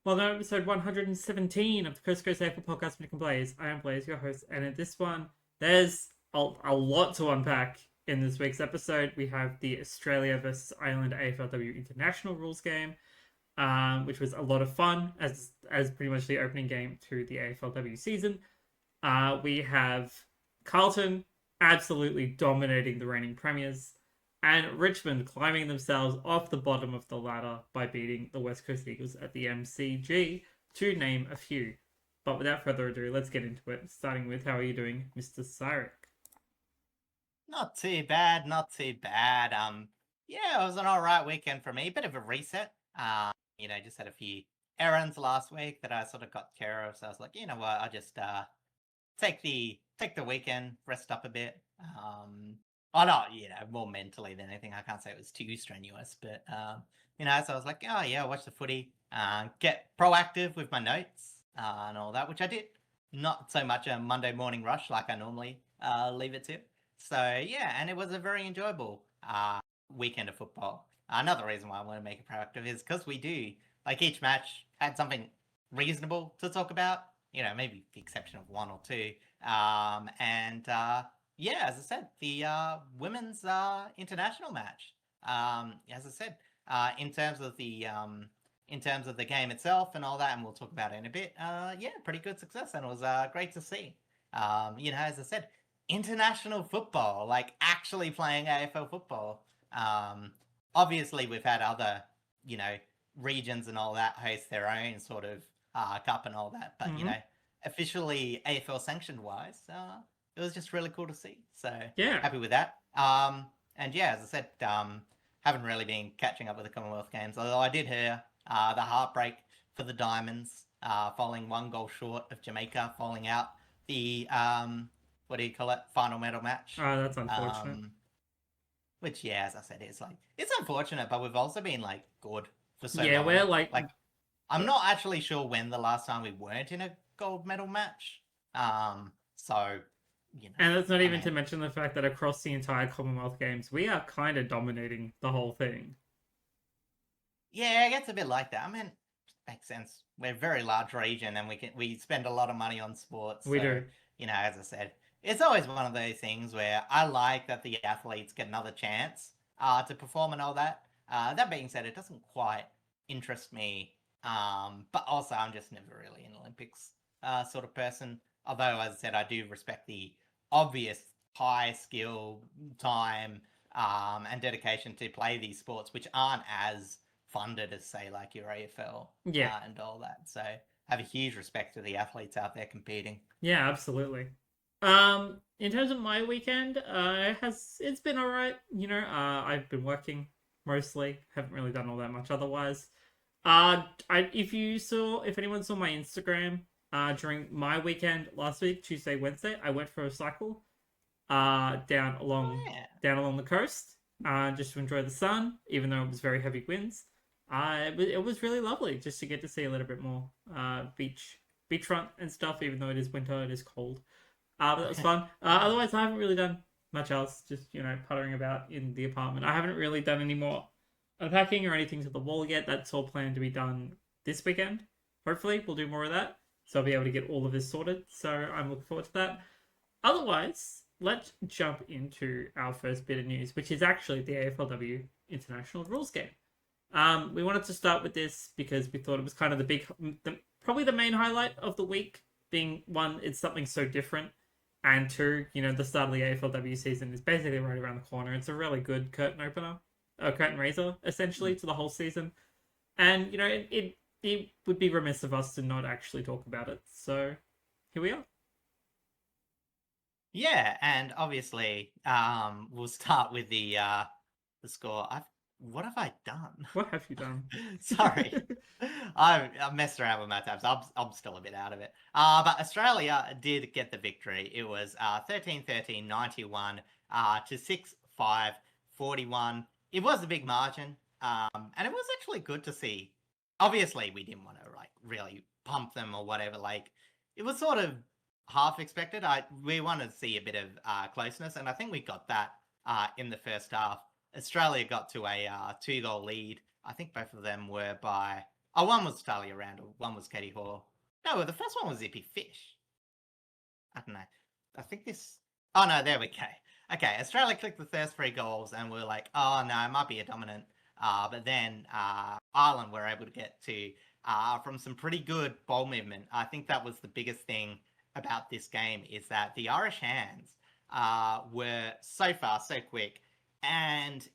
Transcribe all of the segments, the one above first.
Welcome to episode 117 of the Coast to Coast AFL podcast with Nick and Blaze. I am Blaze, your host, and in this one, there's a lot to unpack in this week's episode. We have the Australia versus Ireland AFLW international rules game, which was a lot of fun as pretty much the opening game to the AFLW season. We have Carlton absolutely dominating the reigning premiers, and Richmond climbing themselves off the bottom of the ladder by beating the West Coast Eagles at the MCG, to name a few. But without further ado, let's get into it, starting with how are you doing, Mr. Cyric? Not too bad, not too bad. Yeah, it was an alright weekend for me. Bit of a reset. Just had a few errands last week that I sort of got care of. So I was like, you know what, I'll just take the weekend, rest up a bit. Not, more mentally than anything. I can't say it was too strenuous, but so I was like, oh yeah, watch the footy, get proactive with my notes and all that, which I did. Not so much a Monday morning rush like I normally leave it to. So yeah, and it was a very enjoyable weekend of football. Another reason why I want to make it proactive is because we do, like, each match had something reasonable to talk about. Maybe the exception of one or two. Yeah, as I said, the women's international match. As I said, in terms of the game itself and all that, and we'll talk about it in a bit. Yeah, pretty good success, and it was great to see. As I said, international football, like actually playing AFL football. Obviously, we've had other, regions and all that host their own sort of cup and all that, but officially AFL sanctioned wise, it was just really cool to see. So Yeah. happy with that. And yeah, as I said, haven't really been catching up with the Commonwealth Games, although I did hear the heartbreak for the Diamonds, falling one goal short of Jamaica, falling out the what do you call it, final medal match. Oh, that's unfortunate. Which, yeah, as I said, it's unfortunate, but we've also been like good for so Yeah, long. we're like I'm not actually sure when the last time we weren't in a gold medal match. So, and that's not even to mention the fact that across the entire Commonwealth Games, we are kind of dominating the whole thing. Yeah, it gets a bit like that. I mean, makes sense. We're a very large region, and we spend a lot of money on sports. We do. As I said, it's always one of those things where I like that the athletes get another chance to perform and all that. That being said, it doesn't quite interest me. But also, I'm just never really an Olympics sort of person. Although, as I said, I do respect the obvious high skill, time, and dedication to play these sports, which aren't as funded as, say, like your AFL and all that. So I have a huge respect to the athletes out there competing. Yeah, absolutely. In terms of my weekend, it's been all right. I've been working mostly. Haven't really done all that much otherwise. If anyone saw my Instagram, during my weekend last week, Tuesday, Wednesday, I went for a cycle, down along the coast, just to enjoy the sun, even though it was very heavy winds. It was really lovely just to get to see a little bit more beachfront and stuff. Even though it is winter, it is cold. But that was fun. Otherwise, I haven't really done much else. Just puttering about in the apartment. I haven't really done any more unpacking or anything to the wall yet. That's all planned to be done this weekend. Hopefully, we'll do more of that. So I'll be able to get all of this sorted. So I'm looking forward to that. Otherwise, let's jump into our first bit of news, which is actually the AFLW International Rules Game. We wanted to start with this because we thought it was kind of probably the main highlight of the week, being one, it's something so different, and two, the start of the AFLW season is basically right around the corner. It's a really good curtain opener, a curtain raiser, essentially, to the whole season. And, it would be remiss of us to not actually talk about it. So, here we are. Yeah, and obviously, we'll start with the score. What have I done? What have you done? Sorry. I messed around with my tabs. I'm still a bit out of it. But Australia did get the victory. It was 13-13, 91 to 6-5, 41. It was a big margin. And it was actually good to see. Obviously, we didn't want to really pump them or whatever. It was sort of half expected. We wanted to see a bit of closeness, and I think we got that in the first half. Australia got to a 2-goal lead. I think both of them were by Oh, one was Talia Randall, one was Katie Hall. No, the first one was Zippy Fish. I don't know. I think this. Oh no, there we go. Okay, Australia clicked the first 3 goals, and we're like, oh no, it might be a dominant. But then Ireland were able to get to from some pretty good ball movement. I think that was the biggest thing about this game, is that the Irish hands were so fast, so quick. And,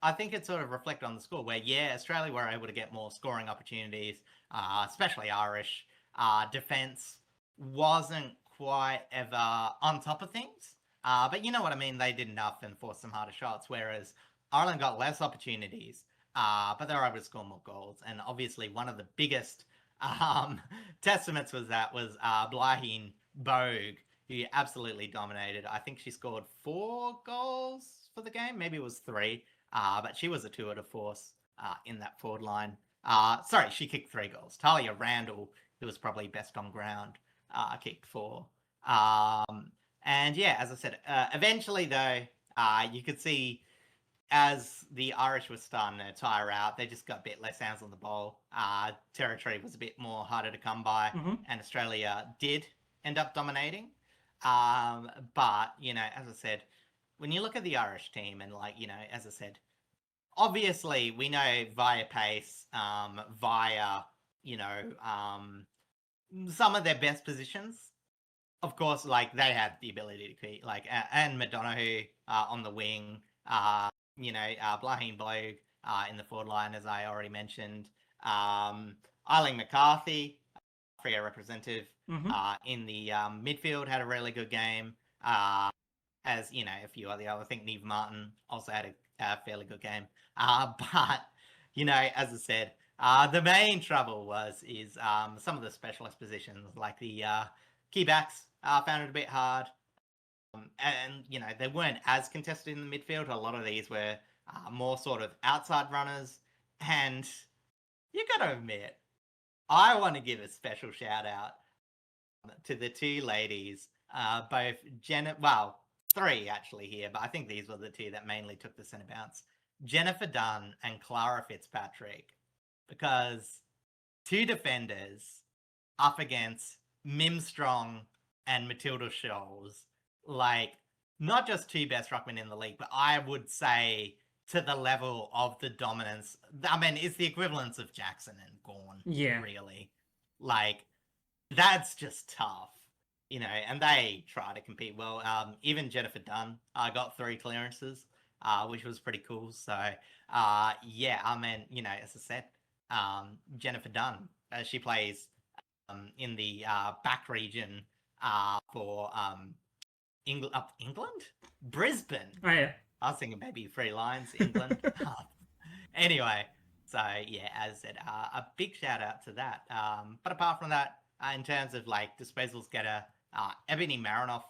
I think it sort of reflected on the score where, yeah, Australia were able to get more scoring opportunities, especially Irish. Defence wasn't quite ever on top of things. But you know what I mean? They did enough and forced some harder shots, whereas Ireland got less opportunities, but they were able to score more goals. And obviously, one of the biggest testaments was Blahin Bogue, who absolutely dominated. I think she scored 4 goals for the game. Maybe it was 3, but she was a tour de force in that forward line. Sorry, she kicked 3 goals. Talia Randall, who was probably best on ground, kicked 4. And yeah, as I said, eventually though, you could see as the Irish were starting to tire out, they just got a bit less hands on the ball. Territory was a bit more harder to come by, and Australia did end up dominating. But, as I said, when you look at the Irish team and, as I said, obviously we know via pace, via, some of their best positions. Of course, they had the ability to create, and McDonough on the wing, Blahin Bogue in the forward line, as I already mentioned. Eileen McCarthy, Freo representative, in the midfield, had a really good game. As, a few other, I think Neve Martin also had a fairly good game. But, as I said, the main trouble is some of the specialist positions, like the key backs, found it a bit hard. And, they weren't as contested in the midfield. A lot of these were more sort of outside runners. And you got to admit, I want to give a special shout out to the 2 ladies, both well, 3 actually here, but I think these were the 2 that mainly took the centre bounce. Jennifer Dunn and Clara Fitzpatrick, because 2 defenders up against Mim Strong and Matilda Scholes, not just 2 best ruckmen in the league, but I would say to the level of the dominance. I mean, it's the equivalence of Jackson and Gawn, really. That's just tough, and they try to compete well. Even Jennifer Dunn got 3 clearances, which was pretty cool. So, yeah, I mean, as I said, Jennifer Dunn, she plays in the back region for England? Brisbane. Oh, yeah. I was thinking maybe 3 Lions, England. Anyway, so yeah, as I said, a big shout out to that. But apart from that, in terms of disposals getter, Ebony Marinoff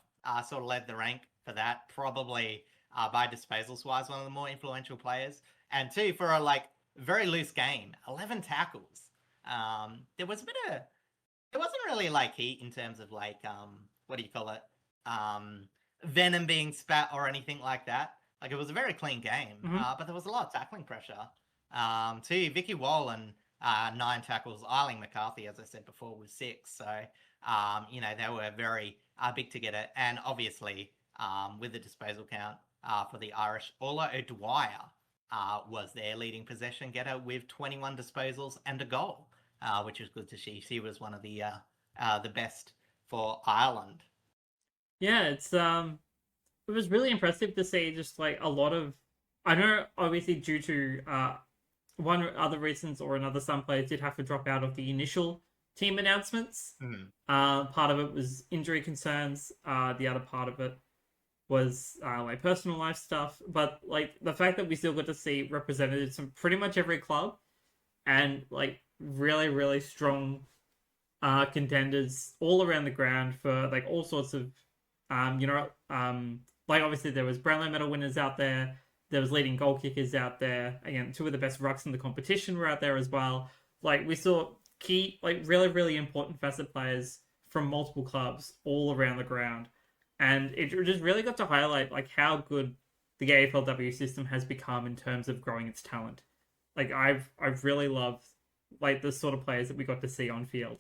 sort of led the rank for that, probably by disposals wise, one of the more influential players. And 2, for a very loose game, 11 tackles. There was a bit of, it wasn't really heat in terms of what do you call it? Venom being spat or anything like that. It was a very clean game, but there was a lot of tackling pressure. 2, Vicky Wallen, 9 tackles. Eileen McCarthy, as I said before, was 6. So, they were very big to get it. And obviously, with the disposal count for the Irish, Orla O'Dwyer was their leading possession getter with 21 disposals and a goal, which was good to see. She was one of the best for Ireland. Yeah, it was really impressive to see just a lot of, I know obviously due to one or other reasons or another, some players did have to drop out of the initial team announcements. Part of it was injury concerns. The other part of it was personal life stuff. But the fact that we still got to see representatives from pretty much every club and really, really strong contenders all around the ground for all sorts of obviously there was Brownlow medal winners out there. There was leading goal kickers out there. Again, 2 of the best rucks in the competition were out there as well. We saw key, really, really important facet players from multiple clubs all around the ground. And it just really got to highlight how good the AFLW system has become in terms of growing its talent. I've really loved like the sort of players that we got to see on field,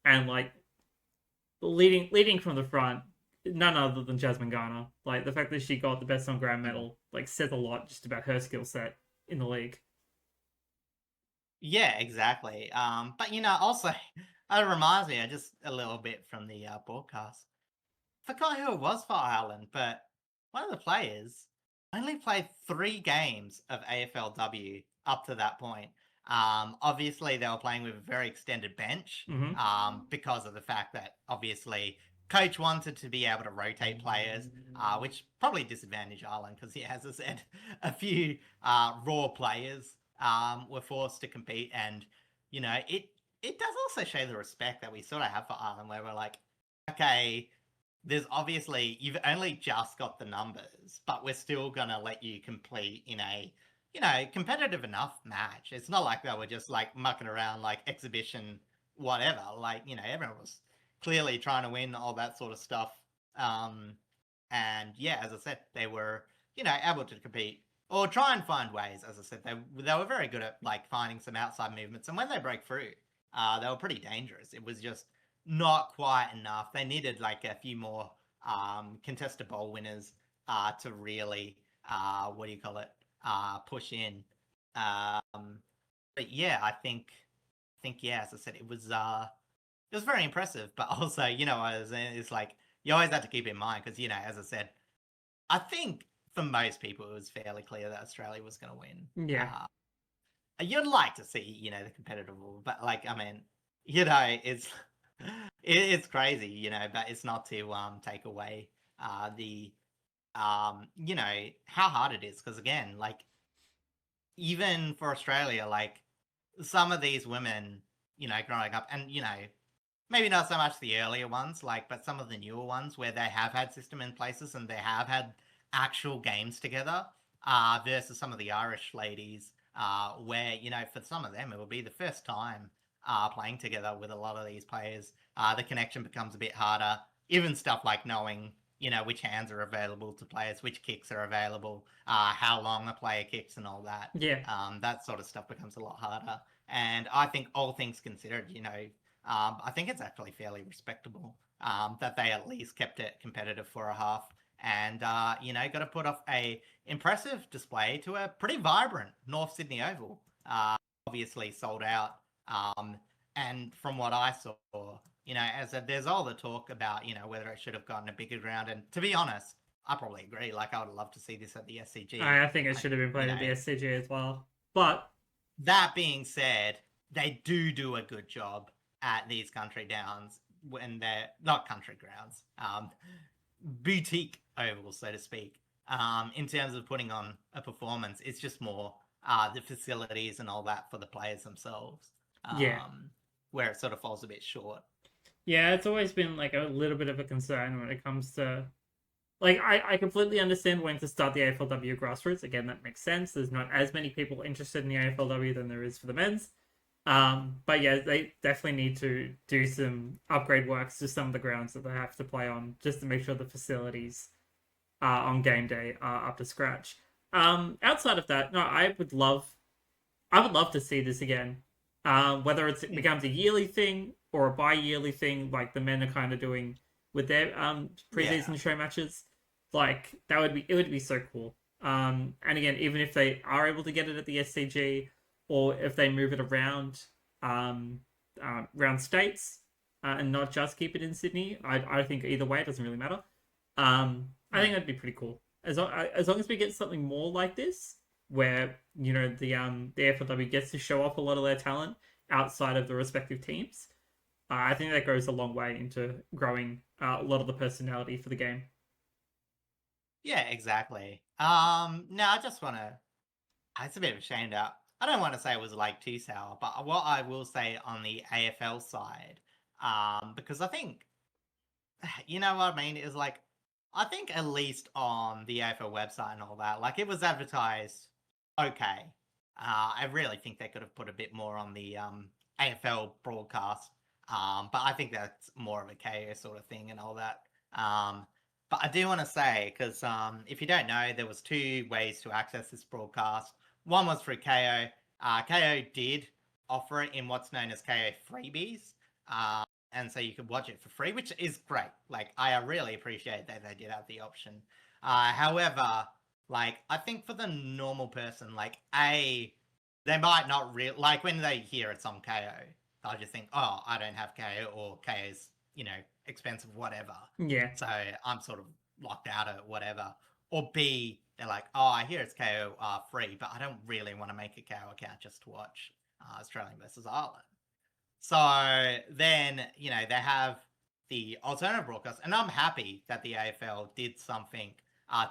and like leading from the front, none other than Jasmine Garner. Like the fact that she got the best on ground medal, like says a lot just about her skill set in the league. Yeah, exactly. But also, it reminds me just a little bit from the broadcast. Forgot who it was for Ireland, but one of the players only played 3 games of AFLW up to that point. Obviously, they were playing with a very extended bench because of the fact that obviously coach wanted to be able to rotate players, which probably disadvantaged Ireland because, yeah, as I said, a few raw players were forced to compete, and it does also show the respect that we sort of have for Ireland, where we're like, okay, there's obviously you've only just got the numbers, but we're still gonna let you complete in a competitive enough match. It's not like they were just like mucking around like exhibition whatever. Like everyone was clearly trying to win, all that sort of stuff. And yeah, as I said, they were able to compete or try and find ways. As I said, they were very good at like finding some outside movements, and when they break through, they were pretty dangerous. It was just not quite enough. They needed like a few more contested bowl winners to really push in. But yeah, I think yeah, as I said, it was very impressive. But also, it's like you always have to keep in mind because as I said, I think for most people it was fairly clear that Australia was going to win. Yeah. You'd like to see the competitive, but like I mean, it's crazy, but it's not to take away the how hard it is, because again, like even for Australia, like some of these women, growing up, and maybe not so much the earlier ones, like, but some of the newer ones where they have had system in places and they have had actual games together, versus some of the Irish ladies, where for some of them it will be the first time playing together with a lot of these players. The connection becomes a bit harder. Even stuff like knowing which hands are available to players, which kicks are available, how long a player kicks, and all that. Yeah. That sort of stuff becomes a lot harder. And I think all things considered, I think it's actually fairly respectable that they at least kept it competitive for a half, and got to put off a impressive display to a pretty vibrant North Sydney Oval. Obviously sold out. And from what I saw, as there's all the talk about, whether it should have gotten a bigger ground. And to be honest, I probably agree. Like, I would love to see this at the SCG. I think it should have been played at the SCG as well. But that being said, they do a good job at these country downs when they're not country grounds, boutique ovals, so to speak. In terms of putting on a performance, it's just more the facilities and all that for the players themselves. Where it sort of falls a bit short. Yeah, it's always been like a little bit of a concern when it comes to, like, I completely understand wanting to start the AFLW grassroots. Again, that makes sense. There's not as many people interested in the AFLW than there is for the men's. But yeah, they definitely need to do some upgrade works to some of the grounds that they have to play on, just to make sure the facilities on game day are up to scratch. Outside of that, no, I would love to see this again. Whether it becomes a yearly thing or a bi-yearly thing, like the men are kind of doing with their preseason show matches, like it would be so cool. And again, even if they are able to get it at the SCG, or if they move it around states and not just keep it in Sydney, I think either way it doesn't really matter. I think that'd be pretty cool. As long as we get something more like this, where the AFLW gets to show off a lot of their talent outside of the respective teams, I think that goes a long way into growing a lot of the personality for the game. Yeah, exactly. No, I just want to. It's a bit of a shame that I don't want to say it was like too sour, but what I will say on the AFL side, because I think, you know what I mean, is like, I think at least on the AFL website and all that, like it was advertised okay. I really think they could have put a bit more on the AFL broadcast, but I think that's more of a KO sort of thing and all that. But I do want to say, because if you don't know, there was 2 ways to access this broadcast. One was through KO. KO did offer it in what's known as KO freebies. And so you could watch it for free, which is great. Like, I really appreciate that they did have the option. However, like, I think for the normal person, like, they might not like, when they hear it's on KO, they'll just think, oh, I don't have KO, or KO's, expensive, whatever. Yeah. So I'm sort of locked out of whatever. Or B, they're like, oh, I hear it's KO free, but I don't really want to make a KO account just to watch Australian versus Ireland. So then, they have the alternative broadcast, and I'm happy that the AFL did something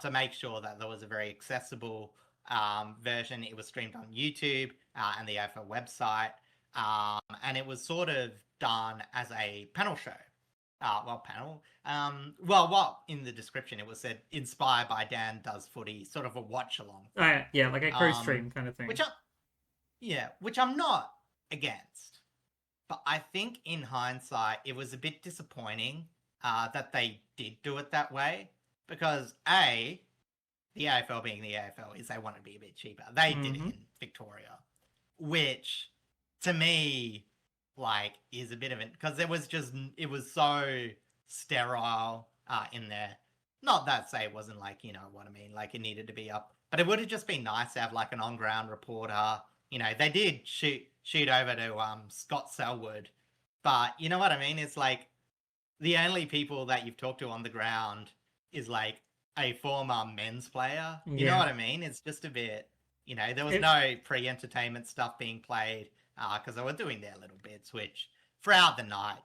to make sure that there was a very accessible version. It was streamed on YouTube and the AFL website, and it was sort of done as a panel show. In the description it was said inspired by Dan Does Footy, sort of a watch along. Yeah, like a co-stream kind of thing. Which I'm not against. But I think in hindsight, it was a bit disappointing that they did do it that way. Because the AFL being the AFL, is they want to be a bit cheaper. They did it in Victoria. Which, to me, like, is a bit of it. Because it was so sterile in there. Not that, say, it wasn't like, what I mean, like, it needed to be up. But it would have just been nice to have, like, an on-ground reporter. They did shoot over to Scott Selwood, but you know what I mean? It's like the only people that you've talked to on the ground is like a former men's player. You know what I mean? It's just a bit, there was no pre-entertainment stuff being played because they were doing their little bits, which throughout the night,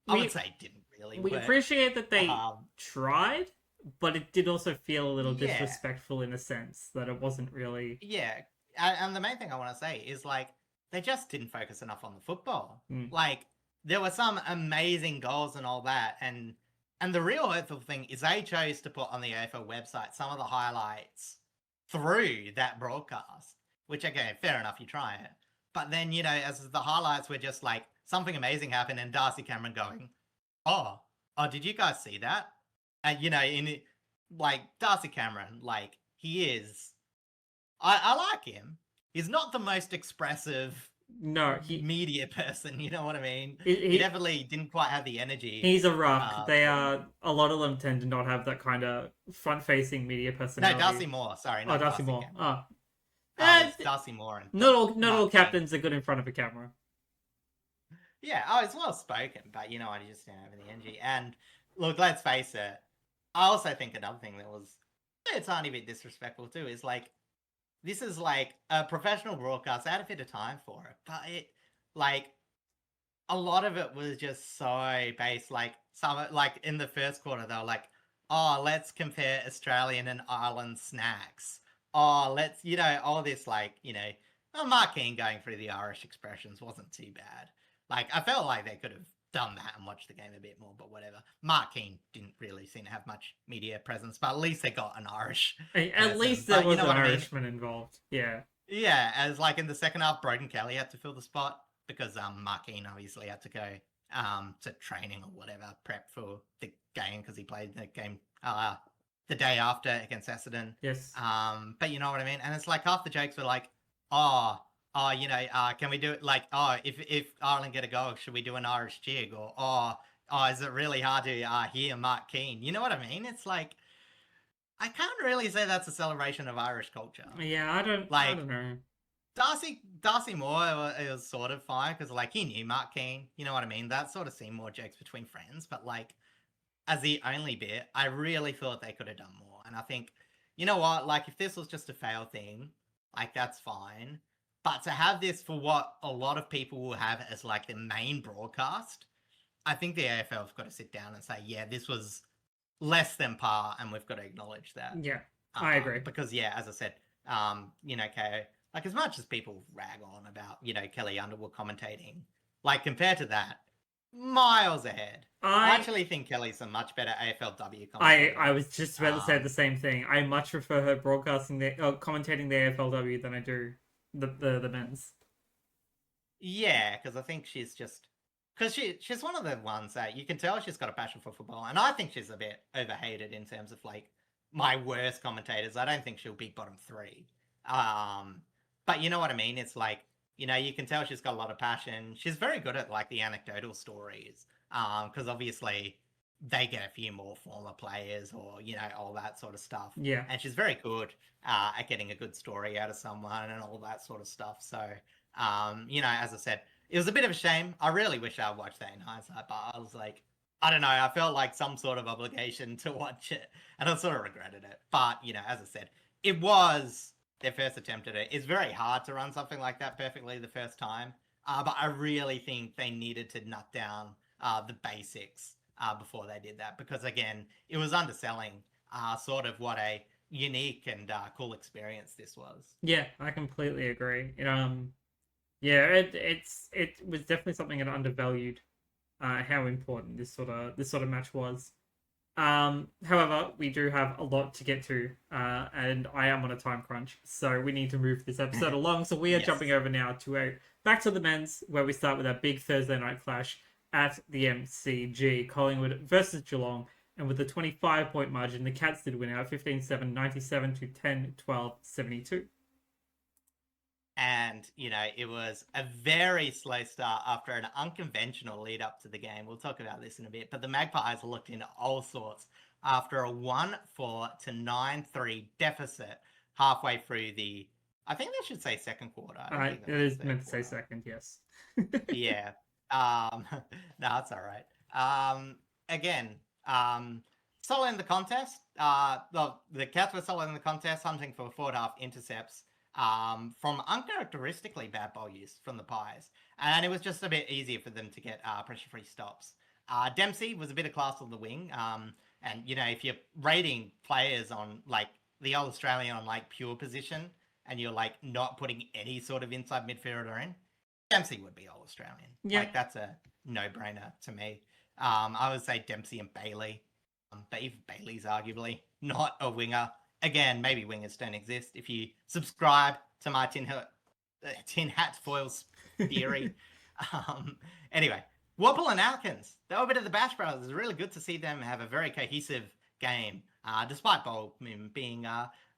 I would say didn't really work. We appreciate that they tried, but it did also feel a little disrespectful in a sense that it wasn't really... Yeah. And the main thing I want to say is, like, they just didn't focus enough on the football. Like, there were some amazing goals and all that, and the real hurtful thing is they chose to put on the AFL website some of the highlights through that broadcast, which, okay, fair enough, you try it. But then, as the highlights were just, like, something amazing happened, and Darcy Cameron going, oh, did you guys see that? And, Darcy Cameron, like, he is... I like him. He's not the most expressive media person, you know what I mean? He definitely didn't quite have the energy. He's a rock. A lot of them tend to not have that kind of front-facing media personality. No, Darcy Moore. Sorry, not Darcy Moore. Darcy Moore. And not all captains are good in front of a camera. Yeah, it's well spoken, but he just didn't have any energy. And look, let's face it. I also think another thing that was a tiny bit disrespectful too is like, this is like a professional broadcast. I had a bit of time for it, but a lot of it was just so based. Like in the first quarter, they were like, "Oh, let's compare Australian and Ireland snacks." Oh, let's all this Mark Keane going through the Irish expressions wasn't too bad. Like, I felt like they could have done that and watched the game a bit more, but whatever. Mark Keane didn't really seem to have much media presence, but at least they got an Irish. At least there was an Irishman involved. Yeah. Yeah, as like in the second half, Broden Kelly had to fill the spot because Mark Keane obviously had to go to training or whatever, prep for the game because he played the game the day after against Essendon. Yes. But you know what I mean? And it's like half the jokes were like, can we do it like, if Ireland get a goal, should we do an Irish jig? Or, is it really hard to hear Mark Keane? You know what I mean? It's like, I can't really say that's a celebration of Irish culture. Yeah, I don't know. Darcy Moore, it was sort of fine because like he knew Mark Keane. You know what I mean? That sort of seemed more jokes between friends. But like, as the only bit, I really thought they could have done more. And I think, you know what? Like, if this was just a fail thing, like, that's fine. But to have this for what a lot of people will have as like the main broadcast, I think the AFL have got to sit down and say, yeah, this was less than par, and we've got to acknowledge that. Yeah, I agree. Because as I said, KO, like as much as people rag on about, Kelly Underwood commentating, like compared to that, miles ahead. I actually think Kelly's a much better AFLW commentator. I was just about to say the same thing. I much prefer her commentating the AFLW than I do the men's. Yeah, because I think she's just... Because she's one of the ones that you can tell she's got a passion for football, and I think she's a bit overhated in terms of, like, my worst commentators. I don't think she'll be bottom 3. But you know what I mean? It's like, You know, you can tell she's got a lot of passion. She's very good at like the anecdotal stories, because obviously they get a few more former players or all that sort of stuff. Yeah. And she's very good at getting a good story out of someone and all that sort of stuff. So, as I said, it was a bit of a shame. I really wish I watched that in hindsight, but I was like, I don't know. I felt like some sort of obligation to watch it, and I sort of regretted it. But as I said, it was their first attempt at it. It's very hard to run something like that perfectly the first time. But I really think they needed to nut down the basics before they did that, because again, it was underselling sort of what a unique and cool experience this was. Yeah, I completely agree. Yeah, it was definitely something that undervalued how important this sort of match was. However, we do have a lot to get to, and I am on a time crunch, so we need to move this episode along. So we are jumping over now to back to the men's, where we start with our big Thursday night clash at the MCG, Collingwood versus Geelong, and with a 25-point margin, the Cats did win out 15-7, 97 to 10-12, 72. And, it was a very slow start after an unconventional lead up to the game. We'll talk about this in a bit. But the Magpies looked into all sorts after a 1-4 to 9-3 deficit halfway through the, I think they should say second quarter. It is meant to say second, yes. Yeah. No, it's all right. Again, solid in the contest. The Cats were solid in the contest, hunting for forward half intercepts from uncharacteristically bad ball use from the Pies. And it was just a bit easier for them to get pressure-free stops. Dempsey was a bit of class on the wing. And, if you're rating players on, like, the old Australian on, like, pure position, and you're, like, not putting any sort of inside midfielder in, Dempsey would be all Australian. Yeah. Like, that's a no-brainer to me. I would say Dempsey and Bailey. But even Bailey's arguably not a winger. Again, maybe wingers don't exist. If you subscribe to my tin hat foils theory. Anyway, Wapple and Alkins. They were a bit of the Bash Brothers. It was really good to see them have a very cohesive game, despite bowl being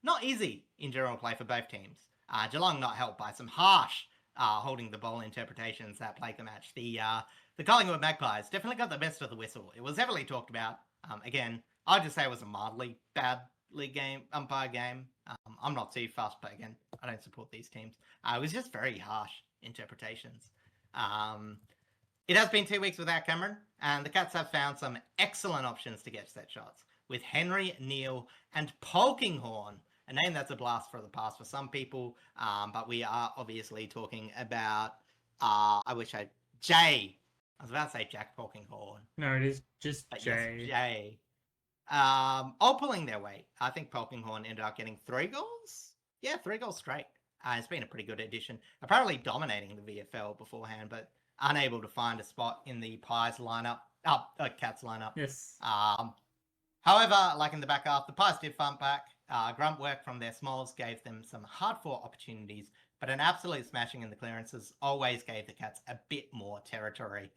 not easy in general play for both teams. Geelong not helped by some harsh holding the ball interpretations that plagued the match. The Collingwood Magpies definitely got the best of the whistle. It was heavily talked about. Again, I'd just say it was a mildly bad league game, umpire game. I'm not too fast, but again, I don't support these teams. It was just very harsh interpretations. It has been 2 weeks without Cameron, and the Cats have found some excellent options to get set shots with Henry, Neal, and Polkinghorn, a name that's a blast for the past for some people, but we are obviously talking about, I was about to say Jack Polkinghorn. No, it is just Jay. Yes, Jay. All pulling their weight. I think Polkinghorn ended up getting 3 goals. Yeah, 3 goals straight. It's been a pretty good addition. Apparently dominating the VFL beforehand, but unable to find a spot in the Pies lineup. Cats lineup. Yes. However, like in the back half, the Pies did fight back. Grunt work from their smalls gave them some hard-fought opportunities, but an absolute smashing in the clearances always gave the Cats a bit more territory.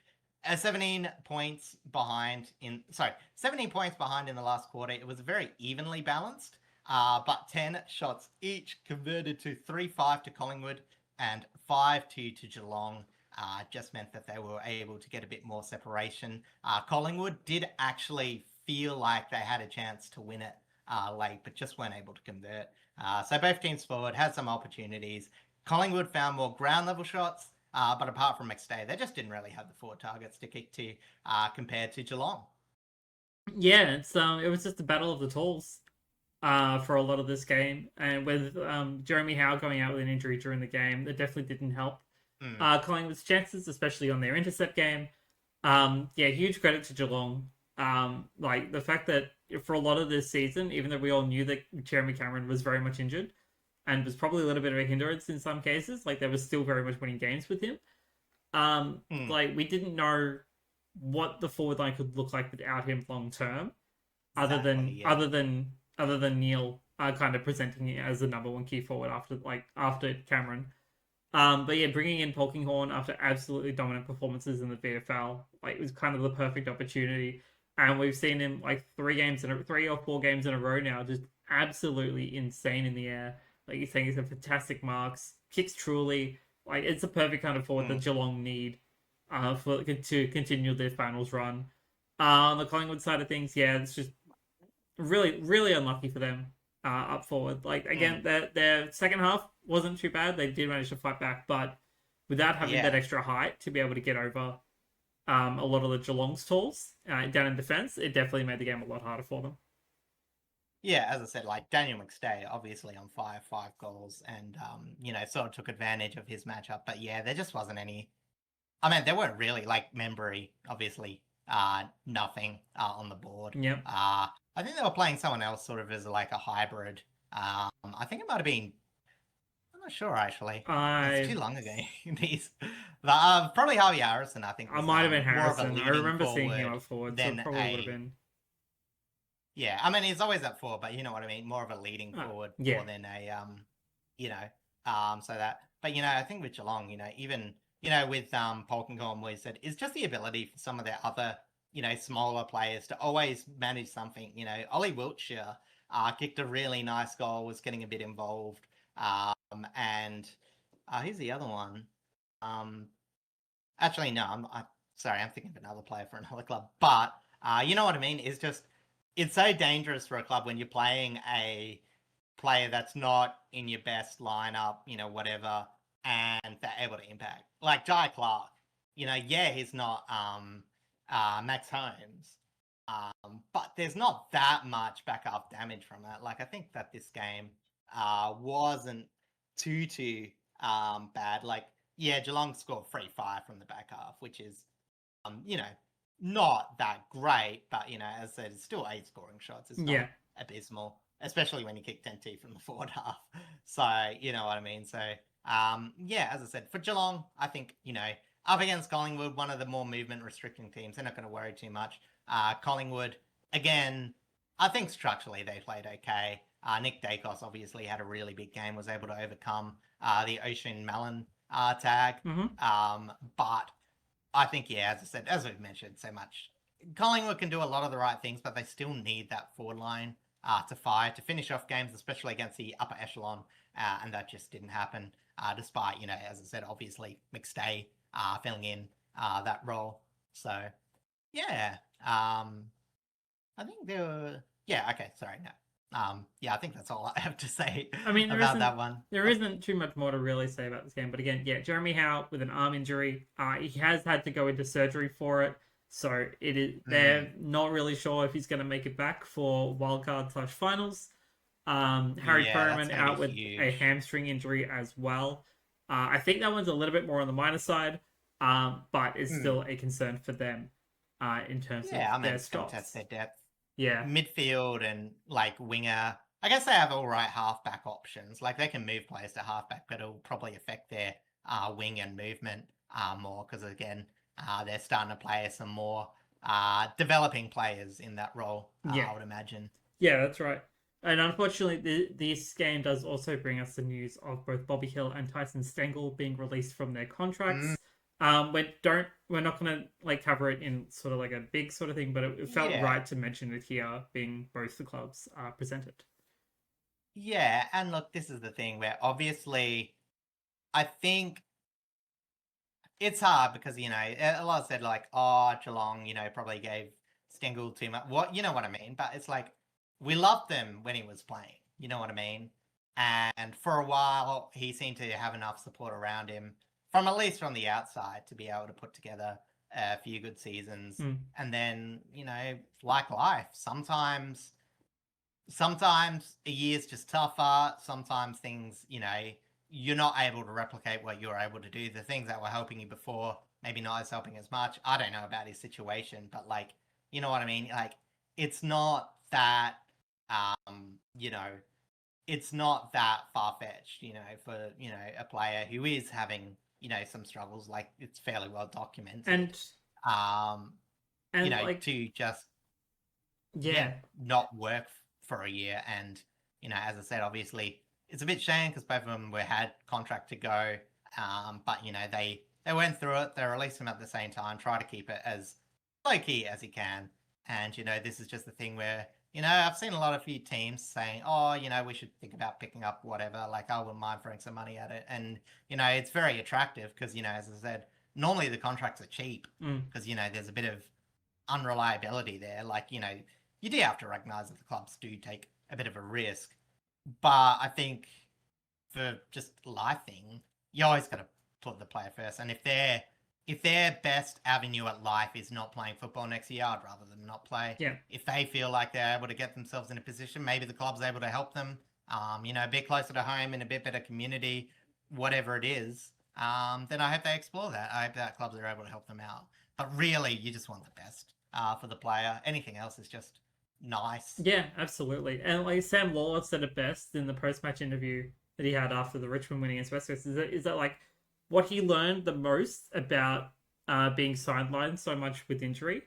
17 points behind in the last quarter. It was very evenly balanced, but 10 shots each converted to 3-5 to Collingwood and 5-2 to Geelong. Just meant that they were able to get a bit more separation. Collingwood did actually feel like they had a chance to win it late, but just weren't able to convert. So both teams forward had some opportunities. Collingwood found more ground level shots. But apart from McStay, they just didn't really have the 4 targets to kick to compared to Geelong. Yeah, it was just a battle of the tools for a lot of this game. And with Jeremy Howe going out with an injury during the game, that definitely didn't help Collingwood's chances, especially on their intercept game. Huge credit to Geelong. Like the fact that for a lot of this season, even though we all knew that Jeremy Cameron was very much injured, and was probably a little bit of a hindrance in some cases. Like, there was still very much winning games with him. Like, we didn't know what the forward line could look like without him long term, other than Neal kind of presenting it as the number one key forward after Cameron. But yeah, bringing in Polkinghorn after absolutely dominant performances in the VFL, like, it was kind of the perfect opportunity. And we've seen him like 3 or 4 games in a row now, just absolutely insane in the air. Like you're saying, he's got fantastic marks, kicks truly. Like, it's a perfect kind of forward that Geelong need to continue their finals run. On the Collingwood side of things, yeah, it's just really, really unlucky for them up forward. Like, again, their second half wasn't too bad. They did manage to fight back, but without having that extra height to be able to get over a lot of the Geelong's tools down in defence, it definitely made the game a lot harder for them. Yeah, as I said, like Daniel McStay, obviously on fire, 5 goals, and sort of took advantage of his matchup. But yeah, there just wasn't any. I mean, there weren't really like Membry, obviously, nothing on the board. Yep. I think they were playing someone else, sort of as like a hybrid. I think it might have been. I'm not sure actually. It's too long ago. These, but, probably Harvey Harrison. I think I might have been Harrison. Harrison. I remember seeing him up forward, so it probably would have been. Yeah, I mean he's always at forward, but you know what I mean. More of a leading forward more than a so that. But I think with Geelong, even with Polkinghorne, we said it's just the ability for some of their other smaller players to always manage something. Ollie Wiltshire kicked a really nice goal, was getting a bit involved, and here's the other one. Actually, no, I'm sorry, I'm thinking of another player for another club, but you know what I mean. It's so dangerous for a club when you're playing a player that's not in your best lineup, whatever, and they're able to impact. Like Jai Clark, he's not Max Holmes, but there's not that much back-half damage from that. Like, I think that this game wasn't too bad. Like, yeah, Geelong scored 3-5 from the back half, which is, not that great, but as I said, it's still 8 scoring shots. It's not abysmal, especially when you kick 10-2 from the forward half. So you know what I mean. So as I said, for Geelong, I think up against Collingwood, one of the more movement restricting teams, they're not going to worry too much. Collingwood, again, I think structurally they played okay. Nick Dacos obviously had a really big game, was able to overcome the Ocean Melon tag, but I think, as I said, as we've mentioned so much, Collingwood can do a lot of the right things, but they still need that forward line to fire, to finish off games, especially against the upper echelon, and that just didn't happen, despite, as I said, obviously McStay filling in that role. So, I think there were... Yeah, okay, sorry, no. I think that's all I have to say about that one. There isn't too much more to really say about this game, but again, Jeremy Howe with an arm injury, he has had to go into surgery for it, so they're not really sure if he's going to make it back for wildcard/finals. Harry Perriman out with a hamstring injury as well. I think that one's a little bit more on the minor side, but it's still a concern for them in terms of their stops. Test their depth. Yeah. Midfield and like winger. I guess they have all right halfback options. Like they can move players to halfback, but it'll probably affect their wing and movement more because again, they're starting to play some more developing players in that role. I would imagine. Yeah, that's right. And unfortunately, this game does also bring us the news of both Bobby Hill and Tyson Stengel being released from their contracts. We're not gonna like cover it in sort of like a big sort of thing, but it felt right to mention it here, being both the clubs presented. Yeah, and look, this is the thing where obviously, I think it's hard because a lot said like, oh, Geelong, probably gave Stengel too much. What what I mean? But it's like we loved him when he was playing. You know what I mean? And for a while, he seemed to have enough support around him. From at least from the outside to be able to put together a few good seasons. And then, like life, sometimes a year's just tougher. Sometimes things, you're not able to replicate what you were able to do. The things that were helping you before, maybe not as helping as much. I don't know about his situation, but like, you know what I mean? Like, it's not that, it's not that far-fetched, for, a player who is having... some struggles, like it's fairly well documented, and like, to just not work for a year, and as I said, obviously it's a bit shame because both of them had contract to go, but they went through it. They released him at the same time, try to keep it as low key as he can, and this is just the thing where I've seen a lot of few teams saying, oh, we should think about picking up whatever. Like, I wouldn't mind throwing some money at it. And, it's very attractive because, as I said, normally the contracts are cheap because, there's a bit of unreliability there. Like, you do have to recognize that the clubs do take a bit of a risk. But I think for just life thing, you always got to put the player first. And if their best avenue at life is not playing football next year, I'd rather them not play. Yeah. If they feel like they're able to get themselves in a position, maybe the club's able to help them, a bit closer to home in a bit better community, whatever it is, then I hope they explore that. I hope that clubs are able to help them out. But really, you just want the best for the player. Anything else is just nice. Yeah, absolutely. And like Sam Lawler said it best in the post-match interview that he had after the Richmond winning against West Coast, is that like what he learned the most about being sidelined so much with injury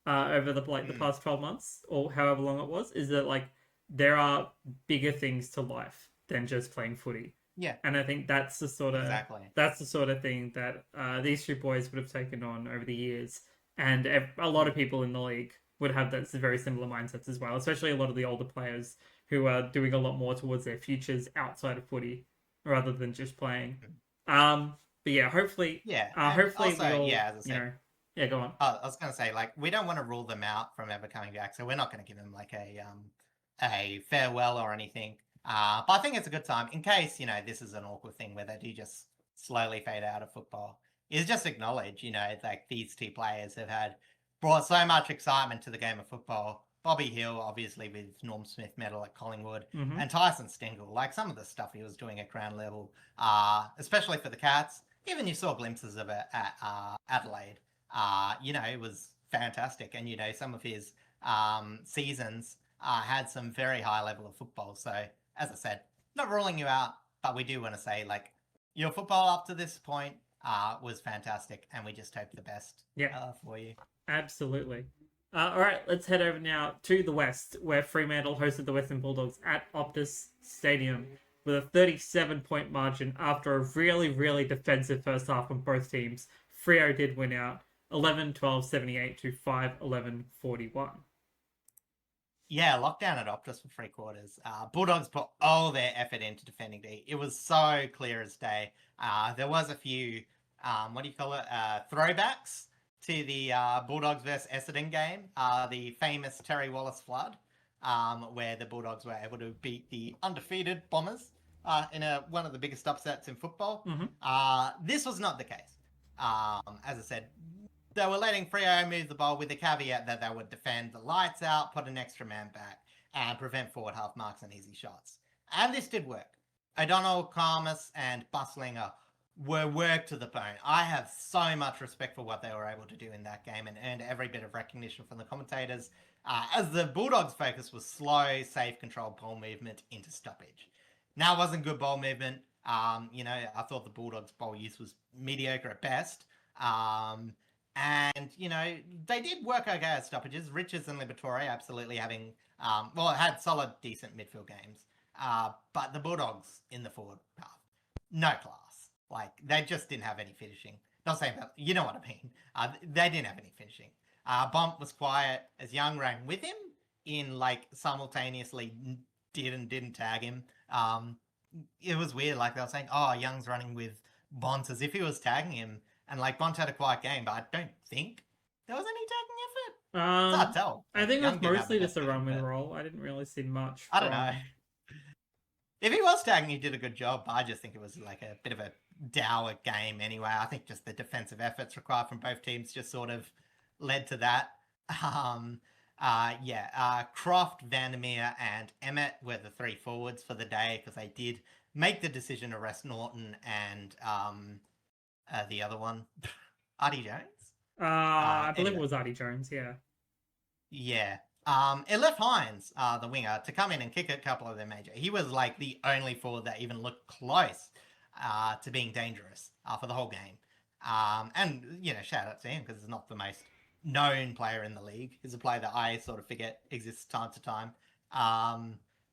over the past 12 months or however long it was, is that like there are bigger things to life than just playing footy. Yeah. And I think that's the sort of thing that these two boys would have taken on over the years, and a lot of people in the league would have that very similar mindsets as well, especially a lot of the older players who are doing a lot more towards their futures outside of footy rather than just playing. But yeah, hopefully, hopefully also, we all, as I said, yeah, go on. I was going to say, like, we don't want to rule them out from ever coming back, so we're not going to give them like a farewell or anything. But I think it's a good time in case this is an awkward thing where they do just slowly fade out of football. Is just acknowledge, like these two players have brought so much excitement to the game of football. Bobby Hill, obviously, with Norm Smith medal at Collingwood, and Tyson Stengel, like some of the stuff he was doing at ground level, especially for the Cats. Even you saw glimpses of it at Adelaide. It was fantastic. And, some of his seasons had some very high level of football. So, as I said, not ruling you out, but we do want to say, like, your football up to this point was fantastic. And we just hope the best for you. Absolutely. All right, let's head over now to the West, where Fremantle hosted the Western Bulldogs at Optus Stadium with a 37-point margin after a really, really defensive first half from both teams. Freo did win out 11-12-78 to 5-11-41. Yeah, lockdown at Optus for 3/4. Bulldogs put all their effort into defending D. It was so clear as day. There was a few, throwbacks to the Bulldogs versus Essendon game, the famous Terry Wallace flood, where the Bulldogs were able to beat the undefeated Bombers in one of the biggest upsets in football. This was not the case. As I said, they were letting Freo move the ball with the caveat that they would defend the lights out, put an extra man back, and prevent forward half marks and easy shots. And this did work. O'Donnell, Khamis, and Bustlinger were worked to the bone. I have so much respect for what they were able to do in that game and earned every bit of recognition from the commentators, as the Bulldogs' focus was slow, safe, controlled ball movement into stoppage. Now, it wasn't good ball movement. I thought the Bulldogs' ball use was mediocre at best. And, they did work okay at stoppages. Richards and Liberatore absolutely having, had solid, decent midfield games. But the Bulldogs in the forward half, no class. Like, they just didn't have any finishing. Not saying that, you know what I mean. They didn't have any finishing. Bump was quiet as Young ran with him in, like, simultaneously did and didn't tag him. It was weird. Like, they were saying, oh, Young's running with Bont as if he was tagging him. And, like, Bont had a quiet game, but I don't think there was any tagging effort. It's hard to tell. I think it was mostly just a run-with roll. I didn't really see much. I don't know. If he was tagging, he did a good job. But I just think it was, like, a bit of a dour game anyway. I think just the defensive efforts required from both teams just sort of led to that. Croft, Vandermeer, and Emmett were the three forwards for the day because they did make the decision to rest Norton and the other one, Artie Jones. I believe it was Artie Jones. Yeah. Yeah. It left Hines, the winger, to come in and kick a couple of their major. He was like the only forward that even looked close to being dangerous for the whole game. And shout out to him because he's not the most known player in the league. He's a player that I sort of forget exists time to time.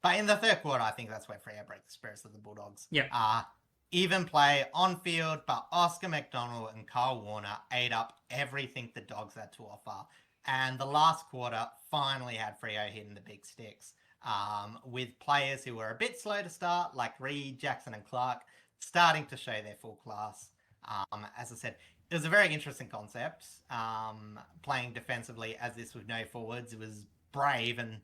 But in the third quarter, I think that's where Freo broke the spirits of the Bulldogs. Yeah. Even play on field, but Oscar McDonald and Carl Warner ate up everything the Dogs had to offer. And the last quarter finally had Freo hitting the big sticks, with players who were a bit slow to start, like Reed, Jackson, and Clark, starting to show their full class. As I said, it was a very interesting concept. Playing defensively as this with no forwards, it was brave and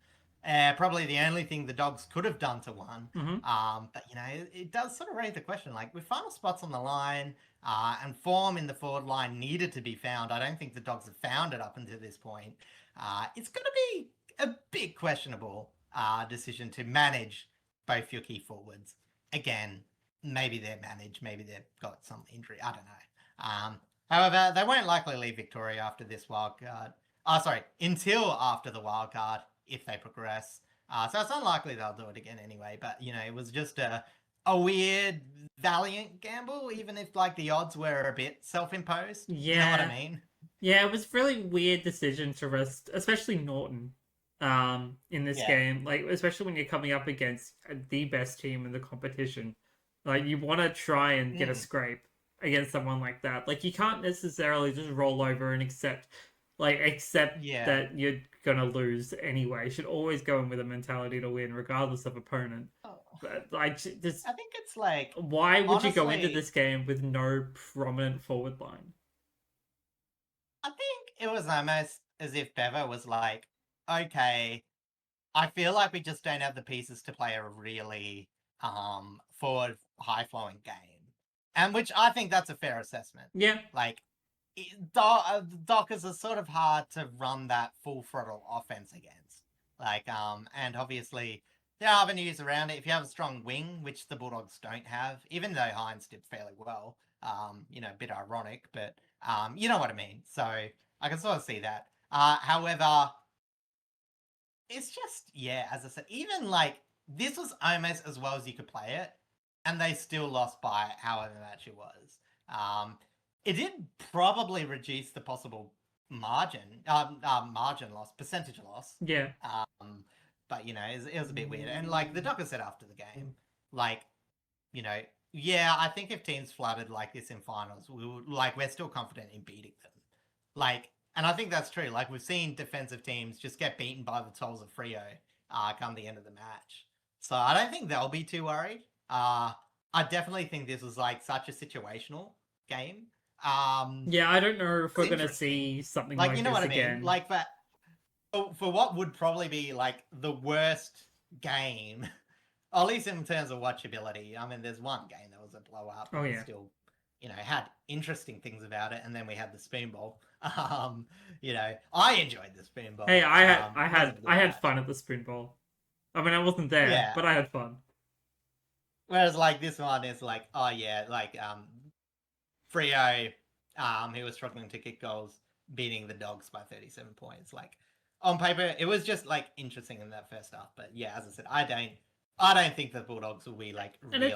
probably the only thing the Dogs could have done to win. But it does sort of raise the question, like with final spots on the line and form in the forward line needed to be found. I don't think the Dogs have found it up until this point. It's going to be a big questionable decision to manage both your key forwards. Again, maybe they're managed, maybe they've got some injury. I don't know. However, they won't likely leave Victoria after this wildcard. Until after the wildcard if they progress. So it's unlikely they'll do it again anyway. But it was just a weird, valiant gamble, even if like the odds were a bit self-imposed. Yeah. You know what I mean? Yeah, it was a really weird decision to rest, especially Norton, in this game. Like, especially when you're coming up against the best team in the competition. Like, you want to try and get a scrape against someone like that. Like, you can't necessarily just roll over and accept that you're gonna lose anyway. You should always go in with a mentality to win, regardless of opponent. But I think it's like, why would you go into this game with no prominent forward line? I think it was almost as if Bevo was like, okay, I feel like we just don't have the pieces to play a really forward, high-flowing game. And which I think that's a fair assessment. Yeah. Like, Dockers are sort of hard to run that full throttle offense against. Like, and obviously there are avenues around it. If you have a strong wing, which the Bulldogs don't have, even though Hines did fairly well, a bit ironic, but you know what I mean. So I can sort of see that. However, it's just, as I said, even like this was almost as well as you could play it, and they still lost by however much it was. It did probably reduce the possible margin loss, percentage loss. Yeah. But it was a bit weird. And like the Dockers said after the game, like, I think if teams flooded like this in finals, we're still confident in beating them. Like, and I think that's true. Like, we've seen defensive teams just get beaten by the tolls of Freo come the end of the match. So I don't think they'll be too worried. I definitely think this was like such a situational game. I don't know if we're gonna see something like you know this what I mean? again. Like that for what would probably be like the worst game, or at least in terms of watchability. I mean, there's one game that was a blowout, but still, had interesting things about it. And then we had the spoon bowl. I enjoyed the spoon bowl. Hey, I had fun at the spoon bowl. I mean, I wasn't there, but I had fun. Whereas like this one is like, Freo, who was struggling to kick goals, beating the Dogs by 37 points. Like, on paper, it was just like interesting in that first half. But yeah, as I said, I don't think the Bulldogs will be like really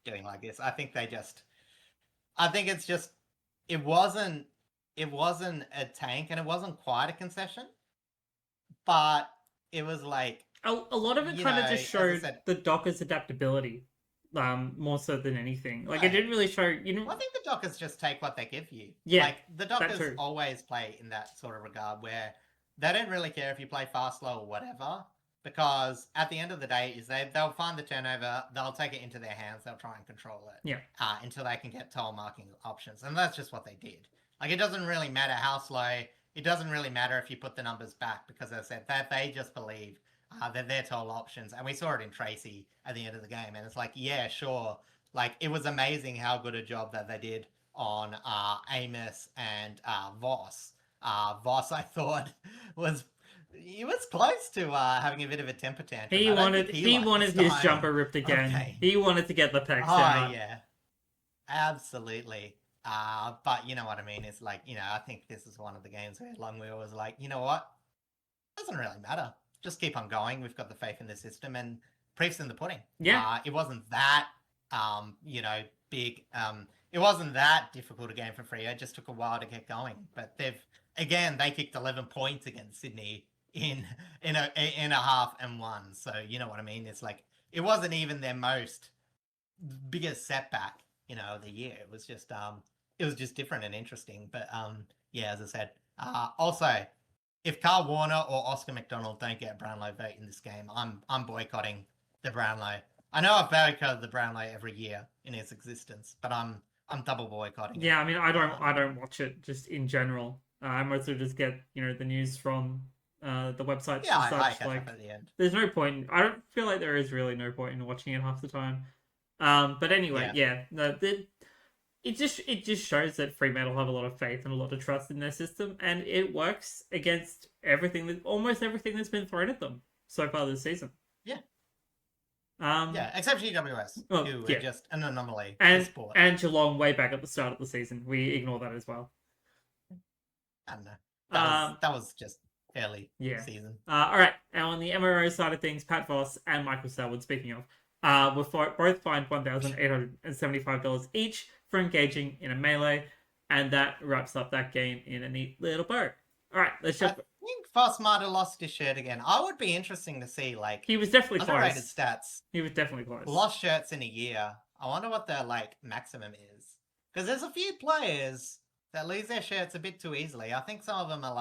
doing like this. I think it's just it wasn't a tank and it wasn't quite a concession, but it was like a lot of it kind of just showed the Dockers' adaptability. More so than anything. Like, it didn't really show, I think the Dockers just take what they give you. Yeah. Like, the Dockers always play in that sort of regard where they don't really care if you play fast, slow, or whatever, because at the end of the day, they'll find the turnover, they'll take it into their hands, they'll try and control it. Yeah. Until they can get toll marking options. And that's just what they did. Like, it doesn't really matter how slow, it doesn't really matter if you put the numbers back, because as I said, they just believe they're their total options. And we saw it in Tracy at the end of the game. And it's like, yeah, sure. Like, it was amazing how good a job that they did on Amos and Voss. Voss, I thought, was close to having a bit of a temper tantrum. He wanted his jumper ripped again. Okay. He wanted to get the pecs down. Oh, yeah. Absolutely. But you know what I mean? It's like, I think this is one of the games where Longwheel was like, you know what? It doesn't really matter. Just keep on going. We've got the faith in the system, and proof's in the pudding. Yeah. It wasn't that, big. It wasn't that difficult a game for Freo. It just took a while to get going. But they kicked 11 points against Sydney in a half and won. So you know what I mean? It's like it wasn't even their biggest setback, of the year. It was just different and interesting. But as I said, also if Carl Warner or Oscar McDonald don't get a Brownlow vote in this game, I'm boycotting the Brownlow. I know I've boycotted the Brownlow every year in its existence, but I'm double boycotting it. Yeah, I mean, I don't watch it just in general. I mostly just get the news from the websites Yeah, and such. I catch Like, up at the end. there's no point. I don't feel like there is really no point in watching it half the time. But anyway, no, it just shows that Fremantle have a lot of faith and a lot of trust in their system, and it works against almost everything that's been thrown at them so far this season. Yeah. Except GWS, who are just an anomaly in sport. And Geelong way back at the start of the season. We ignore that as well. I don't know. That was just early season. All right. Now, on the MRO side of things, Pat Voss and Michael Selwood, speaking of, were both fined $1,875 each for engaging in a melee, and that wraps up that game in a neat little bow. All right, let's jump. I think Voss might have lost his shirt again. I would be interesting to see, like, he was definitely underrated close. Stats. He was definitely close. Lost shirts in a year. I wonder what their maximum is, because there's a few players that lose their shirts a bit too easily. I think some of them are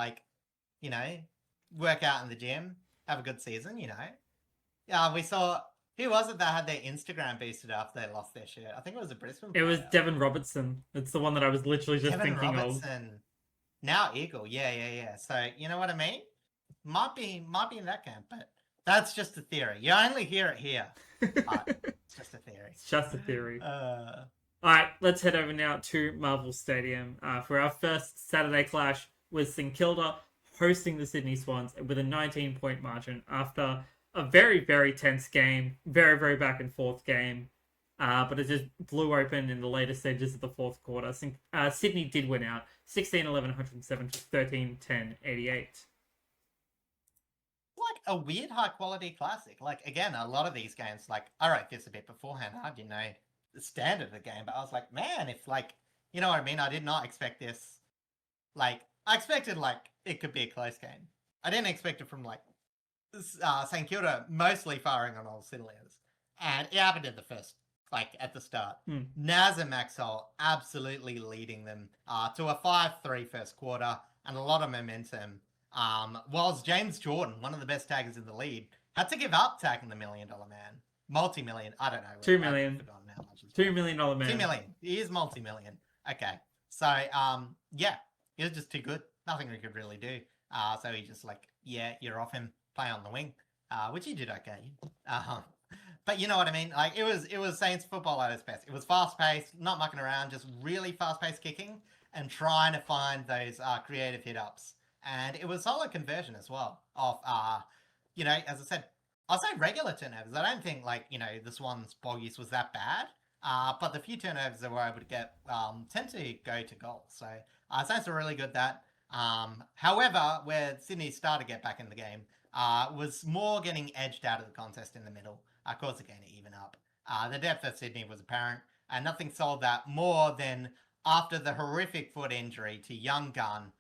work out in the gym, have a good season. We saw. Who was it that had their Instagram boosted after they lost their shirt? I think it was a Brisbane player. It was Devin Robertson. It's the one that I was literally just thinking of. Now Eagle. Yeah. So, you know what I mean? Might be in that camp, but that's just a theory. You only hear it here. It's just a theory. It's just a theory. All right, let's head over now to Marvel Stadium for our first Saturday clash with St Kilda hosting the Sydney Swans with a 19-point margin after a very, very tense game, very, very back and forth game, but it just blew open in the later stages of the fourth quarter. Sydney did win out 16-11-107 to 13-10-88. Like a weird high quality classic. Like, again, a lot of these games, I wrote this a bit beforehand. I didn't know the standard of the game, but I was like, man, if you know what I mean? I did not expect this. I expected it could be a close game. I didn't expect it from St Kilda mostly firing on all cylinders, and it happened in the first, at the start. Naz and Maxwell absolutely leading them to a 5-3 first quarter and a lot of momentum. Whilst James Jordan, one of the best taggers in the league, had to give up tagging the $1 million man, multi-million. I don't know. $2 million. $2 million man. $2 million. He is multi-million. Okay, so he was just too good. Nothing we could really do. So he just you're off him. Play on the wing, which he did okay. But you know what I mean? It was Saints football at its best. It was fast paced, not mucking around, just really fast paced kicking and trying to find those creative hit ups. And it was solid conversion as well of as I said, I'll say regular turnovers. I don't think the Swans boggies was that bad. But the few turnovers that we're able to get tend to go to goal. So Saints are really good at that. However, where Sydney started to get back in the game, was more getting edged out of the contest in the middle, caused the game to even up. The depth of Sydney was apparent, and nothing sold that more than after the horrific foot injury to young gun,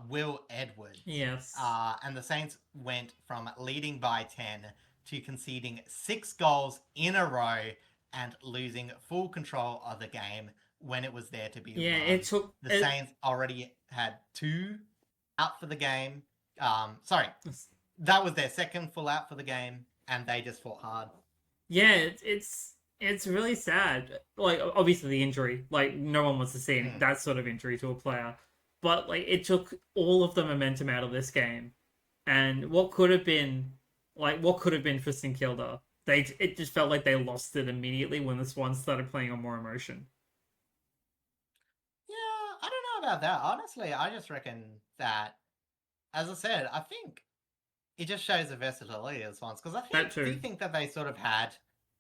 Will Edwards. Yes. And the Saints went from leading by 10 to conceding 6 goals in a row and losing full control of the game when it was there to be won. It took... The Saints already had 2 out for the game. That was their second full out for the game, and they just fought hard. Yeah, it's really sad. Obviously the injury, no one wants to see that sort of injury to a player, but it took all of the momentum out of this game, and what could have been for St Kilda, it just felt like they lost it immediately when the Swans started playing on more emotion. Yeah, I don't know about that. Honestly, I just reckon that, as I said, I think it just shows the versatility of the Swans, because I do think that they sort of had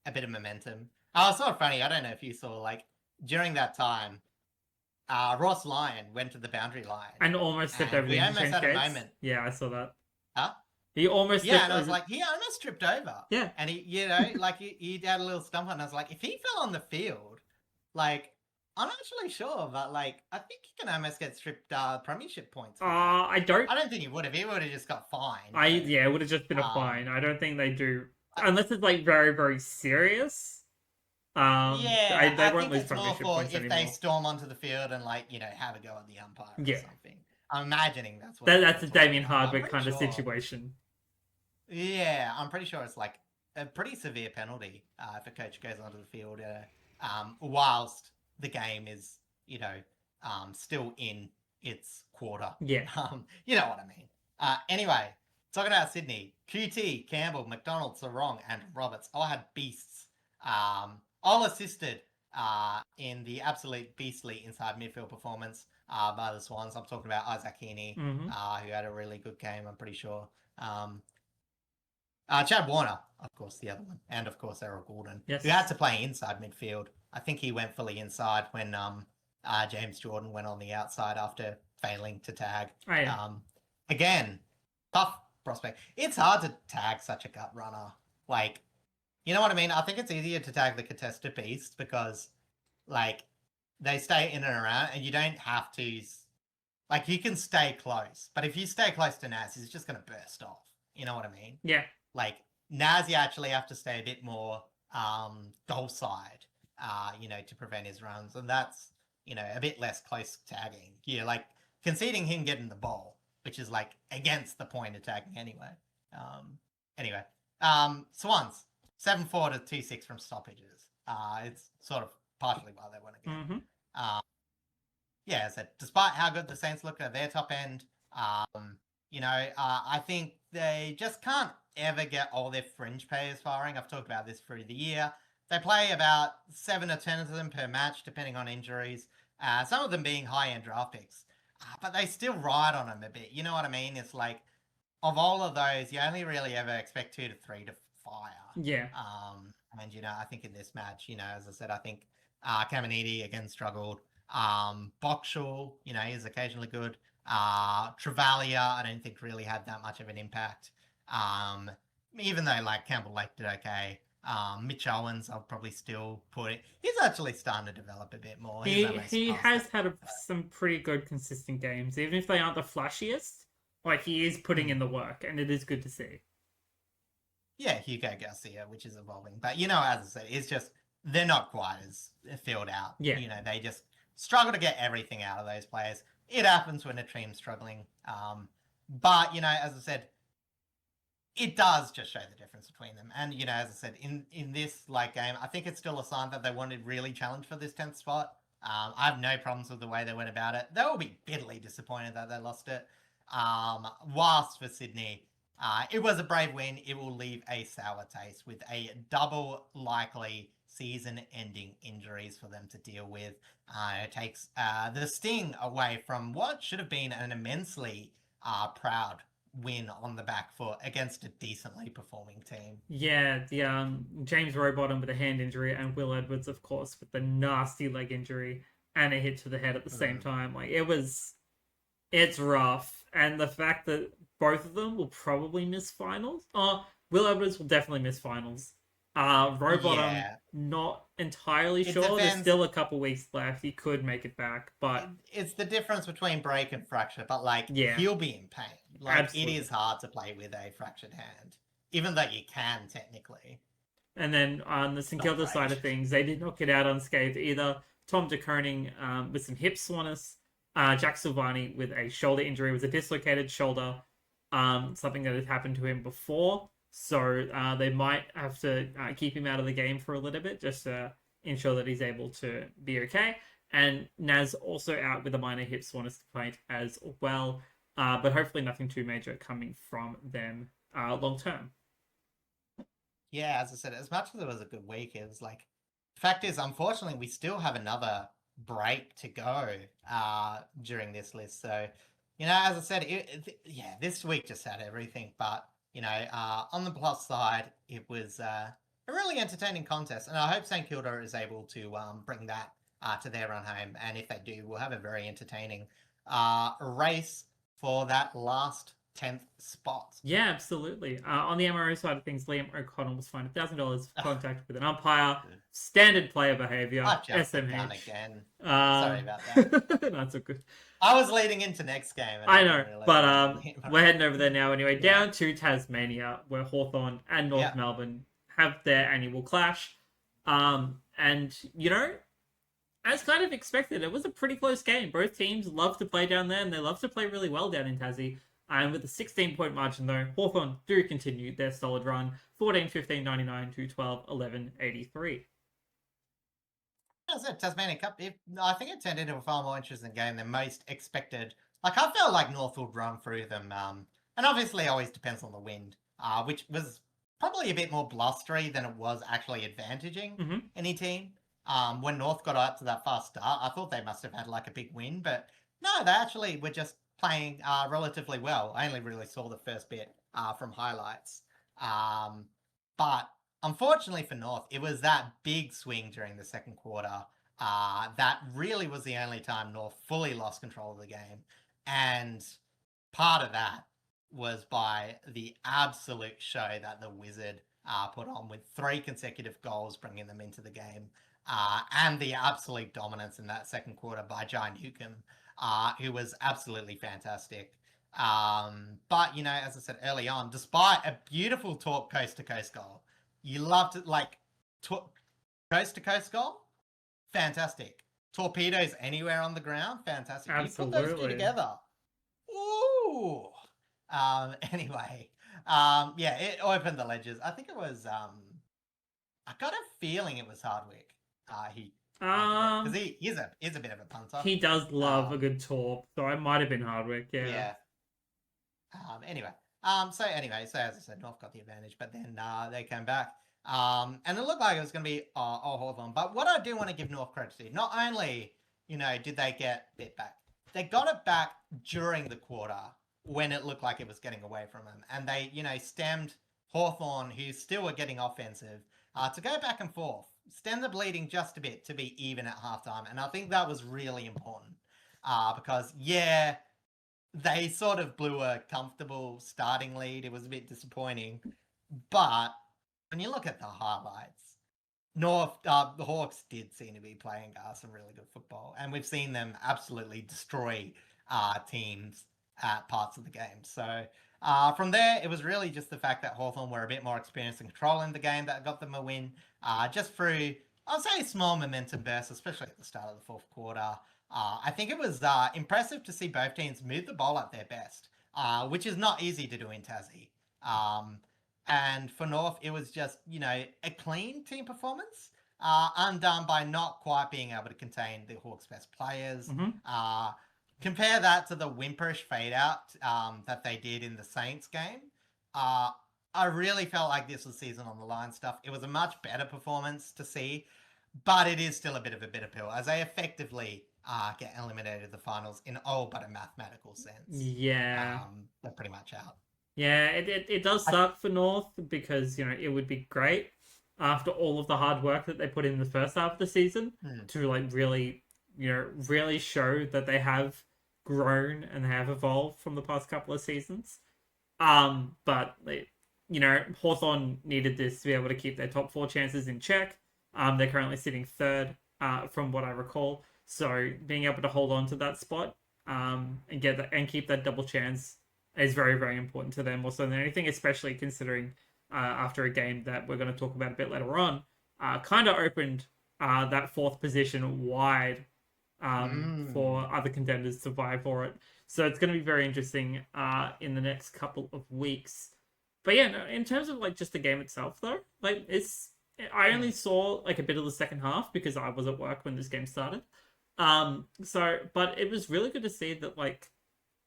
a bit of momentum. It's sort of funny. I don't know if you saw, during that time, Ross Lyon went to the boundary line and almost stepped over the interchange gates. We almost had a moment. Yeah, I saw that. Huh? He almost and I was like, he almost tripped over. Yeah. And he, he had a little stump on. I was like, if he fell on the field, I'm not actually sure, but I think he can almost get stripped premiership points. I don't think he would have. He would have just got fined. It would have just been a fine. I don't think they do, unless it's very, very serious. They won't lose premiership points if they storm onto the field and have a go at the umpire or something. I'm imagining that's what That's a Damien about. Hardwick kind of situation. Yeah, I'm pretty sure it's like a pretty severe penalty if a coach goes onto the field whilst the game is, still in its quarter. Yeah. You know what I mean. Anyway, talking about Sydney, QT, Campbell, McDonald, Sarong, and Roberts all had beasts. All assisted in the absolute beastly inside midfield performance by the Swans. I'm talking about Isaac Heaney, who had a really good game, I'm pretty sure. Chad Warner, of course, the other one. And, of course, Errol Gordon, who had to play inside midfield. I think he went fully inside when James Jordan went on the outside after failing to tag. Oh, yeah. Again, tough prospect. It's hard to tag such a gut runner. Like, you know what I mean? I think it's easier to tag the contested beast because, like, they stay in and around and you don't have to... Like, you can stay close. But if you stay close to Naz, he's just going to burst off. You know what I mean? Yeah. Like, Naz, you actually have to stay a bit more goal side, to prevent his runs. And that's, a bit less close tagging. You're, like, conceding him getting the ball, which is, like, against the point of tagging anyway. Swans, 7-4 to 2-6 from stoppages. It's sort of partially why they won again. So despite how good the Saints looked at their top end, I think they just can't ever get all their fringe players firing. I've talked about this through the year. They play about 7 or 10 of them per match, depending on injuries. Some of them being high-end draft picks. But they still ride on them a bit. You know what I mean? It's like, of all of those, you only really ever expect 2 to 3 to fire. Yeah. I think in this match, as I said, I think Caminiti again struggled. Boxall, is occasionally good. Travalia, I don't think really had that much of an impact. Even though like Campbell Lake did okay. Mitch Owens, I'll probably still put it. He's actually starting to develop a bit more. He has had some pretty good consistent games, even if they aren't the flashiest. Like he is putting in the work, and it is good to see. Yeah, Hugo Garcia, which is evolving, but as I said, it's just they're not quite as filled out. Yeah, they just struggle to get everything out of those players. It happens when a team's struggling. But, as I said, it does just show the difference between them. And, as I said, in this game, I think it's still a sign that they wanted really challenge for this 10th spot. I have no problems with the way they went about it. They will be bitterly disappointed that they lost it. Whilst for Sydney, it was a brave win. It will leave a sour taste with a double likely season-ending injuries for them to deal with. It takes the sting away from what should have been an immensely proud win on the back foot against a decently performing team. Yeah, the James Rowbottom with a hand injury and Will Edwards, of course, with the nasty leg injury and a hit to the head at the same time. Like it's rough, and the fact that both of them will probably miss finals. Will Edwards will definitely miss finals. Rowbottom, not entirely sure. There's still a couple weeks left. He could make it back, but it's the difference between break and fracture. But he'll be in pain. Absolutely. It is hard to play with a fractured hand, even though you can technically. And then on the St Kilda side of things, they did not get out unscathed either. Tom de Koning with some hip soreness. Jack Silvani with a shoulder injury. It was a dislocated shoulder, something that had happened to him before. So they might have to keep him out of the game for a little bit just to ensure that he's able to be okay. And Naz also out with a minor hip soreness complaint as well. But hopefully nothing too major coming from them long term. Yeah, as I said, as much as it was a good week, it was the fact is, unfortunately, we still have another break to go during this list. So, as I said, this week just had everything, but on the plus side, it was a really entertaining contest, and I hope St Kilda is able to bring that to their run home. And if they do, we'll have a very entertaining race for that last 10th spot. Yeah, absolutely. On the MRO side of things, Liam O'Connell was fined $1,000 for contact with an umpire. Standard player behavior. SMH. Again. Sorry about that. That's so good. I was leading into next game. I know, but we're heading over there now anyway. Yeah. Down to Tasmania, where Hawthorn and North Melbourne have their annual clash. And, as kind of expected, it was a pretty close game. Both teams love to play down there, and they love to play really well down in Tassie. And with a 16-point margin, though, Hawthorn do continue their solid run 14-15-99 to 12-11-83. That's it, Tasmania Cup. I think it turned into a far more interesting game than most expected. Like, I felt like North would run through them. And obviously, it always depends on the wind, which was probably a bit more blustery than it was actually advantaging any team. When North got out to that fast start, I thought they must have had like a big win, but no, they actually were just playing relatively well. I only really saw the first bit from highlights. But unfortunately for North, it was that big swing during the second quarter that really was the only time North fully lost control of the game. And part of that was by the absolute show that the Wizard put on with 3 consecutive goals bringing them into the game. And the absolute dominance in that second quarter by Jai Newcomb, who was absolutely fantastic. But, you know, as I said early on, despite a beautiful coast-to-coast goal, you loved it, like, coast-to-coast goal, fantastic. Torpedoes anywhere on the ground, fantastic. Absolutely. You put those 2 together. Ooh. Anyway, yeah, it opened the ledges. I think it was, I got a feeling it was Hardwick. Because he is a bit of a punter. He does love a good torp, so it might have been Hardwick. Yeah. Anyway, so as I said, North got the advantage, but then they came back. And it looked like it was going to be all Hawthorn. But what I do want to give North credit to, not only, you know, did they get it back, they got it back during the quarter when it looked like it was getting away from them. And they, you know, stemmed Hawthorn, who still were getting offensive, to go back and forth, stem the bleeding just a bit to be even at halftime. And I think that was really important because, yeah, they sort of blew a comfortable starting lead. It was a bit disappointing. But when you look at the highlights, North, the Hawks did seem to be playing some really good football. And we've seen them absolutely destroy teams at parts of the game. So from there, it was really just the fact that Hawthorn were a bit more experienced in controlling the game that got them a win. Just through, I'll say, small momentum bursts, especially at the start of the fourth quarter. I think it was impressive to see both teams move the ball at their best, which is not easy to do in Tassie. And for North, it was just, you know, a clean team performance, undone by not quite being able to contain the Hawks' best players. Compare that to the whimperish fade out that they did in the Saints game. I really felt like this was season on the line stuff. It was a much better performance to see, but it is still a bit of a bitter pill as they effectively get eliminated in the finals in all but a mathematical sense. Yeah. They're pretty much out. Yeah, it does suck for North because, you know, it would be great after all of the hard work that they put in the first half of the season to, like, really, you know, really show that they have grown and have evolved from the past couple of seasons. But, you know, Hawthorn needed this to be able to keep their top 4 chances in check. They're currently sitting 3rd, from what I recall. So being able to hold on to that spot and get that and keep that double chance is very, very important to them more so than anything, especially considering after a game that we're going to talk about a bit later on, kind of opened that 4th position wide for other contenders to vie for it. So it's going to be very interesting in the next couple of weeks. But yeah, no, in terms of like just the game itself though, like I only saw like a bit of the second half because I was at work when this game started. But it was really good to see that like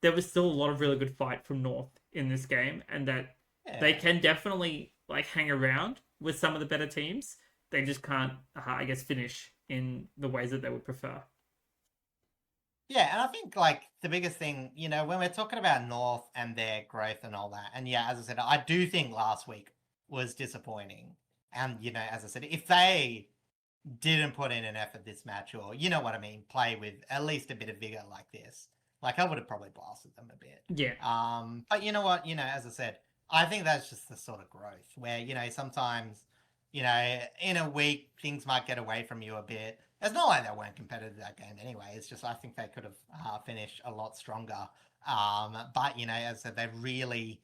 there was still a lot of really good fight from North in this game, and that they can definitely like hang around with some of the better teams. They just can't, I guess, finish in the ways that they would prefer. Yeah, and I think like the biggest thing, you know, when we're talking about North and their growth and all that, and yeah, as I said, I do think last week was disappointing. And, you know, as I said, if they didn't put in an effort this match, or, you know what I mean, play with at least a bit of vigor like this, like I would have probably blasted them a bit. Yeah. But you know what, you know, as I said, I think that's just the sort of growth where, you know, sometimes, you know, in a week, things might get away from you a bit. It's not like they weren't competitive that game anyway. It's just I think they could have finished a lot stronger. But, you know, as I said, they really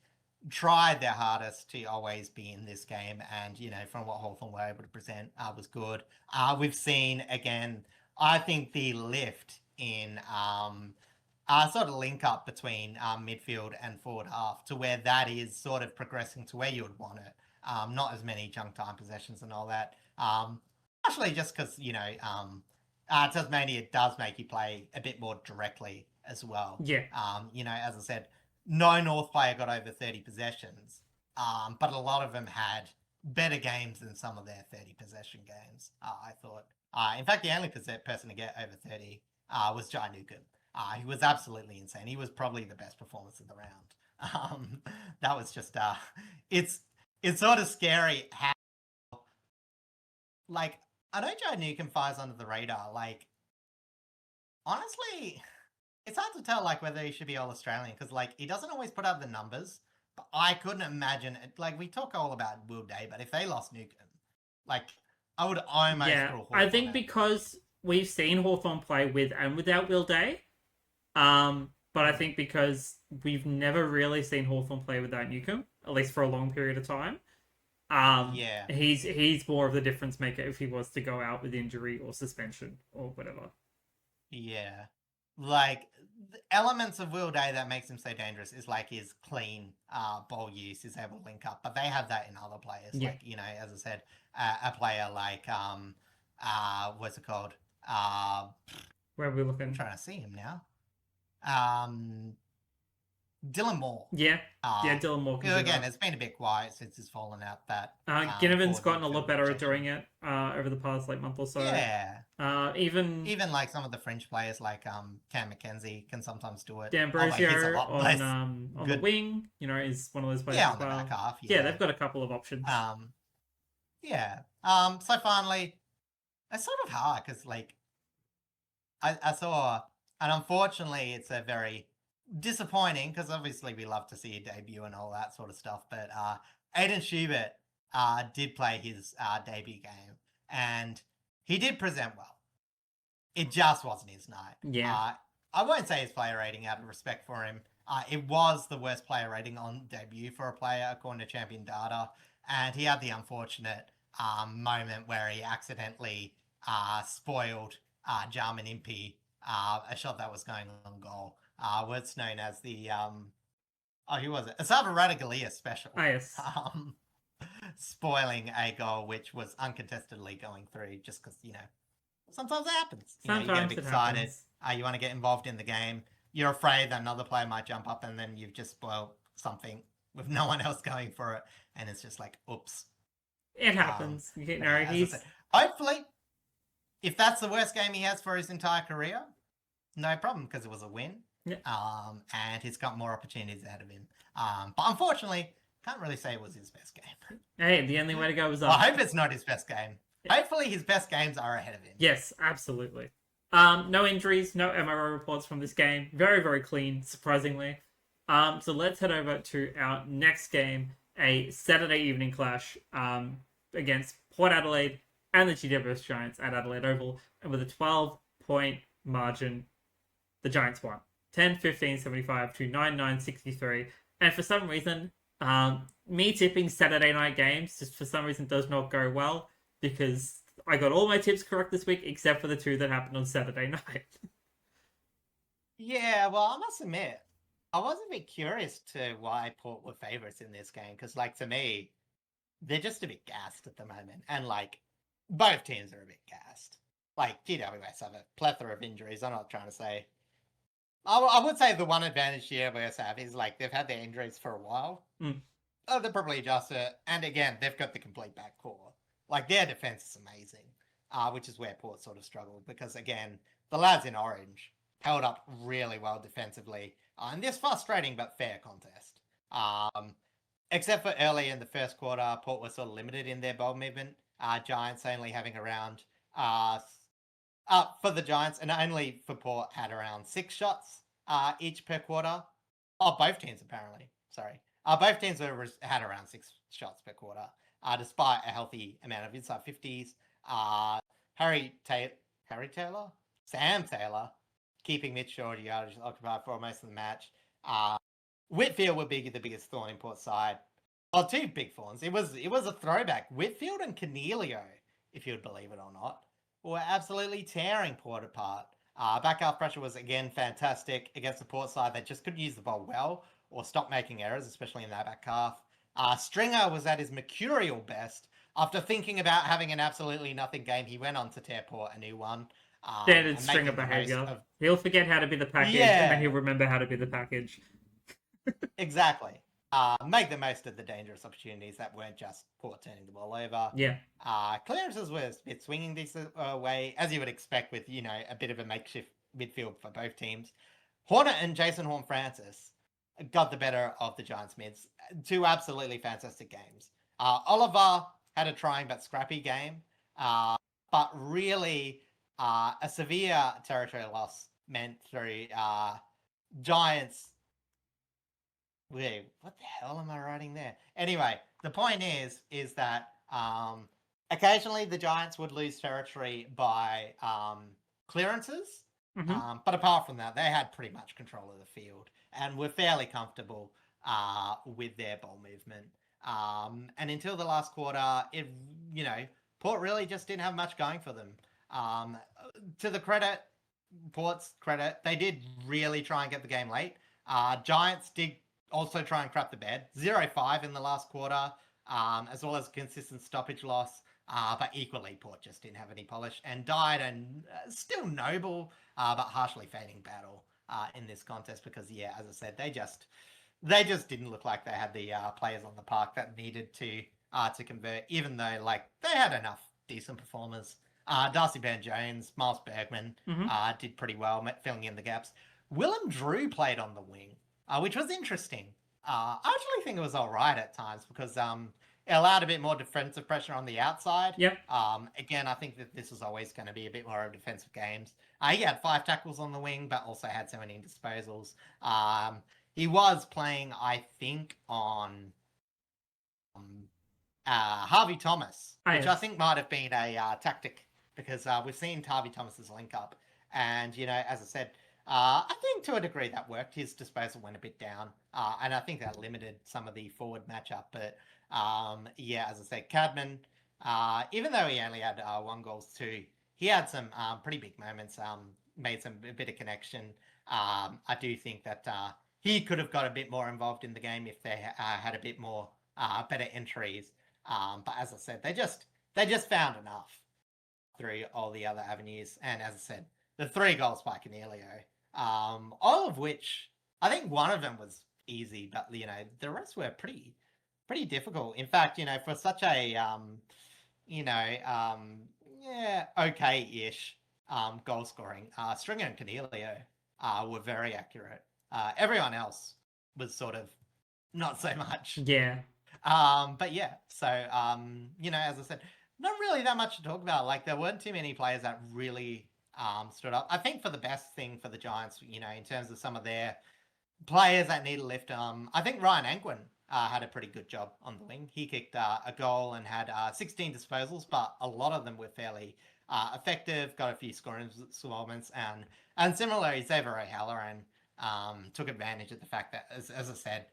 tried their hardest to always be in this game. And, you know, from what Hawthorn were able to present was good. We've seen, again, I think the lift in sort of link up between midfield and forward half to where that is sort of progressing to where you would want it. Not as many junk time possessions and all that. Actually, just because, Tasmania does make you play a bit more directly as well. Yeah. As I said, no North player got over 30 possessions, but a lot of them had better games than some of their 30 possession games, I thought. In fact, the only person to get over 30 was Jai Newcomb. He was absolutely insane. He was probably the best performance of the round. That was just, it's sort of scary how, like, I know Jai Newcomb flies under the radar. Like, honestly, it's hard to tell, like, whether he should be All-Australian because, like, he doesn't always put up the numbers. But I couldn't imagine it. Like, we talk all about Will Day, but if they lost Newcomb, like, I would almost rule I think out. because we've seen Hawthorn play with and without Will Day. But I think because we've never really seen Hawthorn play without Newcomb, at least for a long period of time. He's more of the difference maker if he was to go out with injury or suspension or whatever. Yeah. Like, the elements of Will Day that makes him so dangerous is like his clean ball use, is able to link up. But they have that in other players. Yeah. Like, as I said, a player like what's it called? Where are we looking? I'm trying to see him now. Dylan Moore. Yeah, Dylan Moore. Who, again, it's been a bit quiet since he's fallen out that. Ginnivan's gotten a lot better at doing it over the past month or so. Yeah. Even like some of the French players like Cam McKenzie can sometimes do it. D'Ambrosio on the wing, is one of those players as well. On the back half. Yeah, they've got a couple of options. So finally, it's sort of hard because, like, I saw, and unfortunately it's a very disappointing because obviously we love to see a debut and all that sort of stuff, but Aiden Schubert did play his debut game and he did present well. It just wasn't his night. Yeah. I won't say his player rating out of respect for him. It was the worst player rating on debut for a player according to Champion Data, and he had the unfortunate moment where he accidentally spoiled Jarman Impey, a shot that was going on goal. What's known as the who was it? Asava Radaglia special. Oh, yes. Spoiling a goal which was uncontestedly going through, just because sometimes it happens. Sometimes you get a bit excited. You want to get involved in the game. You're afraid that another player might jump up, and then you've just spoiled something with no one else going for it, and it's just like, oops. It happens. Hopefully, if that's the worst game he has for his entire career, no problem, because it was a win. Yeah. And he's got more opportunities ahead of him. But unfortunately, can't really say it was his best game. Hey, the only way to go is up. Well, I hope it's not his best game. Hopefully his best games are ahead of him. Yes, absolutely. No injuries, no MRO reports from this game. Very, very clean, surprisingly. So let's head over to our next game, a Saturday evening clash against Port Adelaide and the GWS Giants at Adelaide Oval. And with a 12-point margin, the Giants won. 10-15-75 to 9-9-63. And for some reason, me tipping Saturday night games just for some reason does not go well, because I got all my tips correct this week except for the two that happened on Saturday night. Yeah, well, I must admit, I was a bit curious to why Port were favourites in this game, because, like, to me, they're just a bit gassed at the moment. And, like, both teams are a bit gassed. Like, GWS have a plethora of injuries. I'm not trying to say... I would say the one advantage GWS have is, like, they've had their injuries for a while. They're probably adjusted. And, again, they've got the complete back core. Like, their defence is amazing, which is where Port sort of struggled. Because, again, the lads in orange held up really well defensively. And this frustrating but fair contest. Except for early in the first quarter, Port was sort of limited in their ball movement. Giants only having around... for the Giants, and only for Port, had around 6 shots each per quarter. Oh, both teams, apparently. Sorry. Both teams had around 6 shots per quarter, despite a healthy amount of inside 50s. Sam Taylor, keeping Mitch Shorty occupied for most of the match. Whitfield would be the biggest thorn in Port's side. Oh, 2 big thorns. It was a throwback. Whitfield and Cornelio, if you would believe it or not. were absolutely tearing Port apart. Back half pressure was again fantastic against the Port side. They just couldn't use the ball well or stop making errors, especially in that back half. Stringer was at his mercurial best. After thinking about having an absolutely nothing game, he went on to tear Port a new one. Standard And Stringer making the most behavior. of... He'll forget how to be the package, and then he'll remember how to be the package. Exactly. Make the most of the dangerous opportunities that weren't just Port turning the ball over. Yeah. Clearances were a bit swinging this way, as you would expect with, a bit of a makeshift midfield for both teams. Hornet and Jason Horne-Francis got the better of the Giants mids. Two absolutely fantastic games. Oliver had a trying but scrappy game, but really a severe territory loss meant through Giants... Wait, what the hell am I writing there? Anyway, the point is that occasionally the Giants would lose territory by clearances. But apart from that, they had pretty much control of the field and were fairly comfortable with their ball movement. And until the last quarter, Port really just didn't have much going for them. To the Port's credit, they did really try and get the game late. Giants did also try and crap the bed. 0-5 in the last quarter, as well as consistent stoppage loss. But equally, Port just didn't have any polish and died and still noble, but harshly fading battle in this contest because, as I said, they just didn't look like they had the players on the park that needed to convert, even though they had enough decent performers. Darcy Burn-Jones, Miles Bergman did pretty well, filling in the gaps. Willem Drew played on the wing, which was interesting. I actually think it was all right at times because it allowed a bit more defensive pressure on the outside. Yep. Again, I think that this was always going to be a bit more of defensive games. He had 5 tackles on the wing, but also had so many disposals. He was playing, I think, on Harvey Thomas, which I think might have been a tactic because we've seen Harvey Thomas's link up. And, as I said, I think to a degree that worked. His disposal went a bit down, and I think that limited some of the forward matchup. But as I said, Cadman, even though he only had 1 goal too, he had some pretty big moments. Made a bit of connection. I do think that he could have got a bit more involved in the game if they had a bit more better entries. But as I said, they just found enough through all the other avenues. And as I said, the 3 goals by Cornelio, all of which I think one of them was easy, but the rest were pretty difficult. In fact, for such a okay-ish goal scoring, Stringer and Cornelio were very accurate. Everyone else was sort of not so much. Yeah. But so as I said, not really that much to talk about. There weren't too many players that really stood up. I think for the best thing for the Giants, in terms of some of their players that need a lift, I think Ryan Angwin had a pretty good job on the wing. He kicked a goal and had 16 disposals, but a lot of them were fairly effective, got a few scoring moments, and similarly, Xavier O'Halloran took advantage of the fact that, as I said,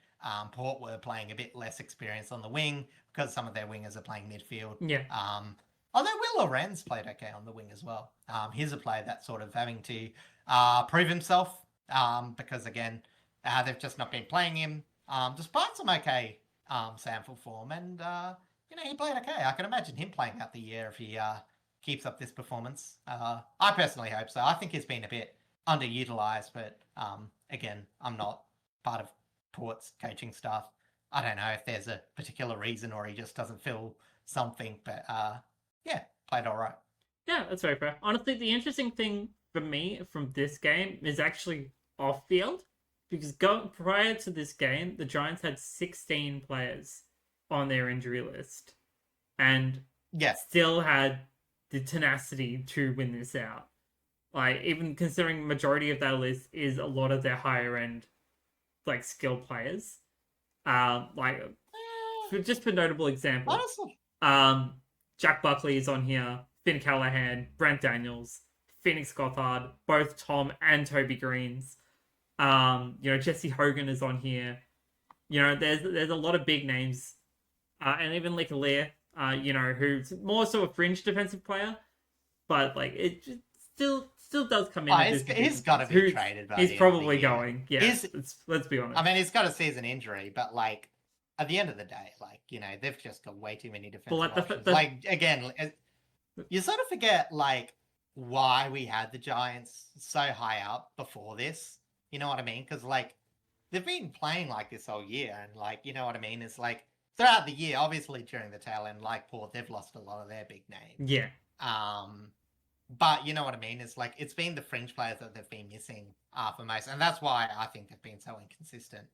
Port were playing a bit less experience on the wing because some of their wingers are playing midfield. Yeah. Although Will Lorenz played okay on the wing as well. He's a player that's sort of having to prove himself because, again, they've just not been playing him despite some okay sample form. And, he played okay. I can imagine him playing out the year if he keeps up this performance. I personally hope so. I think he's been a bit underutilized, but, again, I'm not part of Port's coaching staff. I don't know if there's a particular reason or he just doesn't feel something, but played all right. Yeah, that's very fair. Honestly, the interesting thing for me from this game is actually off field, because prior to this game, the Giants had 16 players on their injury list, and still had the tenacity to win this out. Even considering majority of that list is a lot of their higher end, skill players. Just for notable examples. Honestly. Jack Buckley is on here, Finn Callahan, Brent Daniels, Phoenix Gothard, both Tom and Toby Greens. Jesse Hogan is on here. There's a lot of big names. And even Leclerc, who's more so a fringe defensive player. but like it just still does come in. He's got to be traded by he's the end probably of the year. going. Yeah, let's be honest. I mean, he's got a season injury, but like at the end of the day, like they've just got way too many defensive options. Like again, you sort of forget like why we had the Giants so high up before this. You know what I mean? Because like they've been playing like this all year, and like you know what I mean. It's like throughout the year, obviously during the tail end, like Port, they've lost a lot of their big names. Yeah. But you know what I mean? It's like it's been the fringe players that they've been missing for most, and that's why I think they've been so inconsistent.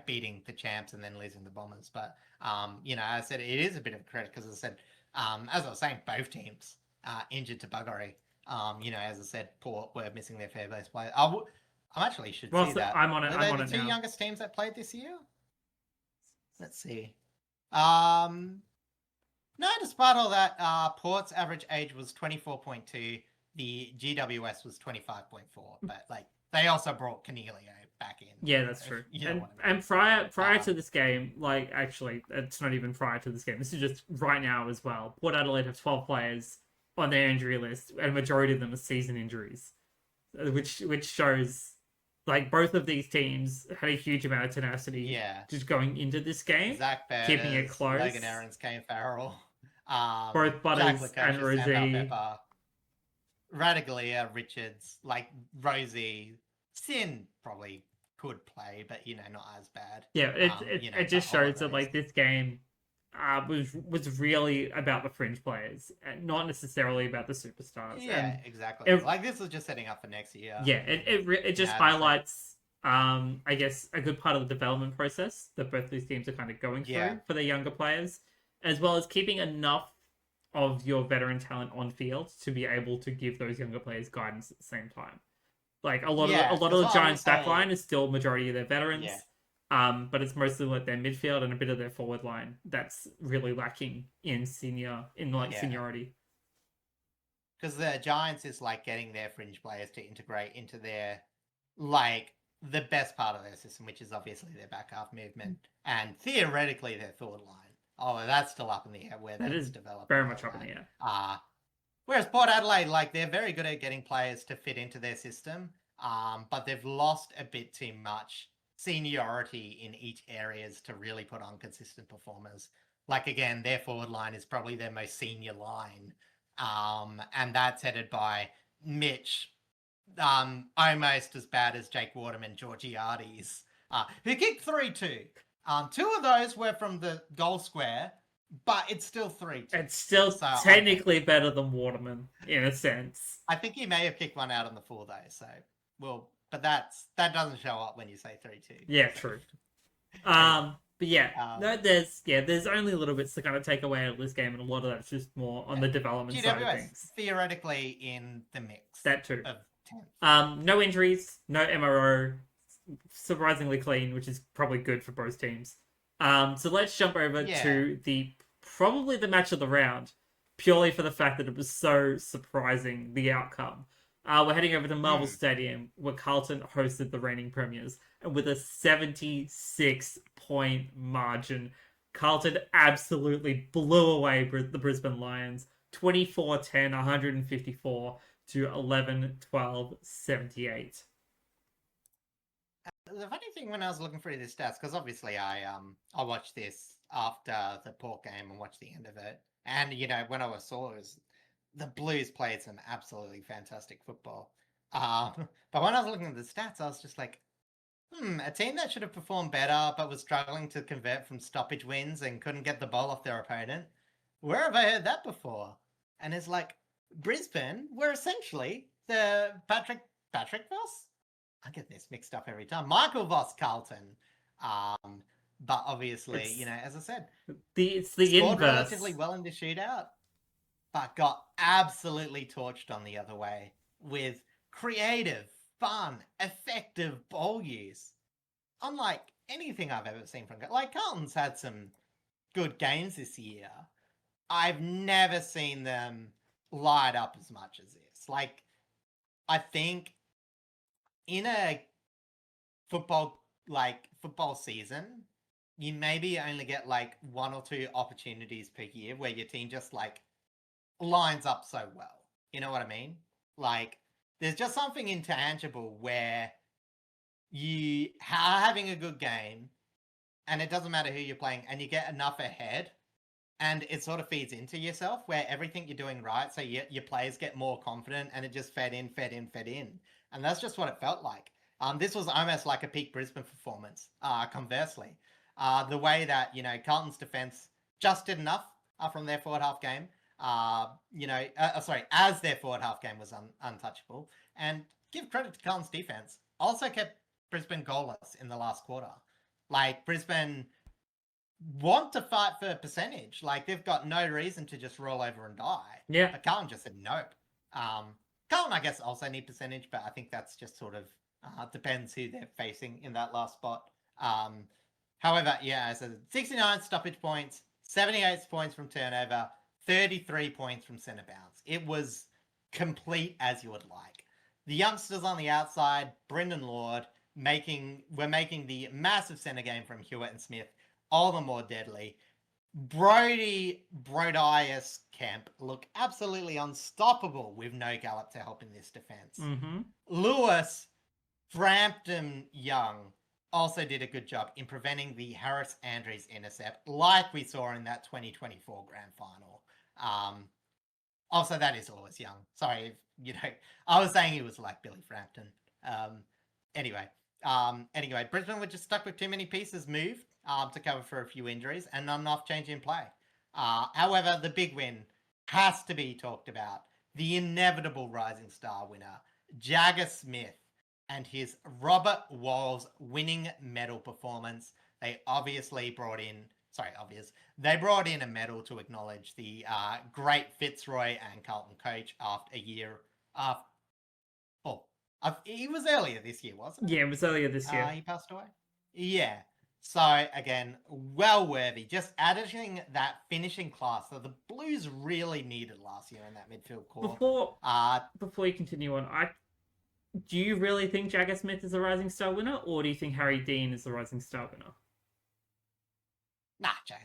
Beating the champs and then losing the Bombers. But as I said, it is a bit of a credit because, as I said, as I was saying, both teams injured to buggery. As I said, Port were missing their fair base players. I actually should see that. I'm on it. I'm on the two youngest teams that played this year. Let's see. No, despite all that, Port's average age was 24.2. The GWS was 25.4. But like they also brought Cornelio back in. Yeah, that's true. And prior to this game, like actually, it's not even prior to this game. This is just right now as well. Port Adelaide have 12 players on their injury list, and a majority of them are season injuries, which shows like both of these teams had a huge amount of tenacity. Yeah, just going into this game, Zach Baird, keeping it close. Logan Aarons, Kane Farrell, both Butters and Rosie, Radaglia, Richards, like Rosie, Sin probably could play, but not as bad. Yeah, it just shows that like this game was really about the fringe players, and not necessarily about the superstars. Yeah, and exactly. Like this was just setting up for next year. Yeah, it just highlights, I guess, a good part of the development process that both these teams are kind of going through for their younger players, as well as keeping enough of your veteran talent on field to be able to give those younger players guidance at the same time. Like a lot of the Giants' backline is still majority of their veterans. Yeah. But it's mostly like their midfield and a bit of their forward line that's really lacking in seniority. Because the Giants is like getting their fringe players to integrate into their like the best part of their system, which is obviously their back half movement and theoretically their forward line. Although that's still up in the air where that is developed. Very much up in the air. Whereas Port Adelaide, like they're very good at getting players to fit into their system, but they've lost a bit too much seniority in each areas to really put on consistent performers. Like again, their forward line is probably their most senior line, and that's headed by Mitch, almost as bad as Jake Waterman, Georgiades, who kicked 3-2. Two of those were from the goal square, but it's still 3-2. It's still technically better than Waterman in a sense. I think he may have kicked one out on the full though, so but that doesn't show up when you say 3-2. Yeah, true. But there's only little bits to kind of take away out of this game, and a lot of that's just more on the development side of things. Theoretically in the mix. That too. Of 10. No injuries, no MRO, surprisingly clean, which is probably good for both teams. So let's jump over to probably the match of the round, purely for the fact that it was so surprising, the outcome. We're heading over to Marvel Stadium, where Carlton hosted the reigning premiers, and with a 76-point margin, Carlton absolutely blew away the Brisbane Lions, 24-10, 154 to 11-12-78. The funny thing when I was looking through the stats, because obviously I watched this after the Port game and watched the end of it, and when I saw it was the Blues played some absolutely fantastic football. But when I was looking at the stats, I was just like, a team that should have performed better but was struggling to convert from stoppage wins and couldn't get the ball off their opponent. Where have I heard that before? And it's like, Brisbane were essentially the Patrick Voss? I get this mixed up every time. Michael Voss Carlton. But obviously, as I said, it's the scored inverse. Relatively well in the shootout, but got absolutely torched on the other way with creative, fun, effective ball use. Unlike anything I've ever seen from Carlton's had some good games this year. I've never seen them light up as much as this. Like, I think in a football season, you maybe only get like one or two opportunities per year where your team just like lines up so well. You know what I mean? Like, there's just something intangible where you are having a good game, and it doesn't matter who you're playing, and you get enough ahead, and it sort of feeds into yourself where everything you're doing right, so your players get more confident, and it just fed in. And that's just what it felt like. This was almost like a peak Brisbane performance, conversely. The way that, Carlton's defence just did enough from their forward half game. As their forward half game was untouchable. And give credit to Carlton's defence. Also kept Brisbane goalless in the last quarter. Like, Brisbane want to fight for a percentage. Like, they've got no reason to just roll over and die. Yeah. But Carlton just said nope. Carlton, I guess, also need percentage, but I think that's just sort of depends who they're facing in that last spot. However, so 69 stoppage points, 78 points from turnover, 33 points from centre bounce. It was complete as you would like. The youngsters on the outside, Brendan Lord, we're making the massive centre game from Hewitt and Smith all the more deadly. Brodius Kemp look absolutely unstoppable with no Gallup to help in this defence. Mm-hmm. Lewis, Frampton Young also did a good job in preventing the Harris Andrews intercept, like we saw in that 2024 grand final. Also, that is Lewis Young. Sorry, I was saying he was like Billy Frampton. Anyway, Brisbane were just stuck with too many pieces moved to cover for a few injuries and not enough change in play. However, the big win has to be talked about. The inevitable Rising Star winner, Jagger Smith, and his Robert Walls winning medal performance. They obviously brought in a medal to acknowledge the great Fitzroy and Carlton coach after a year. It was earlier this year, wasn't it? Yeah, it was earlier this year. He passed away? Yeah. So, again, well worthy. Just adding that finishing class that the Blues really needed last year in that midfield core. Before you continue on, do you really think Jagger Smith is a Rising Star winner, or do you think Harry Dean is the Rising Star winner? Nah, Jagger.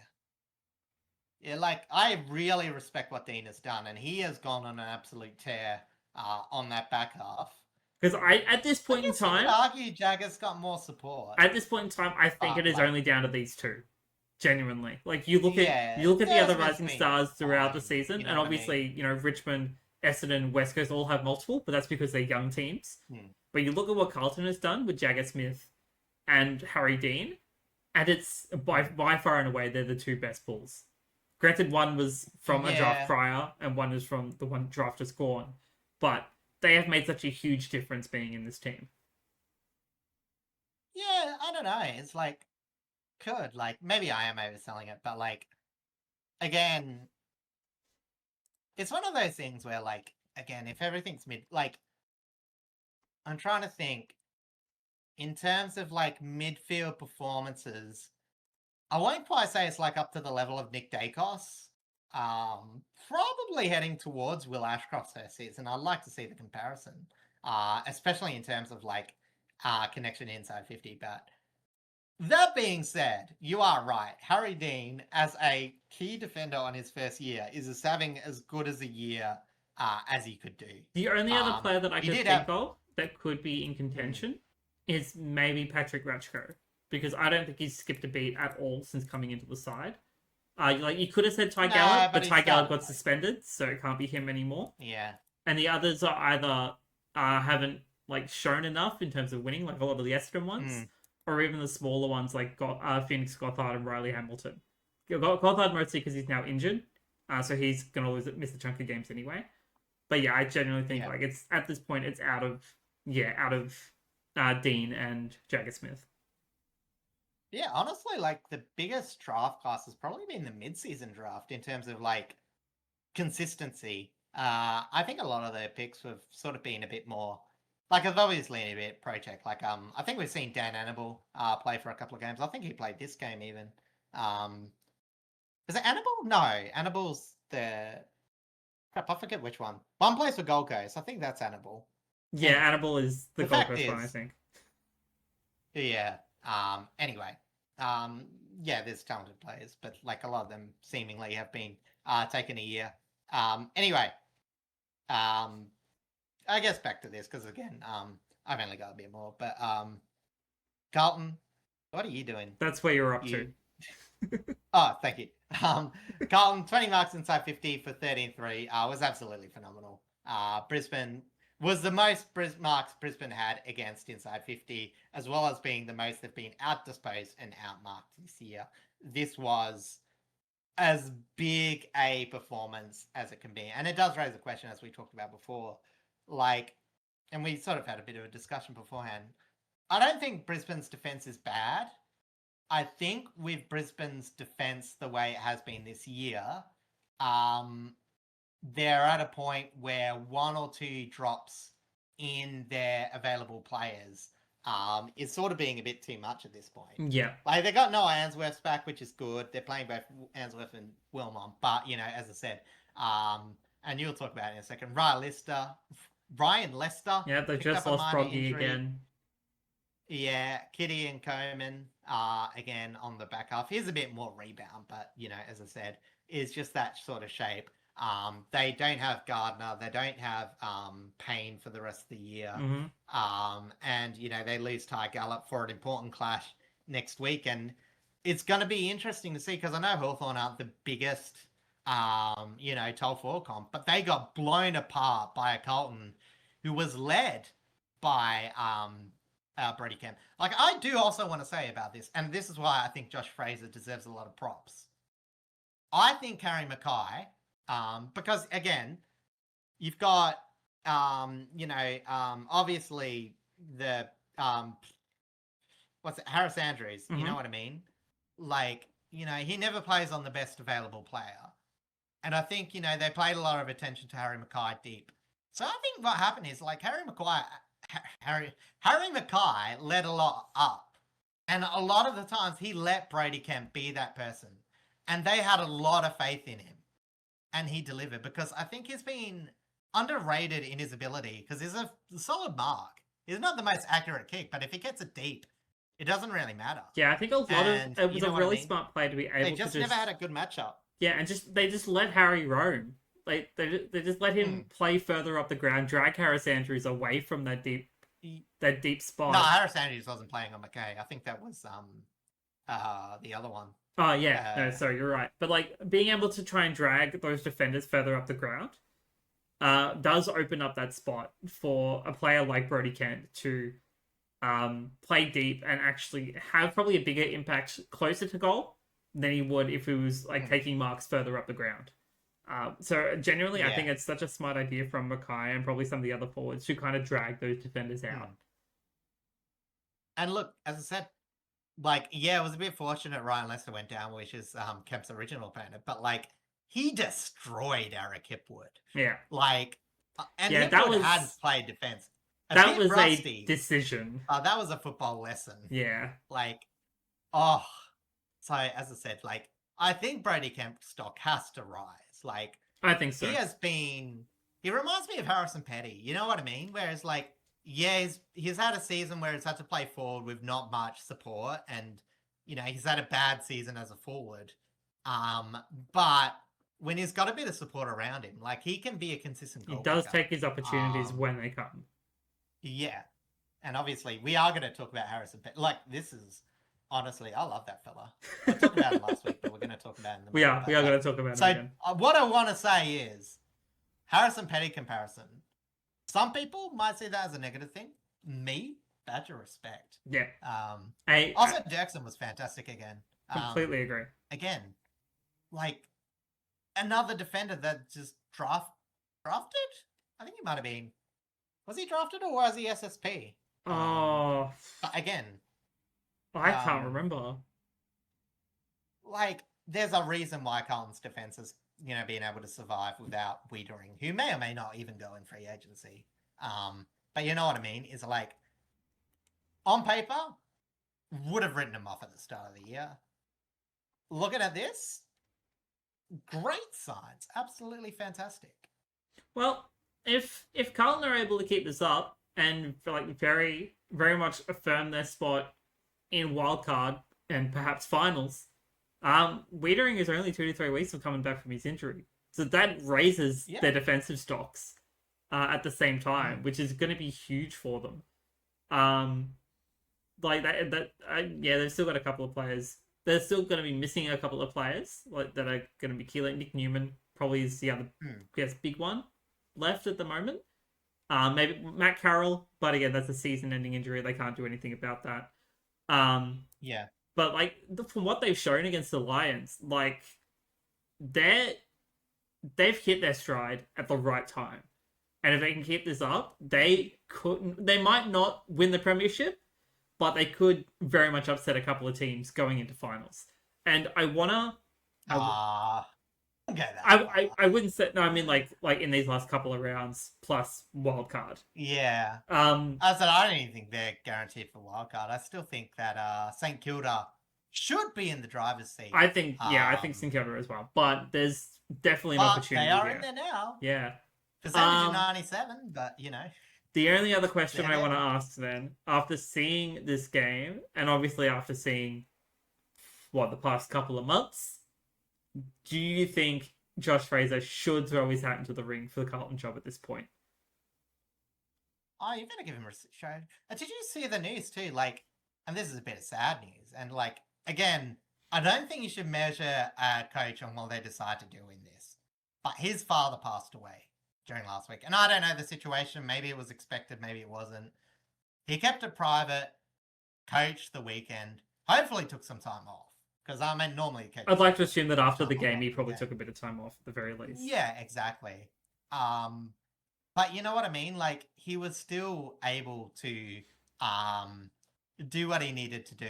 Yeah, I really respect what Dean has done, and he has gone on an absolute tear on that back half. Because at this point in time, I could argue Jagger's got more support. At this point in time, I think it is only down to these two. Genuinely, you look at the other Rising Stars throughout the season, and obviously, Richmond, Essendon, West Coast all have multiple, but that's because they're young teams. But you look at what Carlton has done with Jagger Smith and Harry Dean, and it's by far and away they're the two best pulls. Granted, one was from a draft prior, and one is from the one draft just gone, but they have made such a huge difference being in this team. Yeah, I don't know. It's maybe I am overselling it, but again, it's one of those things where again, if everything's I'm trying to think in terms of midfield performances. I won't quite say it's up to the level of Nick Dacos. Probably heading towards Will Ashcroft's first season. I'd like to see the comparison, especially in terms of connection inside 50. But that being said, you are right. Harry Dean, as a key defender on his first year, is having as good as a year as he could do. The only other player that I could think of that could be in contention is maybe Patrick Ratchko, because I don't think he's skipped a beat at all since coming into the side. You could have said Ty Gallop, but Ty Gallop got suspended, so it can't be him anymore. Yeah. And the others are either haven't shown enough in terms of winning, a lot of the Essendon ones, or even the smaller ones like Phoenix Gothard and Riley Hamilton. Gothard mostly because he's now injured, so he's gonna miss a chunk of games anyway. But yeah, I genuinely think it's at this point it's out of Dean and Jagger Smith. Yeah, honestly, the biggest draft class has probably been the mid-season draft in terms of consistency. I think a lot of their picks have sort of been a bit more have obviously a bit project. I think we've seen Dan Annable play for a couple of games. I think he played this game even. Is it Annable? No, Annable's the crap. I forget which one. One plays for Gold Coast. I think that's Annable. Yeah, Annable is the Gold Coast one, I think. Yeah. Anyway, there's talented players, but a lot of them seemingly have been taken a year. Anyway, I guess back to this because again, I've only got a bit more, but Carlton, what are you doing? That's where you're up to. Oh, thank you. Carlton, 20 marks inside 50 for 13-3 was absolutely phenomenal. Brisbane was the most marks Brisbane had against inside 50, as well as being the most they've been outdisposed and outmarked this year. This was as big a performance as it can be. And it does raise a question, as we talked about before, like, and we sort of had a bit of a discussion beforehand. I don't think Brisbane's defense is bad. I think with Brisbane's defense the way it has been this year, they're at a point where one or two drops in their available players is sort of being a bit too much at this point. Yeah. Like, they got Noah Answorth's back, which is good. They're playing both Answorth and Wilmot. But, you know, as I said, and you'll talk about it in a second, Ryan Lester. Yeah, they just lost Broggy again. Yeah, Kitty and Coleman again on the back half. Here's a bit more rebound, but, you know, as I said, is just that sort of shape. They don't have Gardner. They don't have Payne for the rest of the year. Mm-hmm. And, you know, they lose Ty Gallop for an important clash next week. And it's going to be interesting to see because I know Hawthorn aren't the biggest, you know, top four comp, but they got blown apart by a Carlton who was led by Brody Kemp. Like, I do also want to say about this, and this is why I think Josh Fraser deserves a lot of props. I think Harry Mackay, because again, you've got, you know, obviously the, Harris Andrews, you know what I mean? Like, you know, he never plays on the best available player. And I think, you know, they paid a lot of attention to Harry Mackay deep. So I think what happened is, like, Harry Mackay led a lot up. And a lot of the times he let Brody Kemp be that person. And they had a lot of faith in him. And he delivered because I think he's been underrated in his ability because he's a solid mark. He's not the most accurate kick, but if he gets it deep, it doesn't really matter. Yeah, I think a lot of it was a really smart play to be able to just never had a good matchup. Yeah, and they just let Harry roam. Like they just let him play further up the ground, drag Harris Andrews away from that deep spot. No, Harris Andrews wasn't playing on McKay. I think that was the other one. Oh yeah, no, sorry, you're right. But like being able to try and drag those defenders further up the ground does open up that spot for a player like Brody Kent to play deep and actually have probably a bigger impact closer to goal than he would if he was like taking marks further up the ground. So genuinely, I think it's such a smart idea from Mackay and probably some of the other forwards to kind of drag those defenders out. And look, as I said, like, yeah, it was a bit fortunate Ryan Lester went down, which is Kemp's original opponent, but like he destroyed Eric Hipwood. Yeah. Like, and Hipwood had played defense. That was rusty. A decision. That was a football lesson. Yeah. Like, so as I said, like, I think Brody Kemp's stock has to rise. Like, I think so. He reminds me of Harrison Petty. You know what I mean? Whereas, like, yeah, he's had a season where he's had to play forward with not much support, and you know he's had a bad season as a forward. But when he's got a bit of support around him, like he can be a consistent goal. He does take his opportunities when they come. Yeah, and obviously we are going to talk about Harrison Petty. Like this is honestly, I love that fella. I talked about him last week, but we're going to talk about him. We are going to talk about him again. So what I want to say is Harrison Petty comparison. Some people might see that as a negative thing. Me, badge of respect. Yeah. Also, Dirksen was fantastic again. Completely agree. Again, like another defender that just drafted. I think he might have been. Was he drafted or was he SSP? Oh. But again, I can't remember. Like, there's a reason why Carlton's defense is, you know, being able to survive without Wiedering, who may or may not even go in free agency. But you know what I mean? Is like, on paper, would have written him off at the start of the year. Looking at this, great signs. Absolutely fantastic. Well, if Carlton are able to keep this up and like very, very much affirm their spot in wildcard and perhaps finals, Wiedering is only 2 to 3 weeks from coming back from his injury. So that raises their defensive stocks at the same time, which is going to be huge for them. Like yeah, they've still got a couple of players. They're still going to be missing a couple of players like that are going to be key. Like Nick Newman probably is the other big one left at the moment. Maybe Matt Carroll, but again, that's a season-ending injury. They can't do anything about that. Yeah. But like from what they've shown against the Lions, like they've hit their stride at the right time, and if they can keep this up, they might not win the premiership, but they could very much upset a couple of teams going into finals. And I wanna. Okay, I wouldn't say no. I mean like in these last couple of rounds plus wildcard. Yeah. I said I don't even think they're guaranteed for wildcard. I still think that St Kilda should be in the driver's seat. I think I think St Kilda as well. But there's definitely an opportunity. They are in there now. Yeah. Percentage of 97, but you know. The only other question I want to ask then, after seeing this game, and obviously after seeing the past couple of months, do you think Josh Fraser should throw his hat into the ring for the Carlton job at this point? Oh, you better give him a show. Did you see the news too? Like, and this is a bit of sad news. And like, again, I don't think you should measure a coach on what they decide to do in this. But his father passed away during last week. And I don't know the situation. Maybe it was expected. Maybe it wasn't. He kept it private, coached the weekend, hopefully took some time off. Because I mean, normally... I'd like to assume that after the game, he probably took a bit of time off at the very least. Yeah, exactly. But you know what I mean? Like, he was still able to do what he needed to do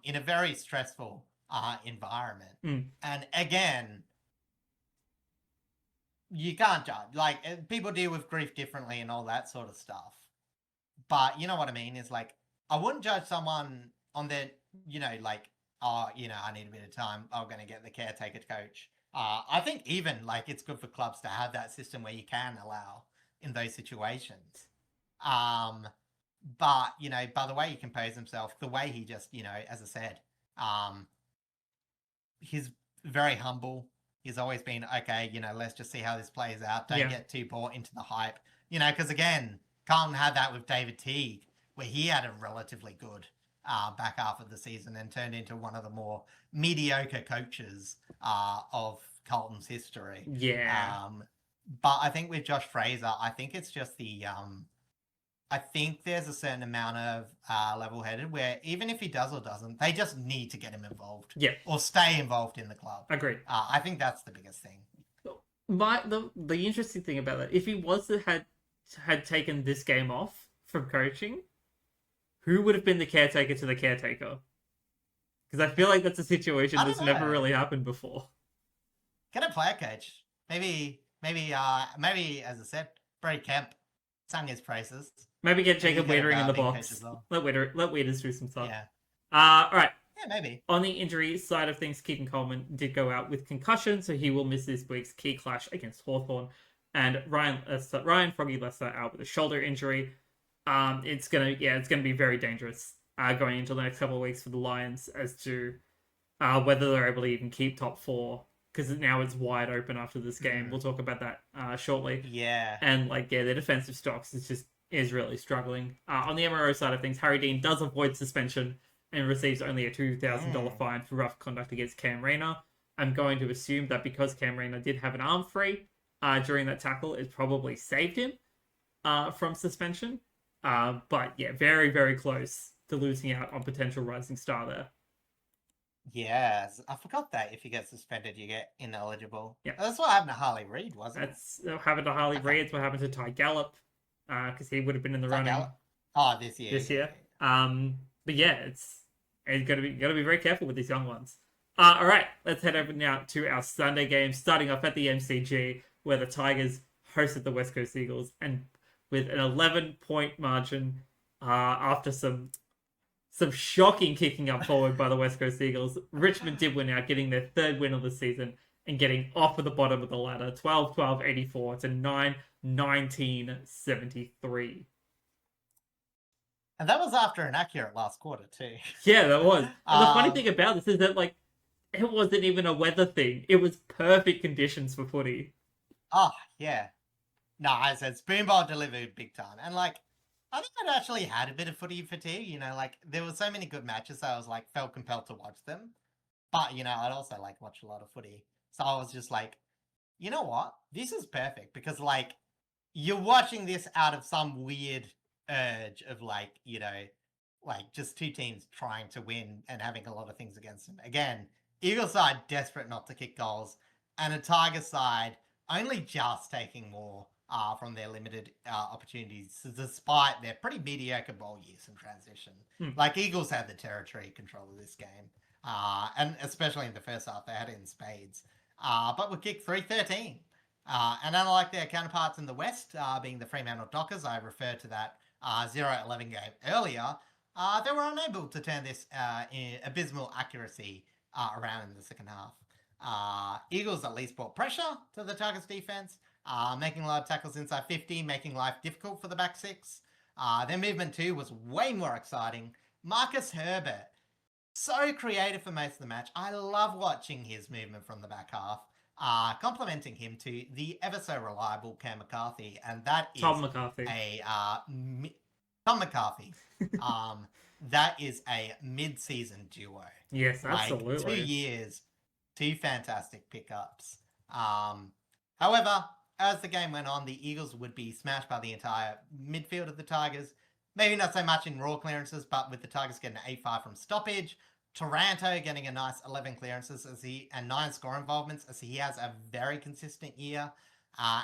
in a very stressful environment. And again, you can't judge. Like, people deal with grief differently and all that sort of stuff. But you know what I mean? Is like, I wouldn't judge someone on their, like, oh, I need a bit of time. I'm going to get the caretaker coach. I think even like it's good for clubs to have that system where you can allow in those situations. But, by the way he composed himself, the way he just, as I said, he's very humble. He's always been, okay, let's just see how this plays out. Don't get too bought into the hype. Because again, Carlton had that with David Teague, where he had a relatively good back half of the season and turned into one of the more mediocre coaches of Carlton's history. Yeah. But I think with Josh Fraser, I think it's just I think there's a certain amount of level-headed where even if he does or doesn't, they just need to get him involved. Yeah. Or stay involved in the club. Agreed. I think that's the biggest thing. The interesting thing about that, if he was to had taken this game off from coaching, who would have been the caretaker to the caretaker? Because I feel like that's a situation that's never really happened before. Get a player coach. Maybe, as I said, Brady Kemp. Sung his praises. Maybe get Jacob Wiedering in the box. Well. Let Wieders do some stuff. Yeah. All right. Yeah, maybe. On the injury side of things, Keegan Coleman did go out with concussion, so he will miss this week's key clash against Hawthorn. And Ryan Froggy Lester out with a shoulder injury. It's gonna be very dangerous going into the next couple of weeks for the Lions as to whether they're able to even keep top four, because now it's wide open after this game. We'll talk about that shortly. Yeah. And their defensive stocks is really struggling. On the MRO side of things, Harry Dean does avoid suspension and receives only a $2,000 fine for rough conduct against Cam Rayner. I'm going to assume that because Cam Rayner did have an arm free during that tackle, it probably saved him from suspension. But yeah, very, very close to losing out on potential rising star there. Yes, I forgot that if you get suspended, you get ineligible. Yeah, that's what happened to Harley Reid, wasn't it? That's what happened to Harley Reid. It's what happened to Ty Gallup, because he would have been in the running. Gallup? Oh, this year. But yeah, it's gotta be very careful with these young ones. All right, let's head over now to our Sunday game, starting off at the MCG, where the Tigers hosted the West Coast Eagles, and with an 11-point margin, after some shocking kicking up forward by the West Coast Eagles, Richmond did win out, getting their third win of the season and getting off of the bottom of the ladder, 12-12-84 to 9-19-73. And that was after an accurate last quarter too. Yeah, that was. And the funny thing about this is that it wasn't even a weather thing. It was perfect conditions for footy. Oh, yeah. No, I said Spoonball delivered big time. And like, I think I'd actually had a bit of footy fatigue, you know, like there were so many good matches that I was like felt compelled to watch them. But, you know, I'd also like watch a lot of footy. So I was just like, you know what? This is perfect because like you're watching this out of some weird urge of like, you know, like just two teams trying to win and having a lot of things against them. Again, Eagle side desperate not to kick goals, and a Tiger side only just taking more from their limited opportunities, despite their pretty mediocre ball use and transition. Like Eagles had the territory control of this game, and especially in the first half, they had it in spades. But we kicked 3-13. And unlike their counterparts in the West, being the Fremantle Dockers, I referred to that 0-11 game earlier, they were unable to turn this abysmal accuracy around in the second half. Eagles at least brought pressure to the Tigers defense, making a lot of tackles inside 50, making life difficult for the back six. Their movement too was way more exciting. Marcus Herbert, so creative for most of the match. I love watching his movement from the back half. Complimenting him to the ever so reliable Cam McCarthy, and that is Tom McCarthy. Tom McCarthy. That is a mid-season duo. Yes, absolutely. Like 2 years, 2 fantastic pickups. However, as the game went on, the Eagles would be smashed by the entire midfield of the Tigers. Maybe not so much in raw clearances, but with the Tigers getting an 8-5 from stoppage, Taranto getting a nice 11 clearances and 9 score involvements as he has a very consistent year,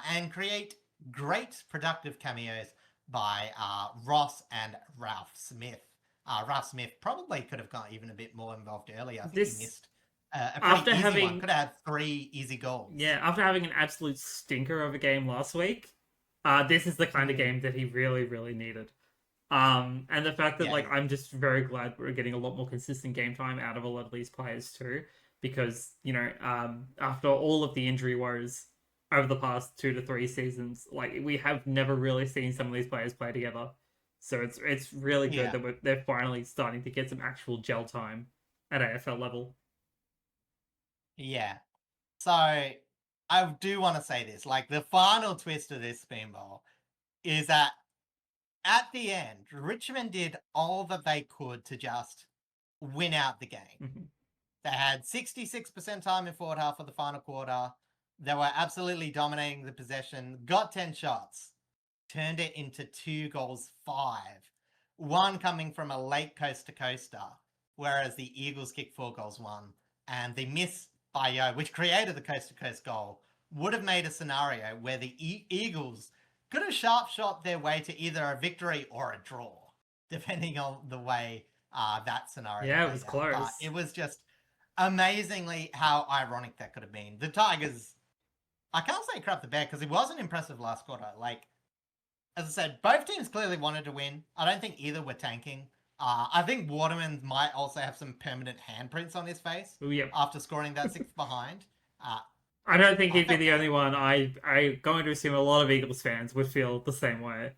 and create great productive cameos by Ross and Ralph Smith. Ralph Smith probably could have got even a bit more involved earlier. I think he missed a pretty easy one. Could have had 3 easy goals. Yeah, after having an absolute stinker of a game last week, this is the kind of game that he really, really needed. And the fact that I'm just very glad we're getting a lot more consistent game time out of a lot of these players too, because you know, after all of the injury woes over the past 2 to 3 seasons, like we have never really seen some of these players play together. So it's really good that they're finally starting to get some actual gel time at AFL level. Yeah. So I do want to say this, like the final twist of this Spoonball is that at the end, Richmond did all that they could to just win out the game. They had 66% time in forward half of the final quarter. They were absolutely dominating the possession, got 10 shots, turned it into 2 goals, 5. One coming from a late coast-to-coaster, whereas the Eagles kicked 4 goals, 1. And the miss by Yo, which created the coast-to-coast goal, would have made a scenario where the Eagles could have sharp shot their way to either a victory or a draw, depending on the way that scenario Yeah, it was close. But it was just amazingly how ironic that could have been. The Tigers, I can't say crap the bed because it wasn't impressive last quarter. Like, as I said, both teams clearly wanted to win. I don't think either were tanking. I think Waterman might also have some permanent handprints on his face after scoring that 6 behind. I don't think he'd be the only one. I'm going to assume a lot of Eagles fans would feel the same way.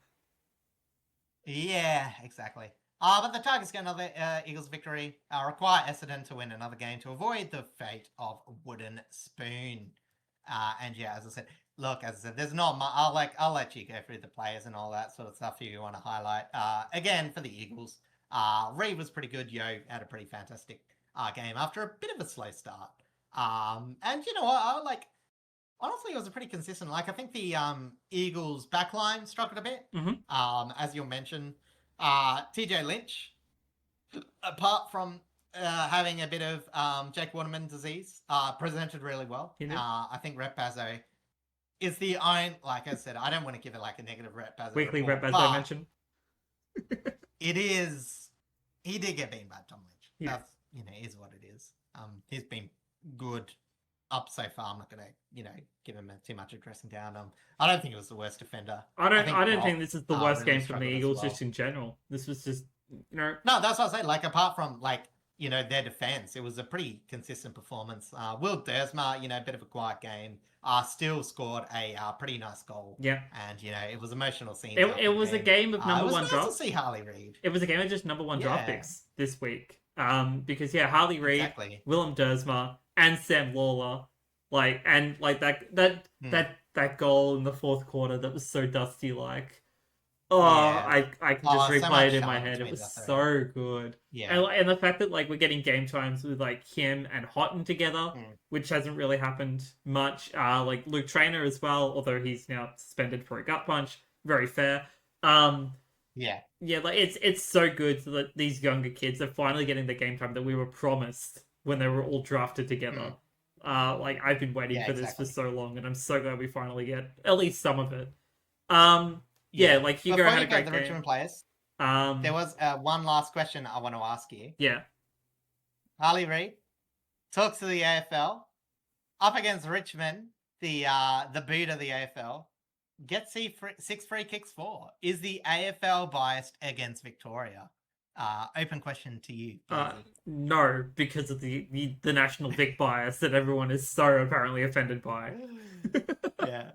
Yeah, exactly. But the Tigers get another Eagles victory. Require Essendon to win another game to avoid the fate of Wooden Spoon. And yeah, as I said, there's not much. I'll let you go through the players and all that sort of stuff if you want to highlight. Again, for the Eagles, Reid was pretty good. Yo had a pretty fantastic game after a bit of a slow start. And you know what? Honestly, it was a pretty consistent. I think the Eagles backline struggled a bit. As you mentioned, TJ Lynch, apart from having a bit of Jake Waterman disease, presented really well. I think Rep Bazzo is the only, like I said, I don't want to give it a negative Rep Bazzo weekly Rep Bazzo mention. It is, he did get beaten by Tom Lynch. Yeah. That's, is what it is. He's been good up so far. I'm not going to, give him too much of dressing down. I don't think it was the worst defender. I don't think this is the worst game from the Eagles just in general. This was just, No, that's what I say. Apart from their defense, it was a pretty consistent performance. Will Dersma, a bit of a quiet game, still scored a pretty nice goal. Yeah. And, it was emotional scenes. It was a game of number one draft. It was nice to see Harley Reid. It was a game of just number one draft picks this week. Because Harley Reid, Willem Dersma, and Sam Lawler, that that goal in the fourth quarter that was so Dusty like. Oh, Yeah. I can just So replay much it in my shine head. It between was the three. so good. Yeah. And the fact that like we're getting game times with like him and Houghton together, Mm. which hasn't really happened much. Like Luke Trainer as well, although he's now suspended for a gut punch. Very fair. Yeah. Yeah, like it's so good that these younger kids are finally getting the game time that we were promised when they were all drafted together. Mm. Like I've been waiting Yeah, for this for exactly. so long, and I'm so glad we finally get at least some of it. Yeah, Yeah. like Hugo Before had you a go to great the game. Richmond players, there was one last question I want to ask you. Yeah. Harley Reid talks to the AFL up against Richmond, the boot of the AFL. Gets 6 free kicks for. Is the AFL biased against Victoria? Open question to you, Gazy. No, because of the national Vic bias that everyone is so apparently offended by. Yeah.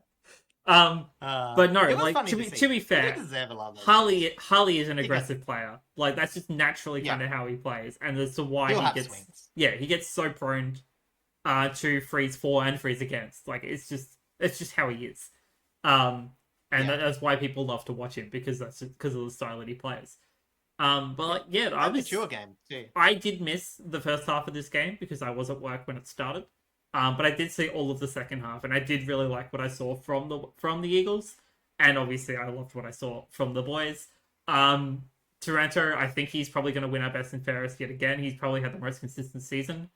But no, It was like funny to to see. be He fair, did deserve a lot of those kicks. Harley is an He gets aggressive player. Like that's just naturally Yeah. kind of how he plays, and as to why He'll he have gets swings. he gets so prone to freeze for and freeze against. Like it's just how he is. Um, and Yeah. that's why people love to watch him because that's just because of the style that he plays. But like yeah, It's a mature game too. I did miss the first half of this game because I was at work when it started. But I did see all of the second half, and I did really like what I saw from the Eagles, and obviously I loved what I saw from the boys. Taranto, I think he's probably going to win our best and fairest yet again. He's probably had the most consistent season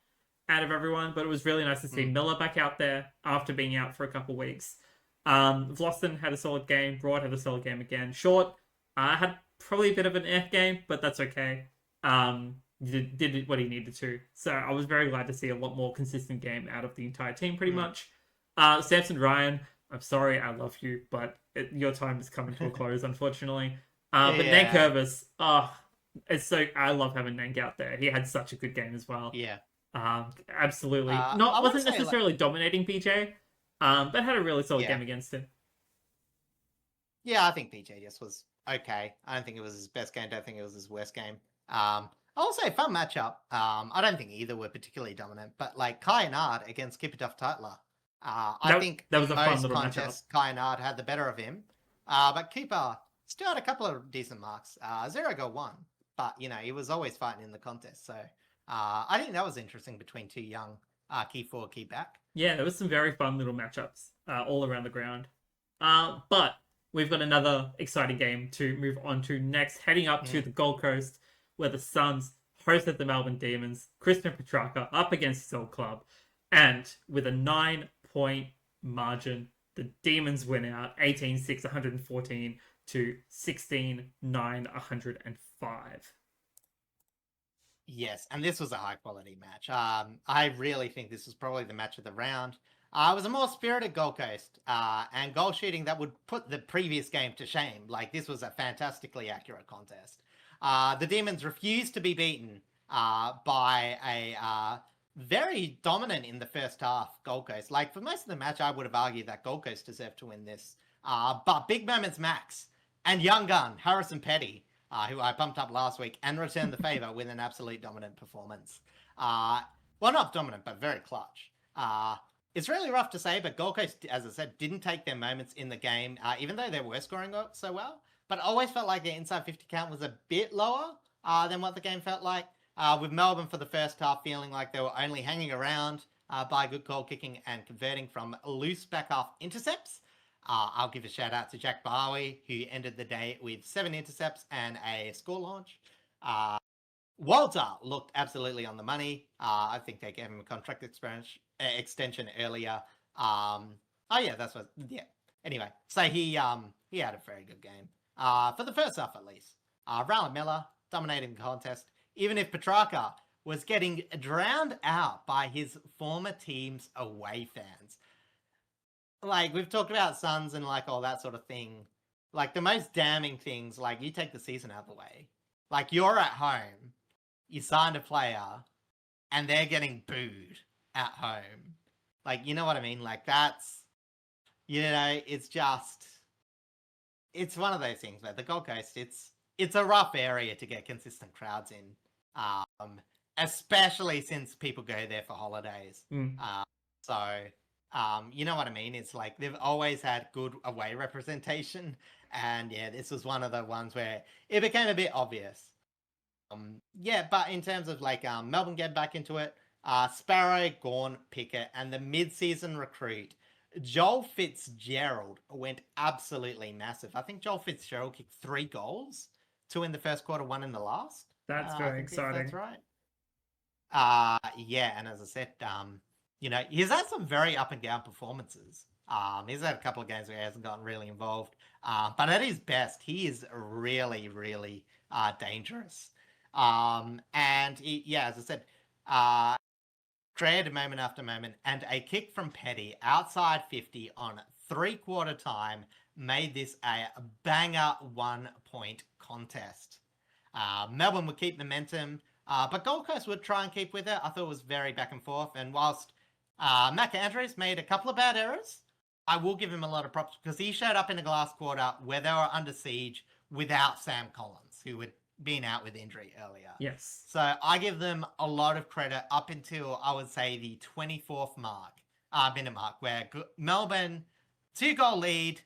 out of everyone, but it was really nice to see Miller back out there after being out for a couple weeks. Vlosten had a solid game. Broad had a solid game again. Short had probably a bit of an F game, but that's okay. Did what he needed to. So I was very glad to see a lot more consistent game out of the entire team, pretty much. Samson Ryan, I'm sorry, I love you, but your time is coming to a close, unfortunately. But Nank Curvis, it's so I love having Nank out there. He had such a good game as well. Yeah. Absolutely. I Wasn't say, necessarily dominating PJ, but had a really solid Yeah. game against him. Yeah, I think PJ just was okay. I don't think it was his best game. Don't think it was his worst game. I'll say fun matchup. I don't think either were particularly dominant, but like Kai and Ard against Kipper Duff Tytler. I think that was a fun most little contests matchup. Kai and Ard had the better of him. But Keeper still had a couple of decent marks. 0 got 1, but you know he was always fighting in the contest. So I think that was interesting between two young key forward, key back. Yeah, there was some very fun little matchups all around the ground. But we've got another exciting game to move on to next, heading up to the Gold Coast, where the Suns hosted the Melbourne Demons. Crispin Petrarca up against his old club, and with a 9-point margin, the Demons win out 18-6, 114 to 16-9, 105. Yes, and this was a high quality match. I really think this was probably the match of the round. It was a more spirited Gold Coast and goal shooting that would put the previous game to shame. Like, this was a fantastically accurate contest. The Demons refused to be beaten by a very dominant in the first half Gold Coast. Like, for most of the match, I would have argued that Gold Coast deserved to win this. But big moments Max and young gun Harrison Petty, who I pumped up last week, and returned the favour with an absolute dominant performance. Well, not dominant, but very clutch. It's really rough to say, but Gold Coast, as I said, didn't take their moments in the game, even though they were scoring so well. But I always felt like their inside 50 count was a bit lower than what the game felt like. With Melbourne for the first half feeling like they were only hanging around by good goal kicking and converting from loose back half intercepts. I'll give a shout out to Jack Barwi, who ended the day with 7 intercepts and a score launch. Walter looked absolutely on the money. I think they gave him a contract extension earlier. Anyway, so he had a very good game. For the first half at least. Rowland Miller dominating the contest. Even if Petrarca was getting drowned out by his former team's away fans. Like, we've talked about Suns and like all that sort of thing. Like, the most damning things, like, you take the season out of the way. Like, you're at home, you signed a player, and they're getting booed at home. Like, you know what I mean? Like, that's, you know, it's just, it's one of those things where the Gold Coast, it's a rough area to get consistent crowds in, especially since people go there for holidays. So, You know what I mean? It's like they've always had good away representation, and yeah, this was one of the ones where it became a bit obvious. Yeah, but in terms of like Melbourne get back into it, Sparrow, Gawn, Pickett, and the mid-season recruit Joel Fitzgerald went absolutely massive. I think Joel Fitzgerald kicked 3 goals, 2 in the first quarter, 1 in the last. That's I very think if that's exciting. right. Yeah, and as I said, you know, he's had some very up and down performances. He's had a couple of games where he hasn't gotten really involved. But at his best, he is really, really dangerous. And he, yeah, as I said, created moment after moment, and a kick from Petty outside 50 on 3/4 time made this a banger 1-point contest. Melbourne would keep momentum, but Gold Coast would try and keep with it. I thought it was very back and forth. And whilst Mac Andrews made a couple of bad errors, I will give him a lot of props because he showed up in the last quarter where they were under siege without Sam Collins, who had been out with injury earlier. Yes. So I give them a lot of credit up until, I would say, the 24th minute mark, where Melbourne, 2-goal lead,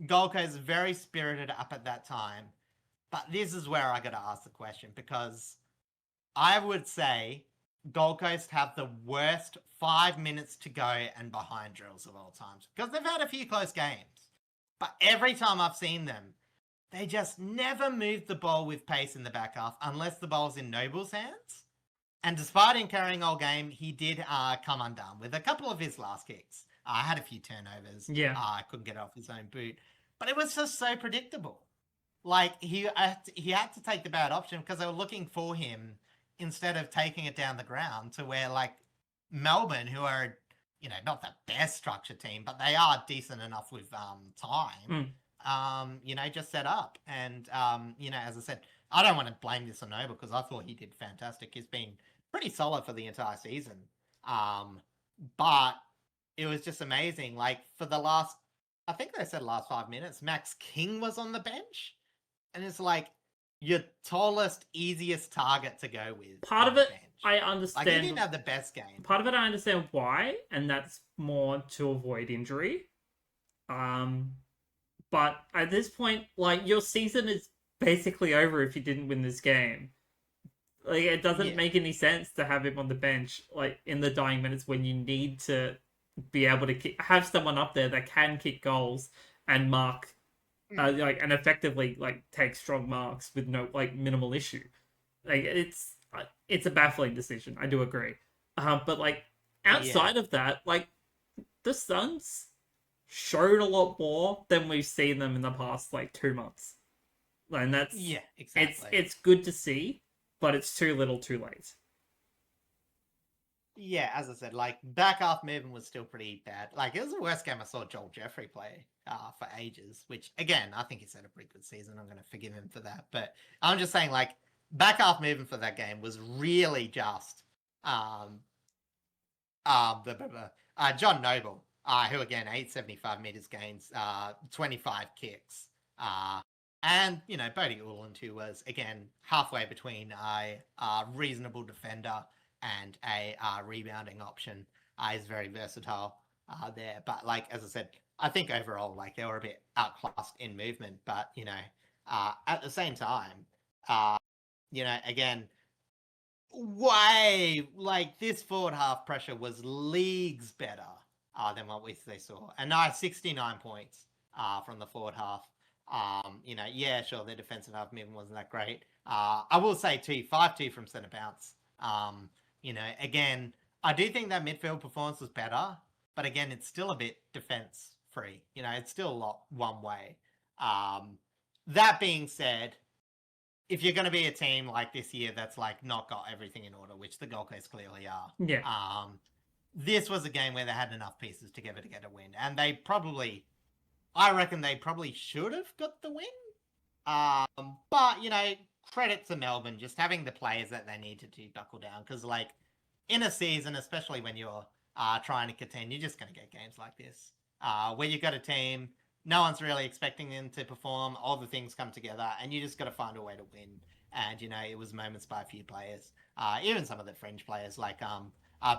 Gold Coast very spirited up at that time. But this is where I got to ask the question, because I would say Gold Coast have the worst 5 minutes to go and behind drills of all times, because they've had a few close games. But every time I've seen them, they just never moved the ball with pace in the back half unless the ball's in Noble's hands. And despite him carrying all game, he did come undone with a couple of his last kicks. Had a few turnovers. Yeah. Couldn't get off his own boot. But it was just so predictable. Like, he had to take the bad option because they were looking for him instead of taking it down the ground to where, like, Melbourne, who are, you know, not the best structured team, but they are decent enough with time. You know, just set up. And, you know, as I said, I don't want to blame this on Noble because I thought he did fantastic. He's been pretty solid for the entire season. But it was just amazing. Like, for the last, I think they said last 5 minutes, Max King was on the bench. And it's like your tallest, easiest target to go with. Part of it, I understand. Like, he didn't have the best game. Part of it, I understand why, and that's more to avoid injury. But at this point, like, your season is basically over if you didn't win this game. Like, it doesn't make any sense to have him on the bench, like, in the dying minutes when you need to be able to have someone up there that can kick goals and mark, like, and effectively, like, take strong marks with no, like, minimal issue. Like, it's a baffling decision. I do agree. But, like, outside of that, like, the Suns showed a lot more than we've seen them in the past, like, 2 months. And that's, exactly. It's good to see, but it's too little too late. Yeah, as I said, like, back half movement was still pretty bad. Like, it was the worst game I saw Joel Jeffrey play for ages, which, again, I think he's had a pretty good season. I'm going to forgive him for that. But I'm just saying, like, back half movement for that game was really just John Noble, who, again, 875 meters gains, 25 kicks. And, you know, Bodie Uland, who was, again, halfway between a reasonable defender and a rebounding option, is very versatile there. But, like, as I said, I think overall, like, they were a bit outclassed in movement. But, you know, at the same time, you know, again, like, this forward half pressure was leagues better than what they saw. And 69 points from the forward half. You know, yeah, sure, their defensive half movement wasn't that great. I will say, too, 5-2 from centre bounce. You know, again, I do think that midfield performance was better, but again, it's still a bit defense free. You know, it's still a lot one way. That being said, if you're going to be a team like this year that's like not got everything in order, which the Gold Coast clearly are, this was a game where they had enough pieces together to get a win, and I reckon they probably should have got the win. But, you know, credit to Melbourne just having the players that they needed to buckle down, because, like, in a season, especially when you're trying to contend, you're just going to get games like this where you've got a team, no one's really expecting them to perform, all the things come together, and you just got to find a way to win. And, you know, it was moments by a few players, even some of the fringe players like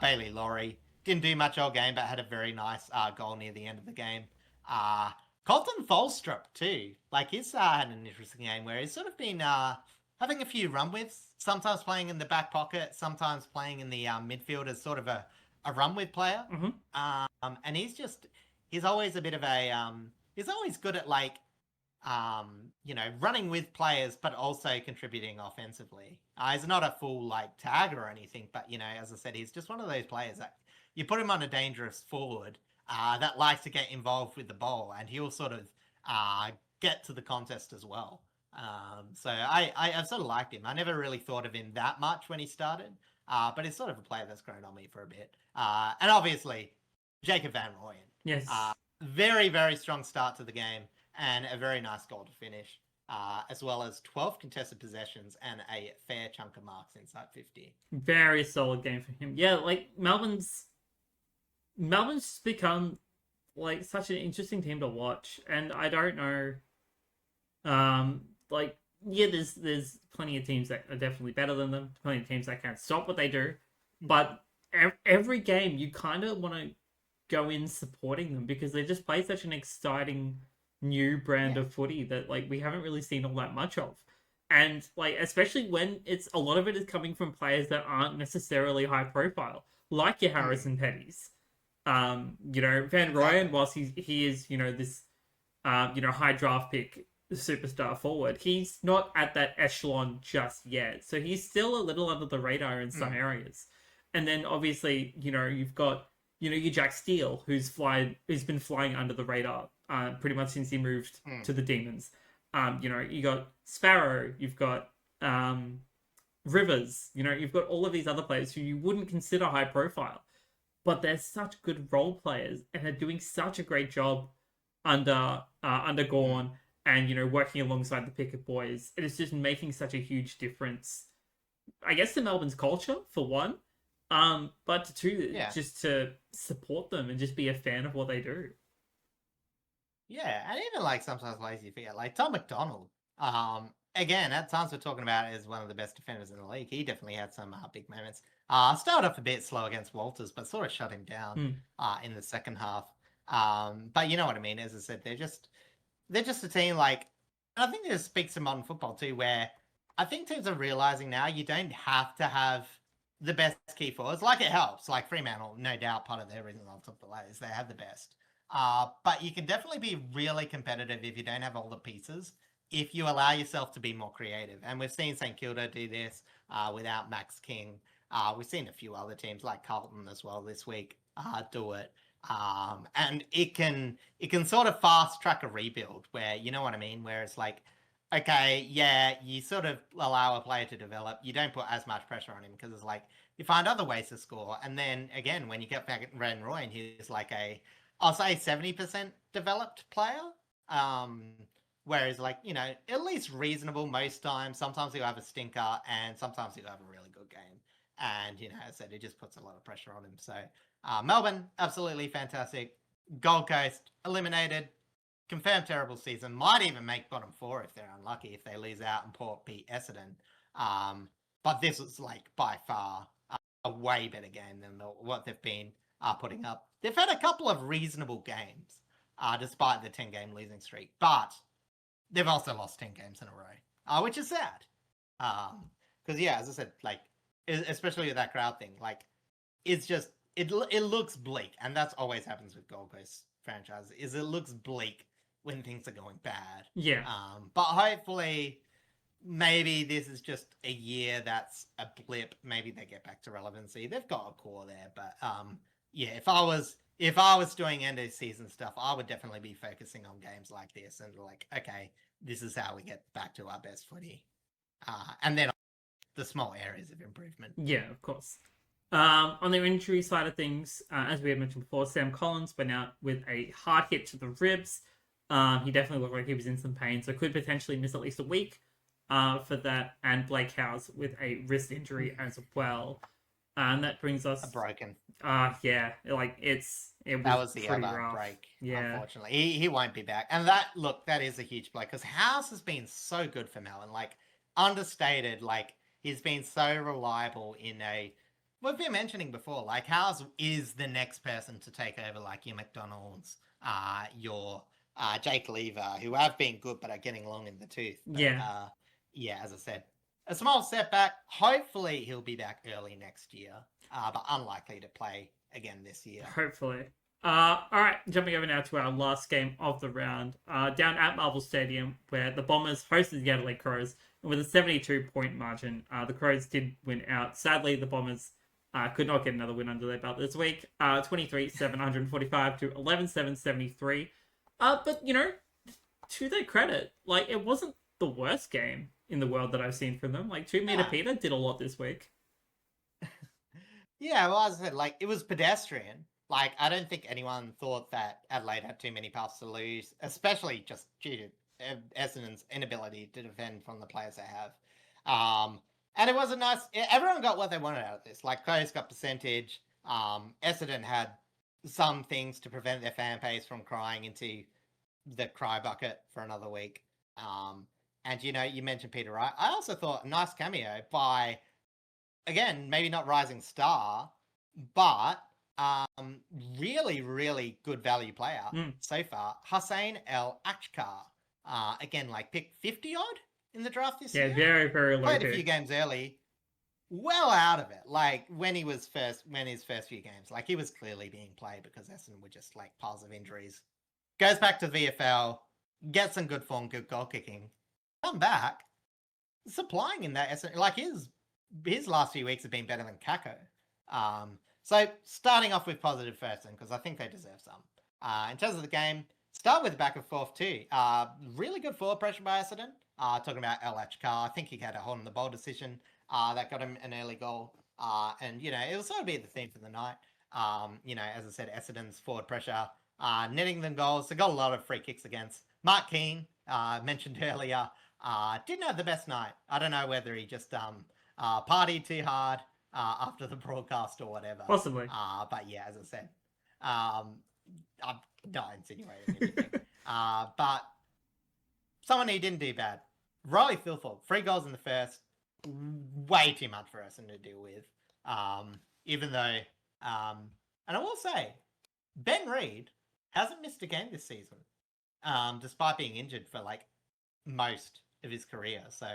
Bailey Laurie, didn't do much all game, but had a very nice goal near the end of the game. Carlton Folstrup too. Like he's had an interesting game where he's sort of been having a few run with, sometimes playing in the back pocket, sometimes playing in the midfield as sort of a run with player. And he's always a bit of a he's always good at like running with players, but also contributing offensively. He's not a full like tagger or anything, but as I said, he's just one of those players that you put him on a dangerous forward that likes to get involved with the ball, and he'll sort of get to the contest as well. So I've sort of liked him. I never really thought of him that much when he started, but he's sort of a player that's grown on me for a bit. And obviously, Jacob Van Rooyen. Yes. Very, very strong start to the game and a very nice goal to finish, as well as 12 contested possessions and a fair chunk of marks inside 50. Very solid game for him. Yeah, like Melbourne's become like such an interesting team to watch, and I don't know. There's plenty of teams that are definitely better than them. Plenty of teams that can't stop what they do, but every game you kind of want to go in supporting them because they just play such an exciting new brand of footy that like we haven't really seen all that much of. And like especially when it's a lot of it is coming from players that aren't necessarily high profile, like your Harrison Petties. Van Rooyen, whilst he is, this high draft pick superstar forward, he's not at that echelon just yet. So he's still a little under the radar in some areas. And then obviously, you've got your Jack Steele, who's been flying under the radar pretty much since he moved to the Demons. You got Sparrow, you've got Rivers, you've got all of these other players who you wouldn't consider high profile, but they're such good role players and are doing such a great job under Gorn and working alongside the Pickett boys. It is just making such a huge difference, I guess, to Melbourne's culture for one. But to two, just to support them and just be a fan of what they do. Yeah, and even like sometimes lazy forget, like Tom McDonald. Again, at times we're talking about as one of the best defenders in the league. He definitely had some big moments. Started off a bit slow against Walters, but sort of shut him down in the second half. But you know what I mean. As I said, they're just a team like, and I think this speaks to modern football too, where I think teams are realizing now you don't have to have the best key forwards. Like it helps. Like Fremantle, no doubt, part of their reason on top of the layers, they have the best. But you can definitely be really competitive if you don't have all the pieces, if you allow yourself to be more creative. And we've seen St Kilda do this without Max King. We've seen a few other teams like Carlton as well this week do it. And it can sort of fast track a rebuild where, you know what I mean? Where it's like, okay, yeah, you sort of allow a player to develop. You don't put as much pressure on him because it's like, you find other ways to score. And then again, when you get back at Van Rooyen, he's like I'll say 70% developed player. Whereas like, at least reasonable most times. Sometimes he'll have a stinker and sometimes he'll have a really good game. And, as I said, it just puts a lot of pressure on him. So Melbourne, absolutely fantastic. Gold Coast, eliminated. Confirmed terrible season. Might even make bottom four if they're unlucky, if they lose out and Port beat Essendon. But this was like by far a way better game than what they've been putting up. They've had a couple of reasonable games, despite the 10-game losing streak. But they've also lost 10 games in a row, which is sad. Because, as I said, like, especially with that crowd thing, like, it's just, it looks bleak. And that's always happens with Gold Coast franchises, is it looks bleak when things are going bad. Yeah. But hopefully, maybe this is just a year that's a blip. Maybe they get back to relevancy. They've got a core there, but if I was doing end of season stuff, I would definitely be focusing on games like this and like, okay, this is how we get back to our best footy, and then the small areas of improvement. Yeah, of course. On the injury side of things, as we had mentioned before, Sam Collins went out with a hard hit to the ribs. He definitely looked like he was in some pain, so could potentially miss at least a week for that. And Blake Howes with a wrist injury as well. And that brings us... A broken. Yeah, like that was the other rough. break, yeah. Unfortunately. He won't be back. And that is a huge blow, because Howes has been so good for Melbourne. Like, understated, like, he's been so reliable in a we've been mentioning before, like Howes is the next person to take over, like your McDonald's, your Jake Lever, who have been good but are getting long in the tooth. But, yeah. As I said, a small setback. Hopefully he'll be back early next year, but unlikely to play again this year. Hopefully. All right, jumping over now to our last game of the round, down at Marvel Stadium, where the Bombers hosted the Adelaide Crows, and with a 72-point margin, the Crows did win out. Sadly, the Bombers could not get another win under their belt this week, 23-745 to 11-773. But, you know, to their credit, like, it wasn't the worst game in the world that I've seen from them. Like, 2 Meter Peter did a lot this week. Yeah, well, as I said, like, it was pedestrian. Like, I don't think anyone thought that Adelaide had too many paths to lose, especially just due to Essendon's inability to defend from the players they have. And it was a nice... Everyone got what they wanted out of this. Like, Crows got percentage. Essendon had some things to prevent their fan base from crying into the cry bucket for another week. And, you know, you mentioned Peter Wright. I also thought a nice cameo by, again, maybe not rising star, but... really, really good value player so far. Hussein El Achkar. Again, like pick 50 odd in the draft this year. Yeah, very, very low. Played a few games early. Well out of it. Like when his first few games, like he was clearly being played because Essendon were just like piles of injuries. Goes back to the VFL, gets some good form, good goal kicking. Come back, supplying in that Essendon. Like his last few weeks have been better than Kako. So starting off with positive first, because I think they deserve some. In terms of the game, start with the back and forth too. Really good forward pressure by Essendon. Talking about El Achkar, I think he had a hold on the ball decision that got him an early goal. And, you know, it will sort of be the theme for the night. You know, as I said, Essendon's forward pressure, netting them goals. They got a lot of free kicks against. Mark Keane, mentioned earlier, didn't have the best night. I don't know whether he just partied too hard. After the broadcast or whatever. Possibly. But yeah, as I said, I'm not insinuating anything. But someone who didn't do bad. Riley Thilthorpe, 3 goals in the first. Way too much for Essendon to deal with. Even though, and I will say, Ben Reid hasn't missed a game this season. Despite being injured for like most of his career. So,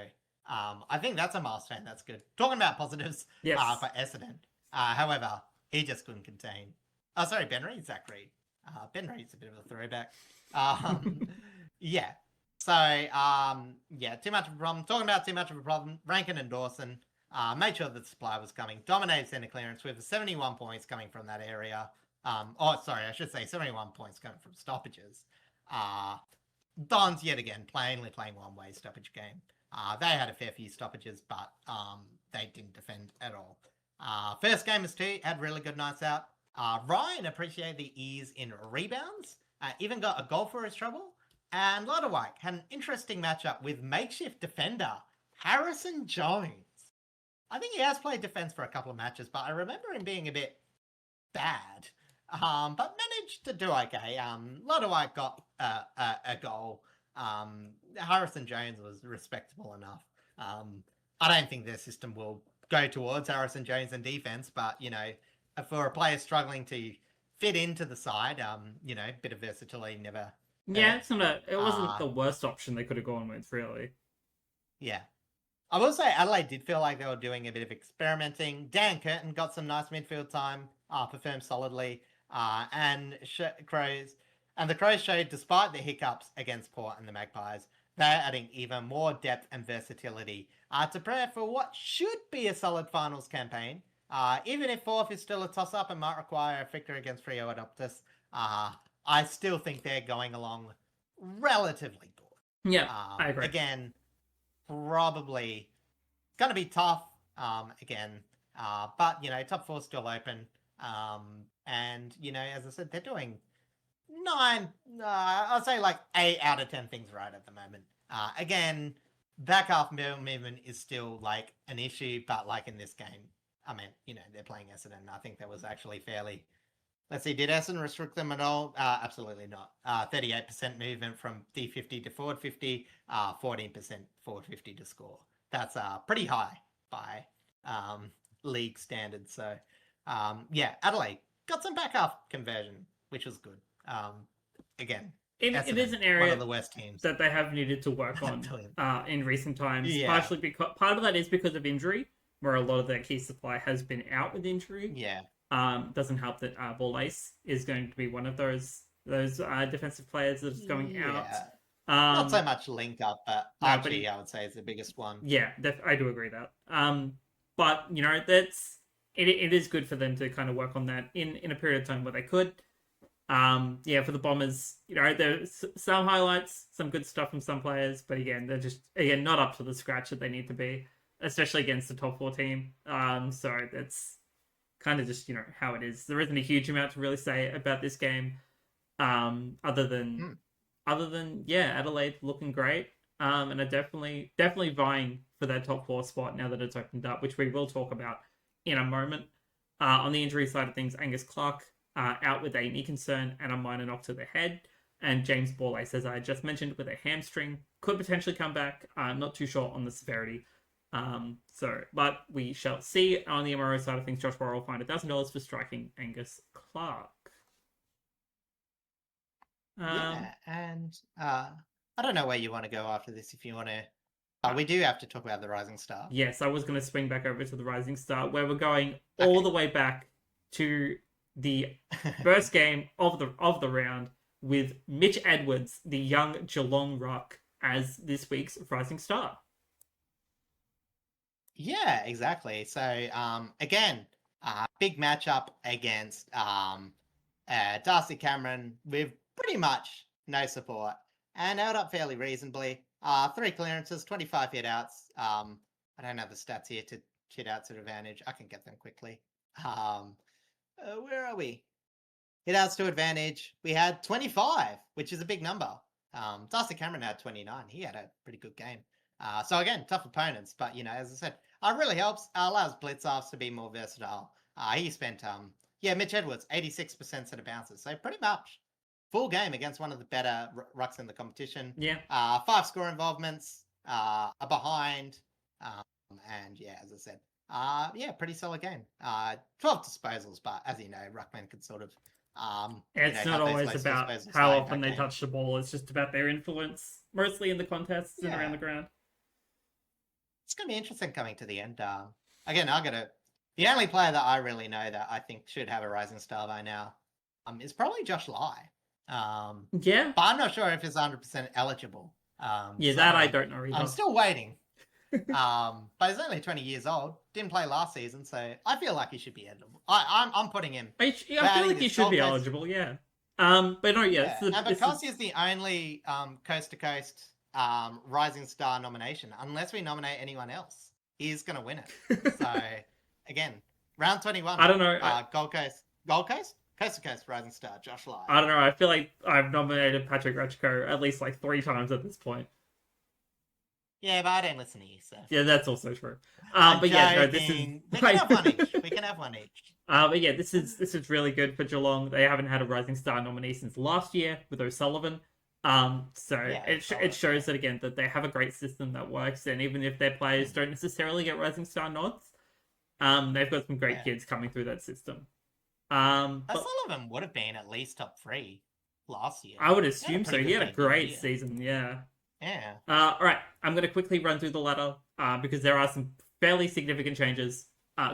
I think that's a milestone. That's good. Talking about positives for Essendon. However, he just couldn't contain. Oh, sorry, Ben Reid, Zach Reid. Ben Reid's a bit of a throwback. Yeah. So, too much of a problem. Talking about too much of a problem, Rankin and Dawson made sure that the supply was coming. Dominated centre clearance with 71 points coming from that area. I should say 71 points coming from stoppages. Dons, yet again, plainly playing one-way stoppage game. They had a fair few stoppages, but they didn't defend at all. First game as two, had really good nights out. Ryan appreciated the ease in rebounds, even got a goal for his trouble. And Lodewijk had an interesting matchup with makeshift defender Harrison Jones. I think he has played defense for a couple of matches, but I remember him being a bit bad. But managed to do okay. Lodewijk got a goal. Harrison Jones was respectable enough. I don't think their system will go towards Harrison Jones in defense, but, you know, for a player struggling to fit into the side, you know, bit of versatility never... Yeah, it wasn't the worst option they could have gone with, really. Yeah. I will say Adelaide did feel like they were doing a bit of experimenting. Dan Curtin got some nice midfield time, performed solidly, and the Crows showed, despite the hiccups against Port and the Magpies, they're adding even more depth and versatility to prepare for what should be a solid finals campaign. Even if fourth is still a toss-up and might require a victory against Rio Adoptus, I still think they're going along relatively good. Yeah, I agree. Again, probably going to be tough again, but, you know, top four still open. And, you know, as I said, they're doing 9, I'll say like 8 out of 10 things right at the moment. Again, back half movement is still like an issue, but like in this game, I mean, you know, they're playing Essendon. I think that was actually fairly... Let's see, did Essendon restrict them at all? Absolutely not. 38% movement from D50 to forward 50, 14% forward 50 to score. That's pretty high by league standards. So, Adelaide got some back half conversion, which was good. Again, it is an one area of the worst teams. that they have needed to work on in recent times. Yeah. Partially because part of that is because of injury, where a lot of their key supply has been out with injury. Yeah. Doesn't help that Borlase is going to be one of those defensive players that's going out. Not so much link up, but Archie, but I would say, is the biggest one. Yeah, I do agree that. But you know, it is good for them to kind of work on that in a period of time where they could. For the Bombers, you know, there's some highlights, some good stuff from some players, but again, they're just not up to the scratch that they need to be, especially against the top 4 team. So that's kind of just, you know, how it is. There isn't a huge amount to really say about this game, other than Adelaide looking great, and are definitely vying for that top 4 spot now that it's opened up, which we will talk about in a moment. On the injury side of things, Angus Clark out with a knee concern and a minor knock to the head, and James Borlase, as I just mentioned, with a hamstring, could potentially come back. Not too sure on the severity. But we shall see. On the MRO side of things, Josh Worrell will find $1,000 for striking Angus Clark. And I don't know where you want to go after this. If you want to, we do have to talk about the Rising Star. Yes, I was going to swing back over to the Rising Star, where we're going all the way back to the first game of the round with Mitch Edwards, the young Geelong ruck, as this week's Rising Star. Yeah, exactly. So again, big matchup against Darcy Cameron with pretty much no support, and held up fairly reasonably. 3 clearances, 25 hit outs. I don't have the stats here to hit outs at advantage. I can get them quickly. Where are we? Hit outs to advantage. We had 25, which is a big number. Darcy Cameron had 29. He had a pretty good game. So again, tough opponents, but you know, as I said, really helps. Allows blitz-offs to be more versatile. He spent Mitch Edwards 86% set of bounces, so pretty much full game against one of the better rucks in the competition. Yeah. 5 score involvements, a behind, and as I said, pretty solid game. 12 disposals, but as you know, ruckman can sort of it's not always about how often they touch the ball. It's just about their influence, mostly in the contests and around the ground. It's going to be interesting coming to the end. Again, the only player that I really know that I think should have a Rising Star by now is probably Josh Lai. But I'm not sure if he's 100% eligible. That I don't know either. I'm still waiting. But he's only 20 years old. Didn't play last season, so I feel like he should be eligible. I'm putting him. I feel like he should be eligible. Yeah. But no, and because he's the only coast to coast Rising Star nomination, unless we nominate anyone else, he's gonna win it. So again, round 21. I don't know. Gold Coast, coast to coast Rising Star, Josh Lai. I don't know. I feel like I've nominated Patrick Rutschko at least like 3 times at this point. Yeah, but I don't listen to you, so. Yeah, that's also true. But this is. We can have one each. But yeah, this is really good for Geelong. They haven't had a Rising Star nominee since last year with O'Sullivan. It shows that again that they have a great system that works, and even if their players don't necessarily get Rising Star nods, they've got some great kids coming through that system. O'Sullivan would have been at least top 3 last year. I would assume so. He had a great season. Yeah. Yeah. All right. I'm going to quickly run through the ladder because there are some fairly significant changes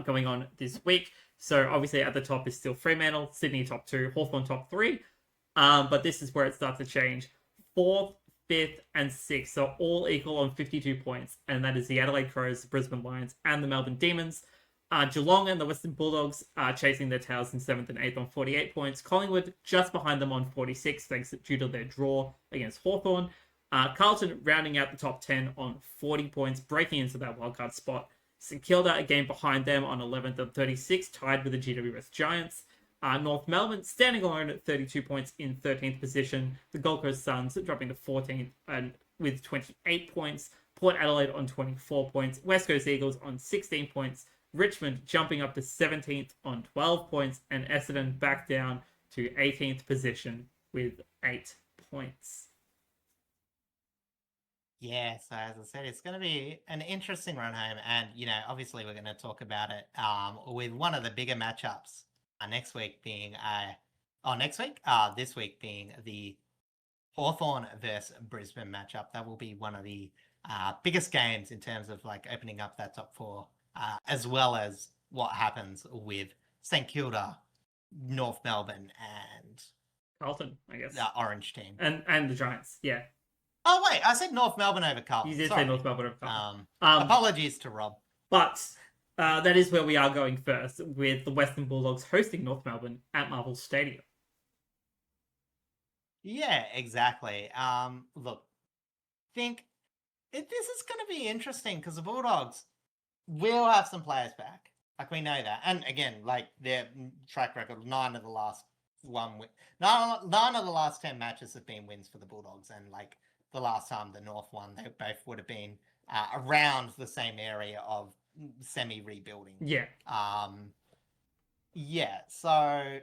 going on this week. So obviously at the top is still Fremantle, Sydney top 2, Hawthorn top 3. But this is where it starts to change. 4th, 5th, and 6th are all equal on 52 points. And that is the Adelaide Crows, the Brisbane Lions, and the Melbourne Demons. Geelong and the Western Bulldogs are chasing their tails in 7th and 8th on 48 points. Collingwood just behind them on 46, due to their draw against Hawthorn. Carlton rounding out the top 10 on 40 points, breaking into that wildcard spot. St Kilda, a game behind them on 11th and 36, tied with the GWS Giants. North Melbourne standing alone at 32 points in 13th position. The Gold Coast Suns dropping to 14th and with 28 points. Port Adelaide on 24 points. West Coast Eagles on 16 points. Richmond jumping up to 17th on 12 points. And Essendon back down to 18th position with 8 points. Yeah, so as I said, it's going to be an interesting run home, and obviously we're going to talk about it with one of the bigger matchups next week being this week being the Hawthorn versus Brisbane matchup. That will be one of the biggest games in terms of like opening up that top four, as well as what happens with St Kilda, North Melbourne, and Carlton, I guess. the Orange team. And the Giants, yeah. Oh, wait, I said North Melbourne over Carlton. You did Sorry. say North Melbourne over Carlton. Apologies to Rob. But that is where we are going first, with the Western Bulldogs hosting North Melbourne at Marvel Stadium. Yeah, exactly. Look, this is going to be interesting because the Bulldogs will have some players back. Like, we know that. And again, like, their track record, 9 of the last 10 matches have been wins for the Bulldogs. And, like, the last time the North won, they both would have been around the same area of semi-rebuilding. Yeah. Yeah, so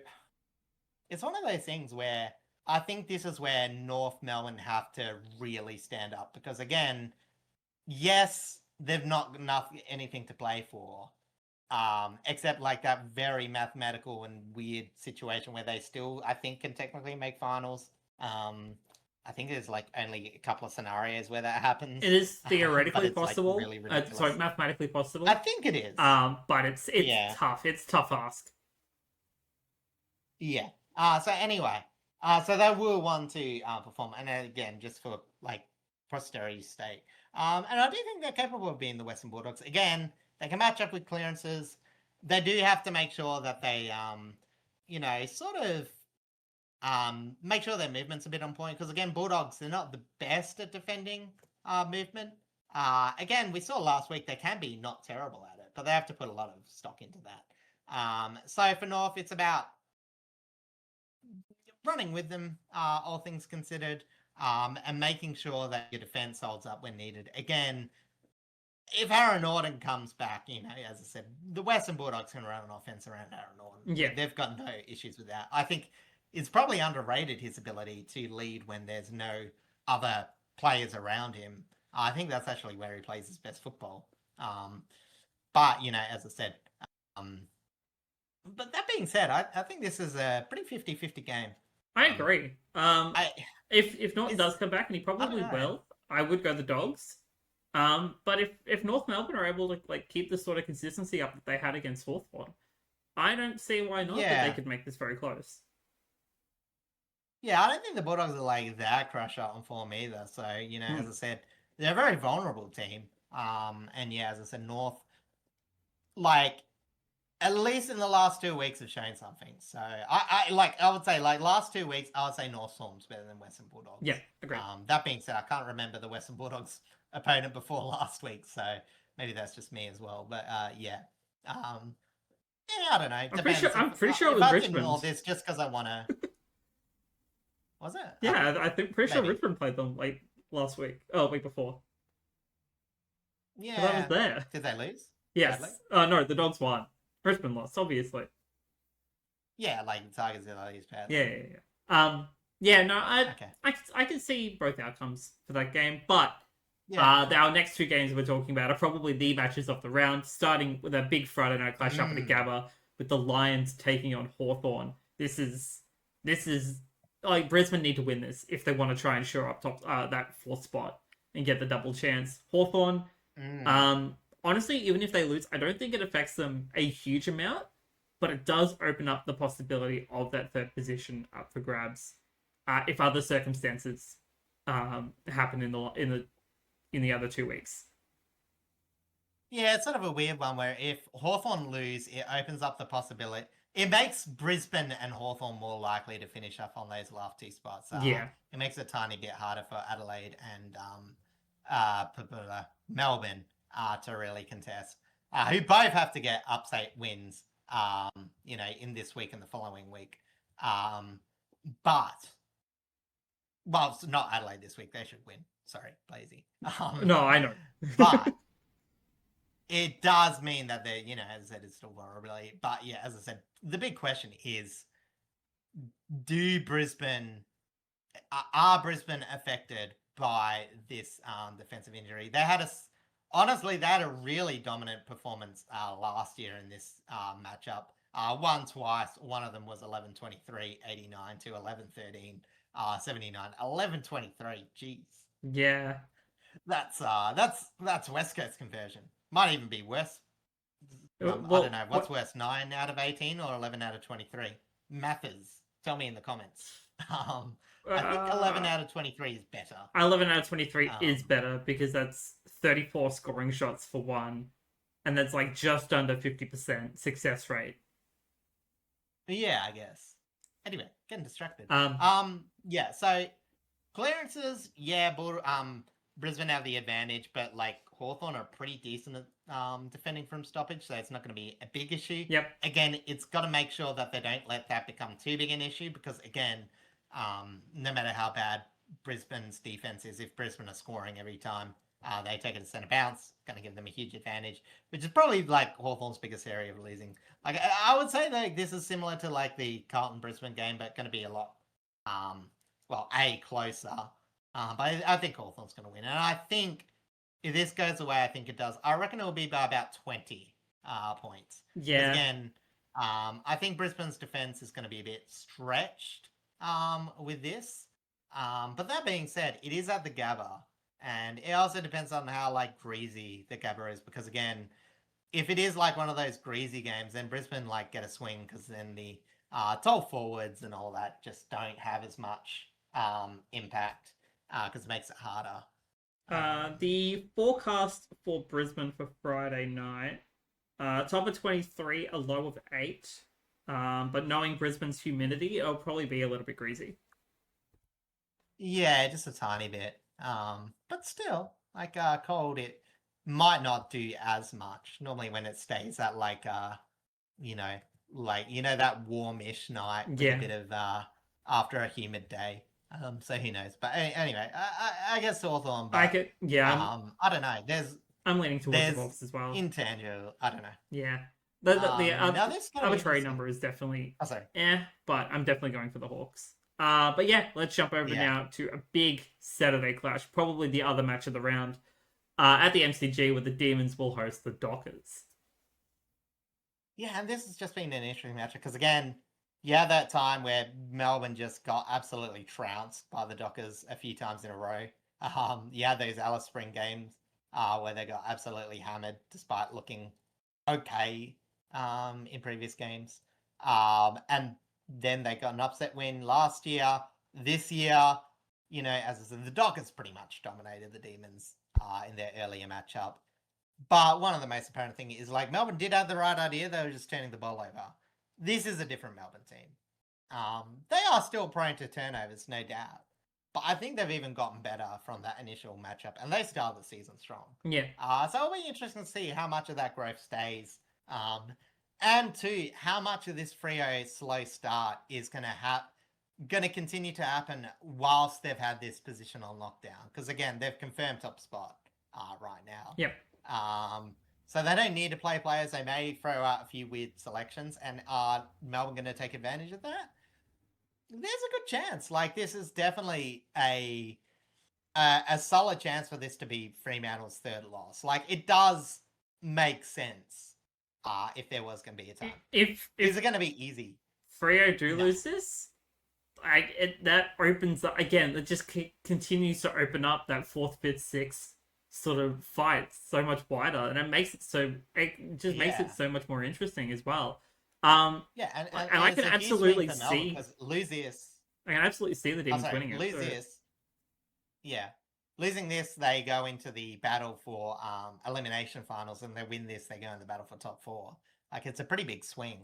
it's one of those things where I think this is where North Melbourne have to really stand up because, again, yes, they've not anything to play for, except like that very mathematical and weird situation where they still, I think, can technically make finals. I think there's like only a couple of scenarios where that happens. It is theoretically it's, possible. Like, really ridiculous. Sorry, mathematically possible. I think it is. But it's tough. It's tough ask. Yeah. So anyway, so they will want to perform, and again, just for like posterity's sake. And I do think they're capable of being the Western Bulldogs. Again, they can match up with clearances. They do have to make sure that they, sort of make sure their movement's a bit on point. Because again, Bulldogs, they're not the best at defending movement. Again, we saw last week they can be not terrible at it, but they have to put a lot of stock into that. So for North, it's about running with them, all things considered, and making sure that your defense holds up when needed. Again, if Aaron Norton comes back, as I said, the Western Bulldogs can run an offense around Aaron Norton. Yeah. They've got no issues with that. I think it's probably underrated, his ability to lead when there's no other players around him. I think that's actually where he plays his best football. But, as I said, but that being said, I think this is a pretty 50-50 game. I agree. If Norton does come back, and he probably will, I would go the Dogs. But if North Melbourne are able to like keep the sort of consistency up that they had against Hawthorn, I don't see why not that they could make this very close. Yeah, I don't think the Bulldogs are like that crusher on form either. So, as I said, they're a very vulnerable team. And yeah, as I said, North, like, at least in the last 2 weeks have shown something. So I would say like last 2 weeks, I would say North Storm's better than Western Bulldogs. Yeah, agree. That being said, I can't remember the Western Bulldogs opponent before last week, so maybe that's just me as well. But yeah, I don't know. I'm pretty sure it was Richmond. Ignore this just because I want to. Was it? Yeah, I think pretty sure Richmond played them like last week. Oh, week before. Yeah, I was there. Did they lose? Yes. No, the Dogs won. Brisbane lost, obviously. Yeah, like the Tigers did lose badly. Yeah. No, I can see both outcomes for that game, but our next 2 games we're talking about are probably the matches of the round, starting with a big Friday night clash up at the Gabba with the Lions taking on Hawthorn. This is like Brisbane need to win this if they want to try and shore up top that 4th spot and get the double chance. Hawthorn, honestly, even if they lose, I don't think it affects them a huge amount, but it does open up the possibility of that 3rd position up for grabs if other circumstances happen in the other 2 weeks. Yeah, it's sort of a weird one where if Hawthorn lose, it opens up the possibility. It makes Brisbane and Hawthorn more likely to finish up on those last 2 spots. It makes it a tiny bit harder for Adelaide and Melbourne to really contest, who both have to get upset wins, in this week and the following week. But, well, it's not Adelaide this week. They should win. Sorry, lazy. No, I know. But it does mean that they're, as I said, it's still vulnerability. But yeah, as I said, the big question is, are Brisbane affected by this defensive injury. They had honestly, they had a really dominant performance last year in this matchup. Won twice. One of them was 11-23, 89 to 11-13, 79, 11-23. Jeez. Yeah. That's West Coast conversion. Might even be worse. I don't know. What's worse, 9 out of 18 or 11 out of 23? Mathers. Tell me in the comments. I think 11 out of 23 is better. 11 out of 23 is better because that's 34 scoring shots for one, and that's like just under 50% success rate. Yeah, I guess. Anyway, getting distracted. Yeah. So clearances, yeah, Brisbane have the advantage, but like Hawthorn are pretty decent at defending from stoppage, so it's not going to be a big issue. Yep. Again, it's got to make sure that they don't let that become too big an issue because, again, no matter how bad Brisbane's defense is, if Brisbane are scoring every time they take it to centre bounce, going to give them a huge advantage, which is probably like Hawthorn's biggest area of losing. Like I would say that this is similar to like the Carlton Brisbane game, but going to be a lot, closer. But I think Hawthorn's going to win, and I think if this goes the way I think it does, I reckon it will be by about 20 points. Yeah. Again, I think Brisbane's defense is going to be a bit stretched with this. But that being said, it is at the Gabba, and it also depends on how like greasy the Gabba is. Because again, if it is like one of those greasy games, then Brisbane like get a swing because then the tall forwards and all that just don't have as much impact because it makes it harder. The forecast for Brisbane for Friday night, top of 23, a low of 8. But knowing Brisbane's humidity, it'll probably be a little bit greasy. Yeah, just a tiny bit. But still, like cold, it might not do as much. Normally when it stays at like that warmish night with a bit of after a humid day. So who knows? But anyway, I guess Hawthorn. But, I don't know. I'm leaning towards the Hawks as well. Intangible. I don't know. Yeah. The arbitrary number is definitely but I'm definitely going for the Hawks. But yeah, let's jump over now to a big Saturday clash, probably the other match of the round, at the MCG where the Demons will host the Dockers. Yeah, and this has just been an interesting match because again, that time where Melbourne just got absolutely trounced by the Dockers a few times in a row. Those Alice Spring games where they got absolutely hammered despite looking okay in previous games. And then they got an upset win last year. This year, as I said, the Dockers pretty much dominated the Demons in their earlier matchup. But one of the most apparent things is like Melbourne did have the right idea. They were just turning the ball over. This is a different Melbourne team. They are still prone to turnovers, no doubt. But I think they've even gotten better from that initial matchup. And they started the season strong. Yeah. So it'll be interesting to see how much of that growth stays. And two, how much of this Freo slow start is going to continue to happen whilst they've had this position on lockdown. Because again, they've confirmed top spot right now. Yep. So they don't need to play players. They may throw out a few weird selections. And are Melbourne going to take advantage of that? There's a good chance. Like, this is definitely a solid chance for this to be Fremantle's third loss. Like, it does make sense if there was going to be a time. Is it going to be easy? Freo lose this? That opens up, again, it just continues to open up that 4th, 5th, 6th sort of fight so much wider, and it makes it makes it so much more interesting as well. And I can absolutely see Lucius. I can absolutely see the Demons winning it. Lucius, losing this, they go into the battle for elimination finals, and they win this, they go in the battle for top 4. Like, it's a pretty big swing,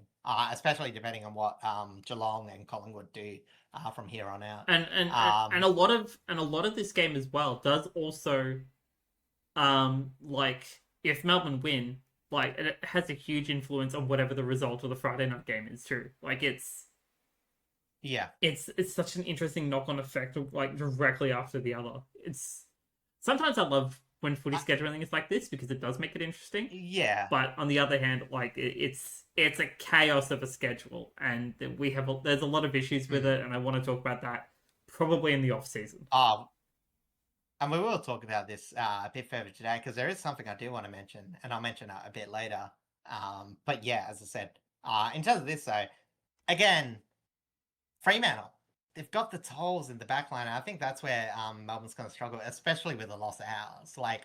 especially depending on what Geelong and Collingwood do from here on out. And a lot of this game as well does also, if Melbourne win, like, it has a huge influence on whatever the result of the Friday night game is too. Like, it's such an interesting knock-on effect of, like, directly after the other. Sometimes I love when footy scheduling is like this because it does make it interesting. Yeah. But on the other hand, like, it's a chaos of a schedule, and there's a lot of issues with it, and I want to talk about that probably in the off season. and we will talk about this a bit further today because there is something I do want to mention, and I'll mention it a bit later. But yeah, as I said, in terms of this though, again, Fremantle, they've got the tolls in the back line. And I think that's where Melbourne's going to struggle, especially with the loss of House. Like,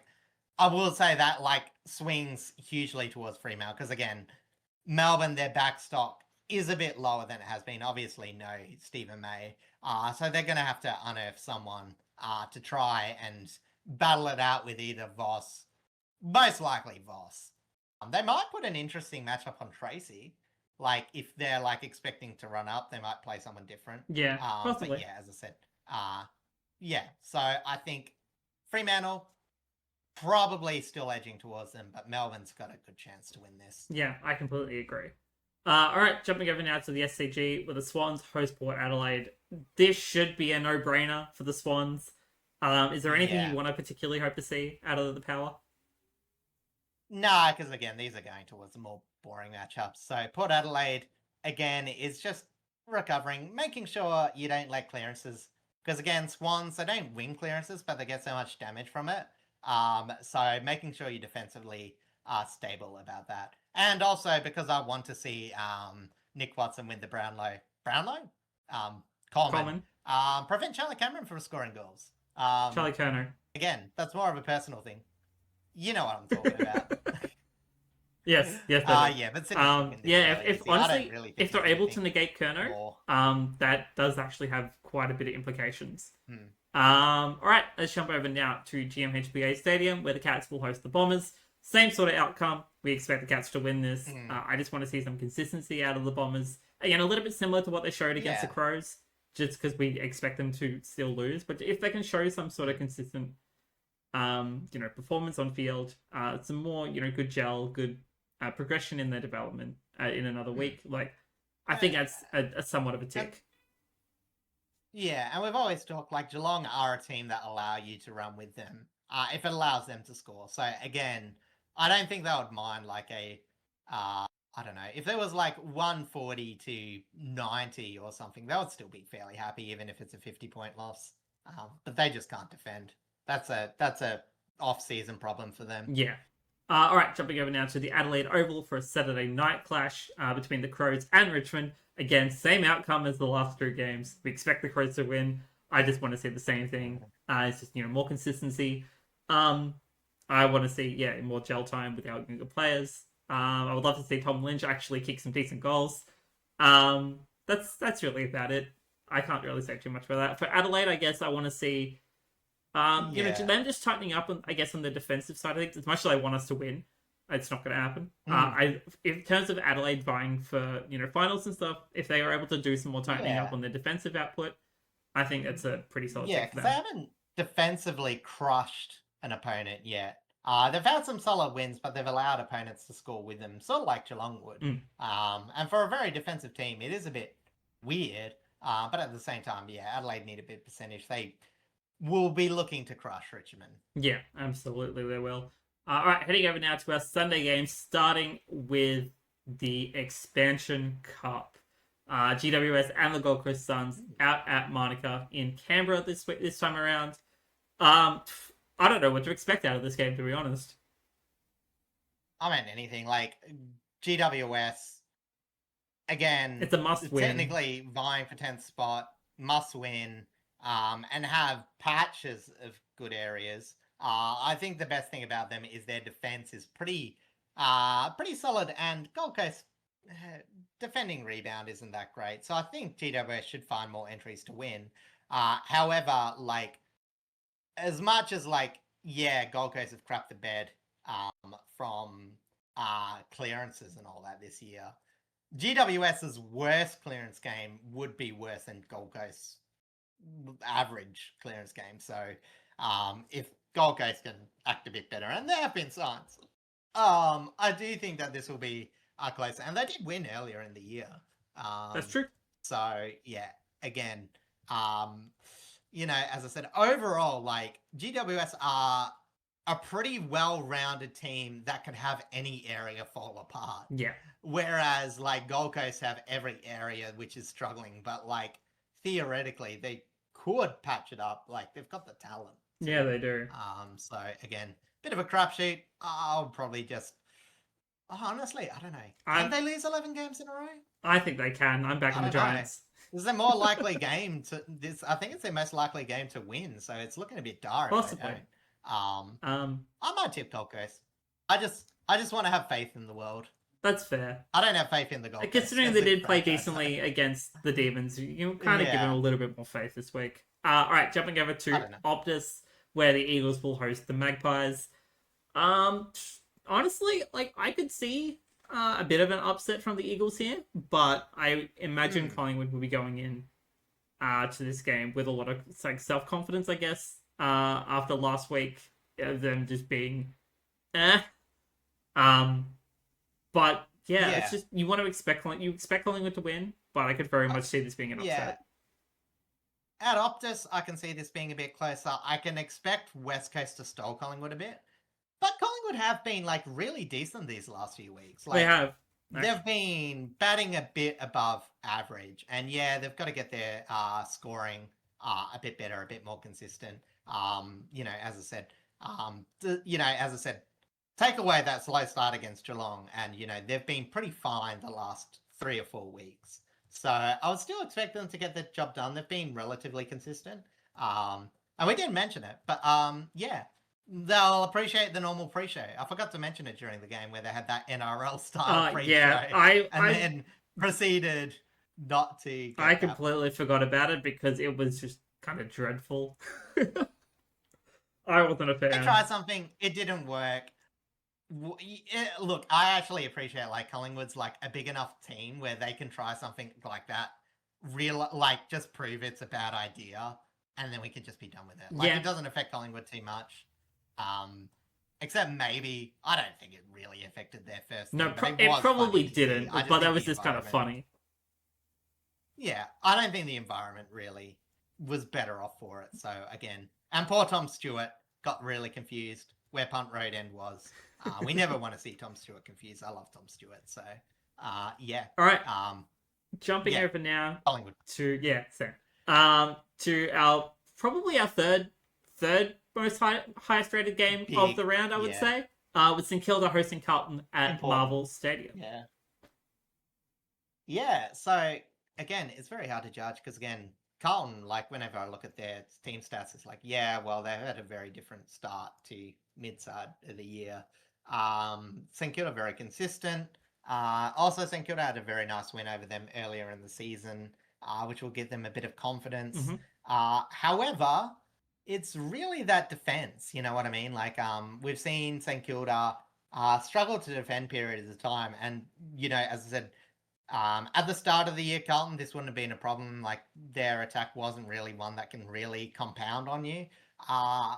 I will say that like swings hugely towards Fremantle because again, Melbourne, their backstock is a bit lower than it has been. Obviously, no Stephen May. So they're going to have to unearth someone to try and battle it out with either Voss, most likely Voss. They might put an interesting matchup on Tracy. Like, if they're like expecting to run up, they might play someone different. Yeah, possibly. But yeah, as I said, yeah. So I think Fremantle probably still edging towards them, but Melbourne's got a good chance to win this. Yeah, I completely agree. All right, jumping over now to the SCG, where the Swans host Port Adelaide. This should be a no-brainer for the Swans. Is there anything you want to particularly hope to see out of the Power? Nah, because again, these are going towards the more boring matchups. So Port Adelaide, again, is just recovering, making sure you don't let clearances. Because again, Swans, they don't win clearances, but they get so much damage from it. So making sure you defensively are stable about that. And also because I want to see Nick Watson win the Brownlow? Coleman. Prevent Charlie Cameron from scoring goals. Charlie Kerner. Again, that's more of a personal thing. You know what I'm talking about. Yes. Yeah, but if honestly, if they're able to negate Kerno, that does actually have quite a bit of implications. All right, let's jump over now to GMHBA Stadium, where the Cats will host the Bombers. Same sort of outcome. We expect the Cats to win this. I just want to see some consistency out of the Bombers. Again, a little bit similar to what they showed against the Crows, just because we expect them to still lose. But if they can show some sort of consistent performance on field, some more, good gel, good progression in their development in another week. Like, I think that's a somewhat of a tick. Yeah, and we've always talked, like, Geelong are a team that allow you to run with them, if it allows them to score. So, again, I don't think they would mind, like, I don't know, if there was, like, 140 to 90 or something, they would still be fairly happy, even if it's a 50-point loss. But they just can't defend. That's a off-season problem for them. Yeah. All right, jumping over now to the Adelaide Oval for a Saturday night clash between the Crows and Richmond. Again, same outcome as the last 3 games. We expect the Crows to win. I just want to see the same thing. It's just, more consistency. I want to see, more gel time with our younger players. I would love to see Tom Lynch actually kick some decent goals. That's really about it. I can't really say too much about that. For Adelaide, I guess I want to see them just tightening up, on the defensive side of things. As much as I want us to win, it's not going to happen. In terms of Adelaide vying for finals and stuff, if they are able to do some more tightening up on their defensive output, I think that's a pretty solid thing for them. They haven't defensively crushed an opponent yet. They've had some solid wins, but they've allowed opponents to score with them, sort of like Geelong would. And for a very defensive team, it is a bit weird. But at the same time, Adelaide need a bit of percentage. They will be looking to crush Richmond. Yeah, absolutely, they will. All right, heading over now to our Sunday games, starting with the Expansion Cup. GWS and the Gold Coast Suns out at Monica in Canberra this time around. I don't know what to expect out of this game, to be honest. I mean, anything. Like, GWS, again, it's a must-win. Technically vying for 10th spot, must-win, and have patches of good areas. I think the best thing about them is their defense is pretty solid, and Gold Coast defending rebound isn't that great. So I think GWS should find more entries to win. However, like, as much as Gold Coast have crapped the bed from clearances and all that this year, GWS's worst clearance game would be worse than Gold Coast's average clearance game. So if Gold Coast can act a bit better, and there have been signs, I do think that this will be closer. And they did win earlier in the year. That's true. So again, as I said, overall, GWS are a pretty well-rounded team that can have any area fall apart. Yeah. Whereas Gold Coast have every area which is struggling, but theoretically they could patch it up. They've got the talent. Yeah, they do. So again, bit of a crapshoot. I'll probably just honestly, I don't know. Can they lose 11 games in a row? I think they can. I'm backing the Giants. This is a more likely game to this. I think it's their most likely game to win, so it's looking a bit dire. Possibly. I might tip Gold Coast. I just want to have faith in the world. That's fair. I don't have faith in the Gold Coast. Considering they did play decently against the Demons, you kind of give them a little bit more faith this week. All right, jumping over to Optus, where the Eagles will host the Magpies. Honestly, like I could see a bit of an upset from the Eagles here, but I imagine Collingwood will be going in to this game with a lot of like self-confidence, I guess, after last week of them just being but it's just you want to expect Collingwood to win, but I could very much see this being an upset. At Optus, I can see this being a bit closer. I can expect West Coast to stall Collingwood a bit. But Collingwood have been like really decent these last few weeks. Like, they have. They've been batting a bit above average. And they've got to get their scoring a bit better, a bit more consistent. As I said, take away that slow start against Geelong and, they've been pretty fine the last 3 or 4 weeks. So I would still expect them to get the job done. They've been relatively consistent. And we didn't mention it, but they'll appreciate the normal pre-show. I forgot to mention it during the game where they had that NRL style pre-show. Then proceeded not to. I completely forgot about it because it was just kind of dreadful. I wasn't a fan. They tried something, it didn't work. Look, I actually appreciate like Collingwood's like a big enough team where they can try something like that, just prove it's a bad idea, and then we can just be done with it. It doesn't affect Collingwood too much. Except maybe I don't think it really affected their first. No, it probably didn't. But that was just kind of funny. Yeah, I don't think the environment really was better off for it. So again, and poor Tom Stewart got really confused where punt road end was. We never want to see Tom Stewart confused. I love Tom Stewart. So All right. Jumping over now Collingwood. to our probably our third most highest rated game of the round, I would say, with St Kilda hosting Carlton at Marvel Stadium. So again, it's very hard to judge because again, Carlton, like whenever I look at their team stats, it's like, they've had a very different start to mid-side of the year. St Kilda very consistent. Also, St Kilda had a very nice win over them earlier in the season, which will give them a bit of confidence. However, it's really that defense, you know what I mean? Like, we've seen St Kilda struggle to defend periods of time. And, as I said, at the start of the year, Carlton, this wouldn't have been a problem. Like, their attack wasn't really one that can really compound on you.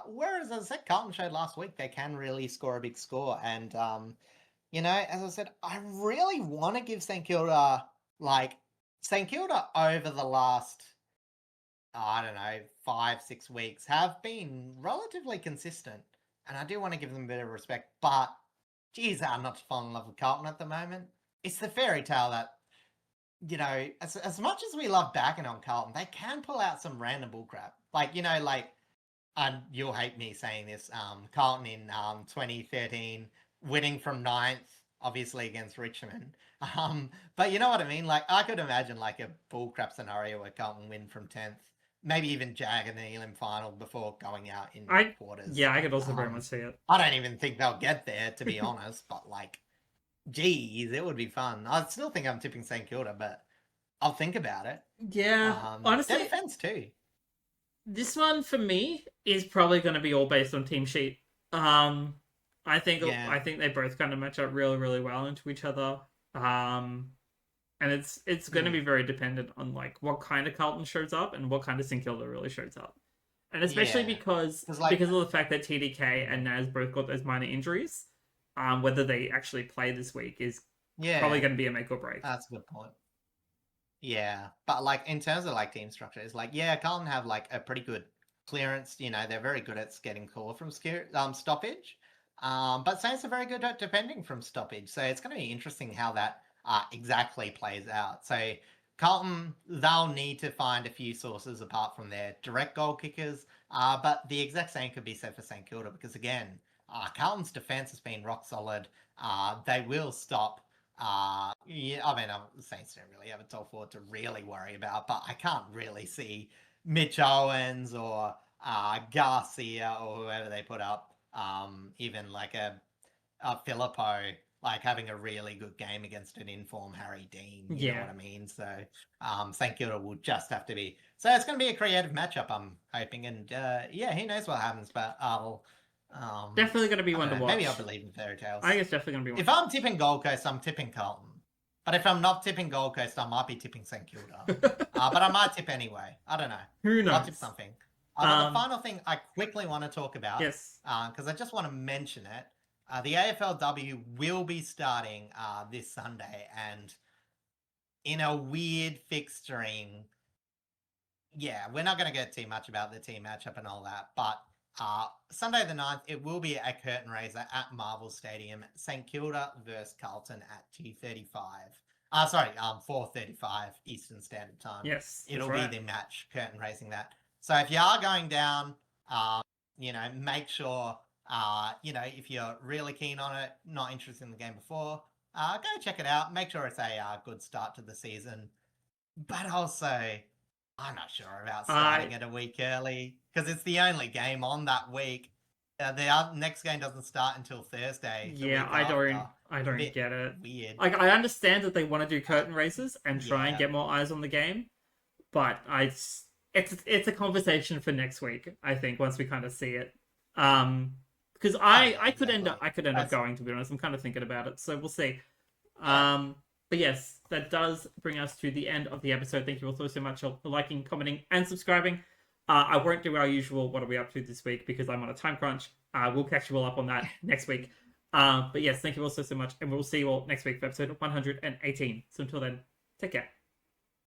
Whereas, as I said, Carlton showed last week, they can really score a big score. And, as I said, I really want to give St Kilda over the last, 5-6 weeks have been relatively consistent. And I do want to give them a bit of respect. But, geez, I'm not to fall in love with Carlton at the moment. It's the fairy tale that, as much as we love backing on Carlton, they can pull out some random bullcrap. And you'll hate me saying this, Carlton in 2013, winning from 9th, obviously against Richmond. But you know what I mean? Like, I could imagine like a bullcrap scenario where Carlton win from 10th, maybe even jag in the elim final before going out in quarters. Yeah, I could also very much see it. I don't even think they'll get there, to be honest, but like, geez, it would be fun. I still think I'm tipping St Kilda, but I'll think about it. Yeah, honestly, their defense too. This one for me is probably going to be all based on team sheet. I think they both kind of match up really, really well into each other. And it's going to be very dependent on like what kind of Carlton shows up and what kind of St Kilda really shows up. And especially because of the fact that TDK and Naz both got those minor injuries, whether they actually play this week is probably going to be a make or break. That's a good point. Yeah, but like in terms of like team structure, it's like Carlton have like a pretty good clearance. They're very good at getting clear from stoppage. But Saints are very good at defending from stoppage. So it's going to be interesting how that exactly plays out. So Carlton, they'll need to find a few sources apart from their direct goal kickers. But the exact same could be said for St Kilda because, again, Carlton's defence has been rock solid. They will stop. The Saints don't really have a top forward to really worry about, but I can't really see Mitch Owens or Garcia or whoever they put up, even like a Filippo, like having a really good game against an informed Harry Dean. You know what I mean? So St Kilda will just have to be. So it's going to be a creative matchup, I'm hoping. And who knows what happens, but I'll. Definitely going to be one to watch. Maybe I'll believe in fairy tales. I think it's definitely going to be one. If I'm tipping Gold Coast, I'm tipping Carlton. But if I'm not tipping Gold Coast, I might be tipping St Kilda. But I might tip anyway. I don't know. Who knows? I'll tip something. The final thing I quickly want to talk about, yes, because I just want to mention it. The AFLW will be starting this Sunday, and in a weird fixturing. Yeah, we're not going to get too much about the team matchup and all that, but Sunday the 9th, it will be a curtain raiser at Marvel Stadium. St Kilda versus Carlton at 4:35 Eastern Standard Time. Yes, it'll be the match curtain raising that. So if you are going down, make sure, if you're really keen on it, not interested in the game before, go check it out. Make sure it's a good start to the season. But also, I'm not sure about starting it a week early because it's the only game on that week. The next game doesn't start until Thursday. Yeah, I don't get it. Weird. Like, I understand that they want to do curtain races and try and get more eyes on the game, but it's a conversation for next week. I think once we kind of see it, because I could end up going, to be honest. I'm kind of thinking about it, so we'll see. But yes, that does bring us to the end of the episode. Thank you all so much for liking, commenting, and subscribing. I won't do our usual what are we up to this week because I'm on a time crunch. We'll catch you all up on that next week. But yes, thank you all so much, and we'll see you all next week for episode 118. So until then, take care.